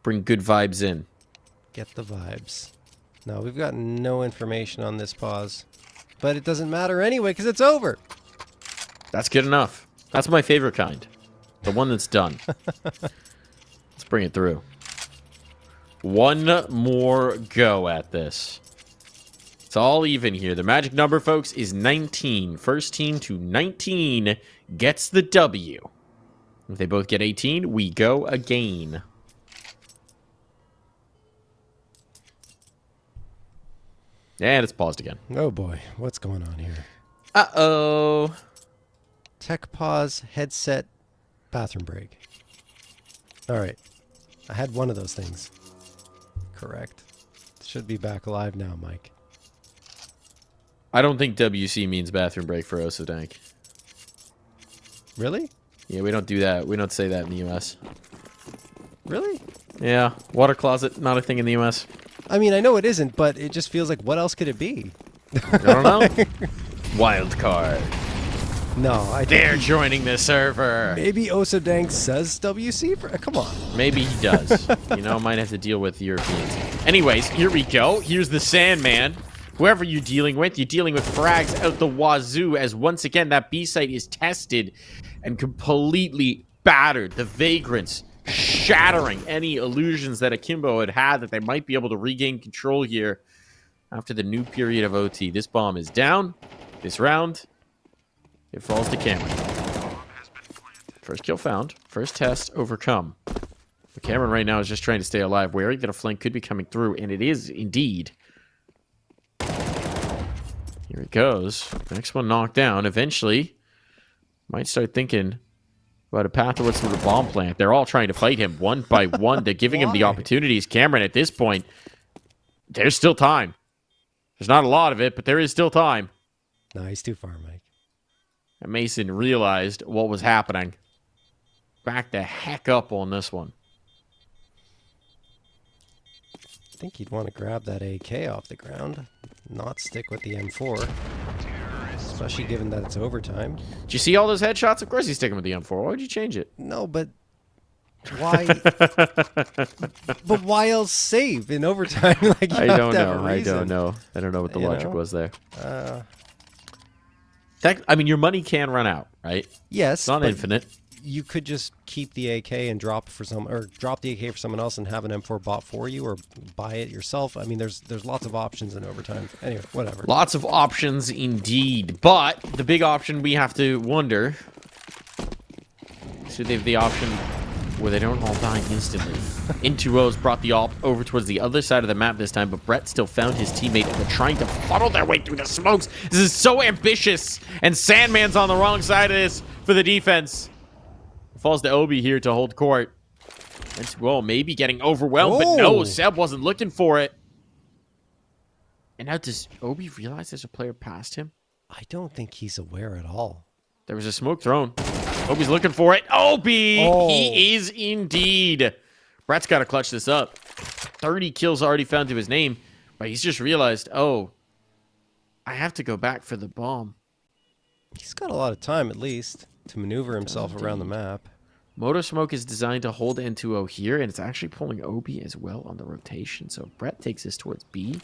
[SPEAKER 1] Bring good vibes in.
[SPEAKER 2] Get the vibes. No, we've got no information on this pause. But it doesn't matter anyway, because it's over.
[SPEAKER 1] That's good enough. That's my favorite kind. The one that's done. Let's bring it through. One more go at this. It's all even here. The magic number, folks, is 19. First team to 19 gets the W. If they both get 18, we go again. And it's paused again.
[SPEAKER 2] Oh boy, what's going on here?
[SPEAKER 1] Uh-oh.
[SPEAKER 2] Tech pause, headset, bathroom break. All right. I had one of those things. Correct. Should be back alive now, Mike.
[SPEAKER 1] I don't think WC means bathroom break for Osadank.
[SPEAKER 2] Really?
[SPEAKER 1] Yeah, we don't do that. We don't say that in the US.
[SPEAKER 2] Really?
[SPEAKER 1] Yeah, water closet, not a thing in the US.
[SPEAKER 2] I mean, I know it isn't, but it just feels like, what else could it be?
[SPEAKER 1] I don't know. Wild card.
[SPEAKER 2] No, I
[SPEAKER 1] They're
[SPEAKER 2] think
[SPEAKER 1] joining the server.
[SPEAKER 2] maybe Osadank says WC for... Come on.
[SPEAKER 1] Maybe he does. You know, might have to deal with Europeans. Anyways, here we go. Here's the Sandman. Whoever you're dealing with frags out the wazoo, as once again that B site is tested and completely battered. The Vagrants shattering any illusions that Akimbo had that they might be able to regain control here after the new period of OT. This bomb is down. This round, it falls to Cameron. First kill found. First test overcome. But Cameron right now is just trying to stay alive, wary that a flank could be coming through, and it is indeed. Here it goes. The next one knocked down. Eventually, might start thinking about a path towards the bomb plant. They're all trying to fight him one by one. They're giving him the opportunities. Cameron, at this point, there's still time. There's not a lot of it, but there is still time.
[SPEAKER 2] No, he's too far, Mike.
[SPEAKER 1] And Mason realized what was happening. Back the heck up on this one.
[SPEAKER 2] I think he'd want to grab that AK off the ground, not stick with the M4. Especially given that it's overtime.
[SPEAKER 1] Did you see all those headshots? Of course he's sticking with the M4. Why would you change it?
[SPEAKER 2] No, but why? But why else save in overtime? Like, you
[SPEAKER 1] I
[SPEAKER 2] have
[SPEAKER 1] don't
[SPEAKER 2] to have a
[SPEAKER 1] know. I
[SPEAKER 2] reason.
[SPEAKER 1] don't know. I don't know what the
[SPEAKER 2] You
[SPEAKER 1] logic
[SPEAKER 2] know?
[SPEAKER 1] was there. I mean, your money can run out, right?
[SPEAKER 2] Yes,
[SPEAKER 1] It's not
[SPEAKER 2] but
[SPEAKER 1] infinite.
[SPEAKER 2] you could just keep the AK and drop for some, or drop the AK for someone else and have an M4 bought for you, or buy it yourself. I mean, there's lots of options in overtime. Anyway, whatever.
[SPEAKER 1] Lots of options indeed. But the big option we have to wonder, So they have the option where they don't all die instantly. Intuo's brought the op over towards the other side of the map this time, but Brett still found his teammate and they're trying to funnel their way through the smokes. This is so ambitious, and Sandman's on the wrong side of this for the defense. Falls to Obi here to hold court. Intuo maybe getting overwhelmed, but no, Seb wasn't looking for it. And now does Obi realize there's a player past him?
[SPEAKER 2] I don't think he's aware at all.
[SPEAKER 1] There was a smoke thrown. Obi's looking for it. Obi!
[SPEAKER 2] Oh.
[SPEAKER 1] He is indeed. Brett's got to clutch this up. 30 kills already found to his name, but he's just realized, oh, I have to go back for the bomb.
[SPEAKER 2] He's got a lot of time, at least, to maneuver himself around the map.
[SPEAKER 1] Motor Smoke is designed to hold N2O here, and it's actually pulling Obi as well on the rotation. So Brett takes this towards B.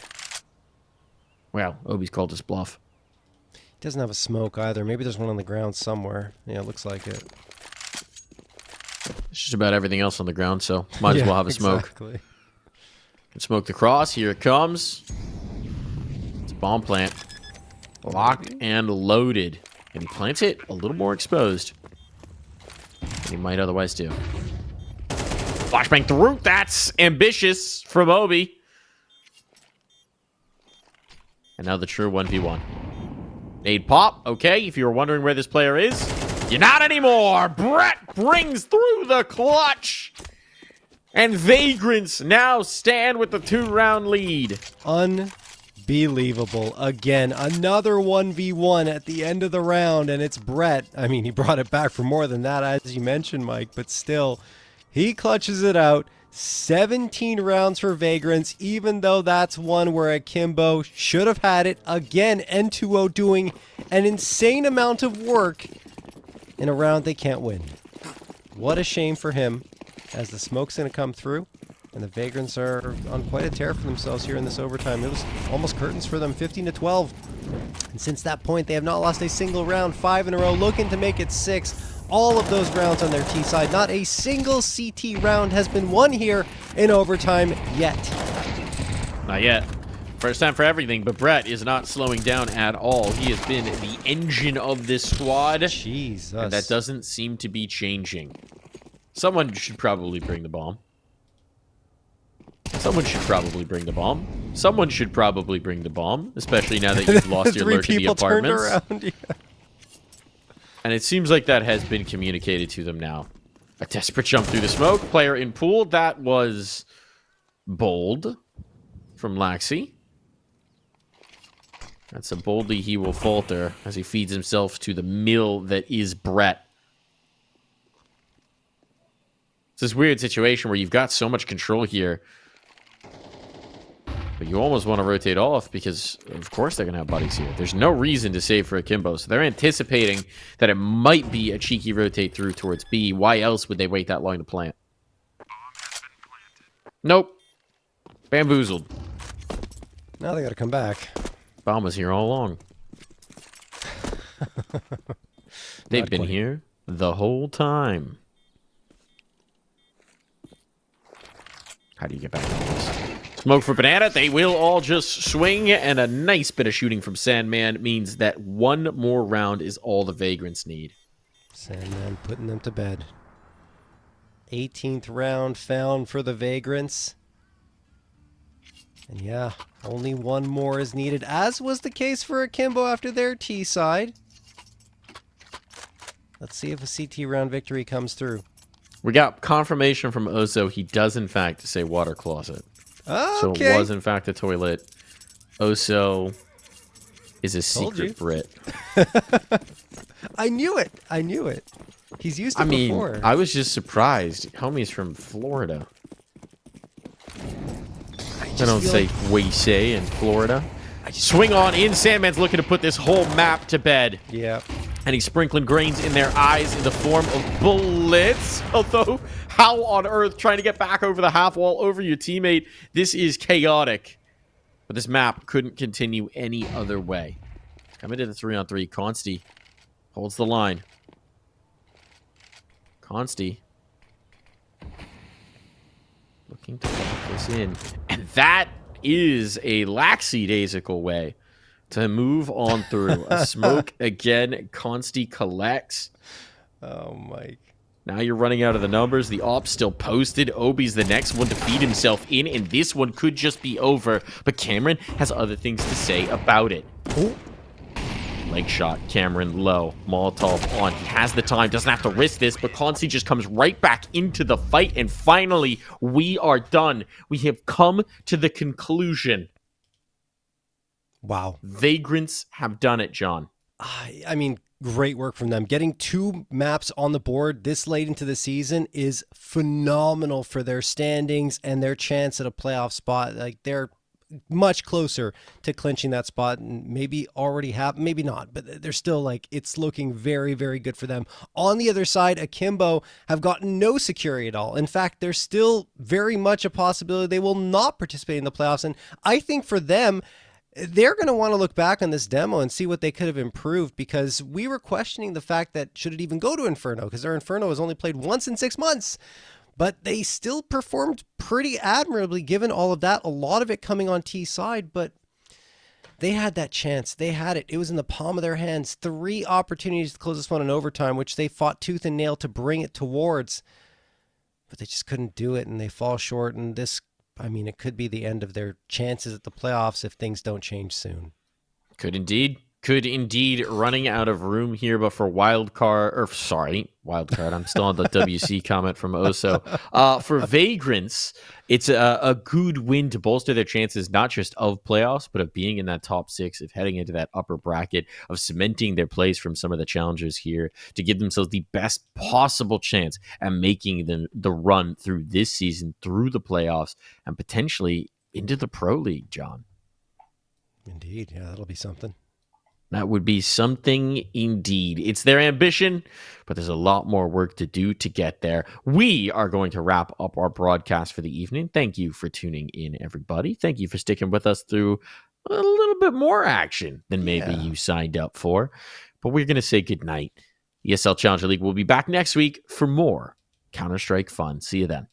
[SPEAKER 1] Well, Obi's called his bluff.
[SPEAKER 2] He doesn't have a smoke either. Maybe there's one on the ground somewhere. Yeah, it looks like it.
[SPEAKER 1] It's just about everything else on the ground, so might as well have a smoke.
[SPEAKER 2] Exactly.
[SPEAKER 1] Can smoke the cross. Here it comes. It's a bomb plant. Locked and loaded. And he plants it a little more exposed than he might otherwise do. Flashbang through. That's ambitious from Obi. And now the true 1v1. Nade pop. Okay, if you were wondering where this player is, you're not anymore. Brett brings through the clutch. And Vagrants now stand with the 2-round lead.
[SPEAKER 2] Unbelievable. Again, another 1v1 at the end of the round, and it's Brett. I mean, he brought it back for more than that, as you mentioned, Mike, but still, he clutches it out. 17 rounds for Vagrants, even though that's one where Akimbo should have had it. Again, N2O doing an insane amount of work in a round they can't win. What a shame for him, as the smoke's going to come through, and the Vagrants are on quite a tear for themselves here in this overtime. It was almost curtains for them, 15-12. And since that point, they have not lost a single round, 5 in a row, looking to make it 6. All of those rounds on their T side. Not a single CT round has been won here in overtime yet.
[SPEAKER 1] Not yet. First time for everything, but Brett is not slowing down at all. He has been the engine of this squad.
[SPEAKER 2] Jesus.
[SPEAKER 1] And that doesn't seem to be changing. Someone should probably bring the bomb. Someone should probably bring the bomb. Someone should probably bring the bomb, especially now that you've lost your lurk in the apartments.
[SPEAKER 2] Around, yeah.
[SPEAKER 1] And it seems like that has been communicated to them now. A desperate jump through the smoke. Player in pool. That was bold from Laxi. That's a boldly he will falter as he feeds himself to the mill that is Brett. It's this weird situation where you've got so much control here, but you almost want to rotate off because, of course, they're going to have buddies here. There's no reason to save for Akimbo, so they're anticipating that it might be a cheeky rotate through towards B. Why else would they wait that long to plant? Nope. Bamboozled.
[SPEAKER 2] Now they got to come back.
[SPEAKER 1] Bomb was here all along. They've been here the whole time. How do you get back on this? Smoke for Banana. They will all just swing, and a nice bit of shooting from Sandman means that one more round is all the Vagrants need.
[SPEAKER 2] Sandman putting them to bed. 18th round found for the Vagrants. And yeah, only one more is needed, as was the case for Akimbo after their T side. Let's see if a CT round victory comes through.
[SPEAKER 1] We got confirmation from Oso. He does, in fact, say water closet.
[SPEAKER 2] Okay.
[SPEAKER 1] So it was, in fact, a toilet. Oso is a
[SPEAKER 2] Told you.
[SPEAKER 1] secret Brit.
[SPEAKER 2] I knew it. I knew it. He's used it before.
[SPEAKER 1] I was just surprised. Homie's from Florida. I don't say we say in Florida. Swing on in. Sandman's looking to put this whole map to bed.
[SPEAKER 2] Yeah.
[SPEAKER 1] And he's sprinkling grains in their eyes in the form of bullets. Although, how on earth trying to get back over the half wall over your teammate? This is chaotic. But this map couldn't continue any other way. Coming to the 3-on-3. Consti holds the line. Consti looking to lock this in. And that is a lackadaisical way to move on through. A smoke again. Consti collects.
[SPEAKER 2] Oh, Mike.
[SPEAKER 1] Now you're running out of the numbers. The op's still posted. Obi's the next one to feed himself in, and this one could just be over. But Cameron has other things to say about it.
[SPEAKER 2] Oh.
[SPEAKER 1] Leg shot, Cameron low, Molotov on. He has the time, doesn't have to risk this, but Consti just comes right back into the fight, and finally, we are done. We have come to the conclusion.
[SPEAKER 2] Wow.
[SPEAKER 1] Vagrants have done it, John.
[SPEAKER 2] I mean, great work from them. Getting 2 maps on the board this late into the season is phenomenal for their standings and their chance at a playoff spot. Like, they're much closer to clinching that spot, and maybe already have, maybe not, but they're still like, it's looking very, very good for them. On the other side, Akimbo have gotten no security at all. In fact, there's still very much a possibility they will not participate in the playoffs. And I think for them, they're going to want to look back on this demo and see what they could have improved, because we were questioning the fact that should it even go to Inferno, because their Inferno has only played once in 6 months. But they still performed pretty admirably given all of that, a lot of it coming on T side, but they had that chance. They had it. It was in the palm of their hands. 3 opportunities to close this one in overtime, which they fought tooth and nail to bring it towards. But they just couldn't do it, and they fall short. And this, I mean, it could be the end of their chances at the playoffs if things don't change soon.
[SPEAKER 1] Could indeed. Running out of room here, but for wildcard, I'm still on the WC comment from Oso. For Vagrants, it's a good win to bolster their chances, not just of playoffs, but of being in that top 6, of heading into that upper bracket, of cementing their place from some of the challengers here to give themselves the best possible chance at making the run through this season, through the playoffs, and potentially into the Pro League, John.
[SPEAKER 2] Indeed. Yeah, that'll be something.
[SPEAKER 1] That would be something indeed. It's their ambition, but there's a lot more work to do to get there. We are going to wrap up our broadcast for the evening. Thank you for tuning in, everybody. Thank you for sticking with us through a little bit more action than maybe you signed up for. But we're going to say goodnight. ESL Challenger League will be back next week for more Counter-Strike fun. See you then.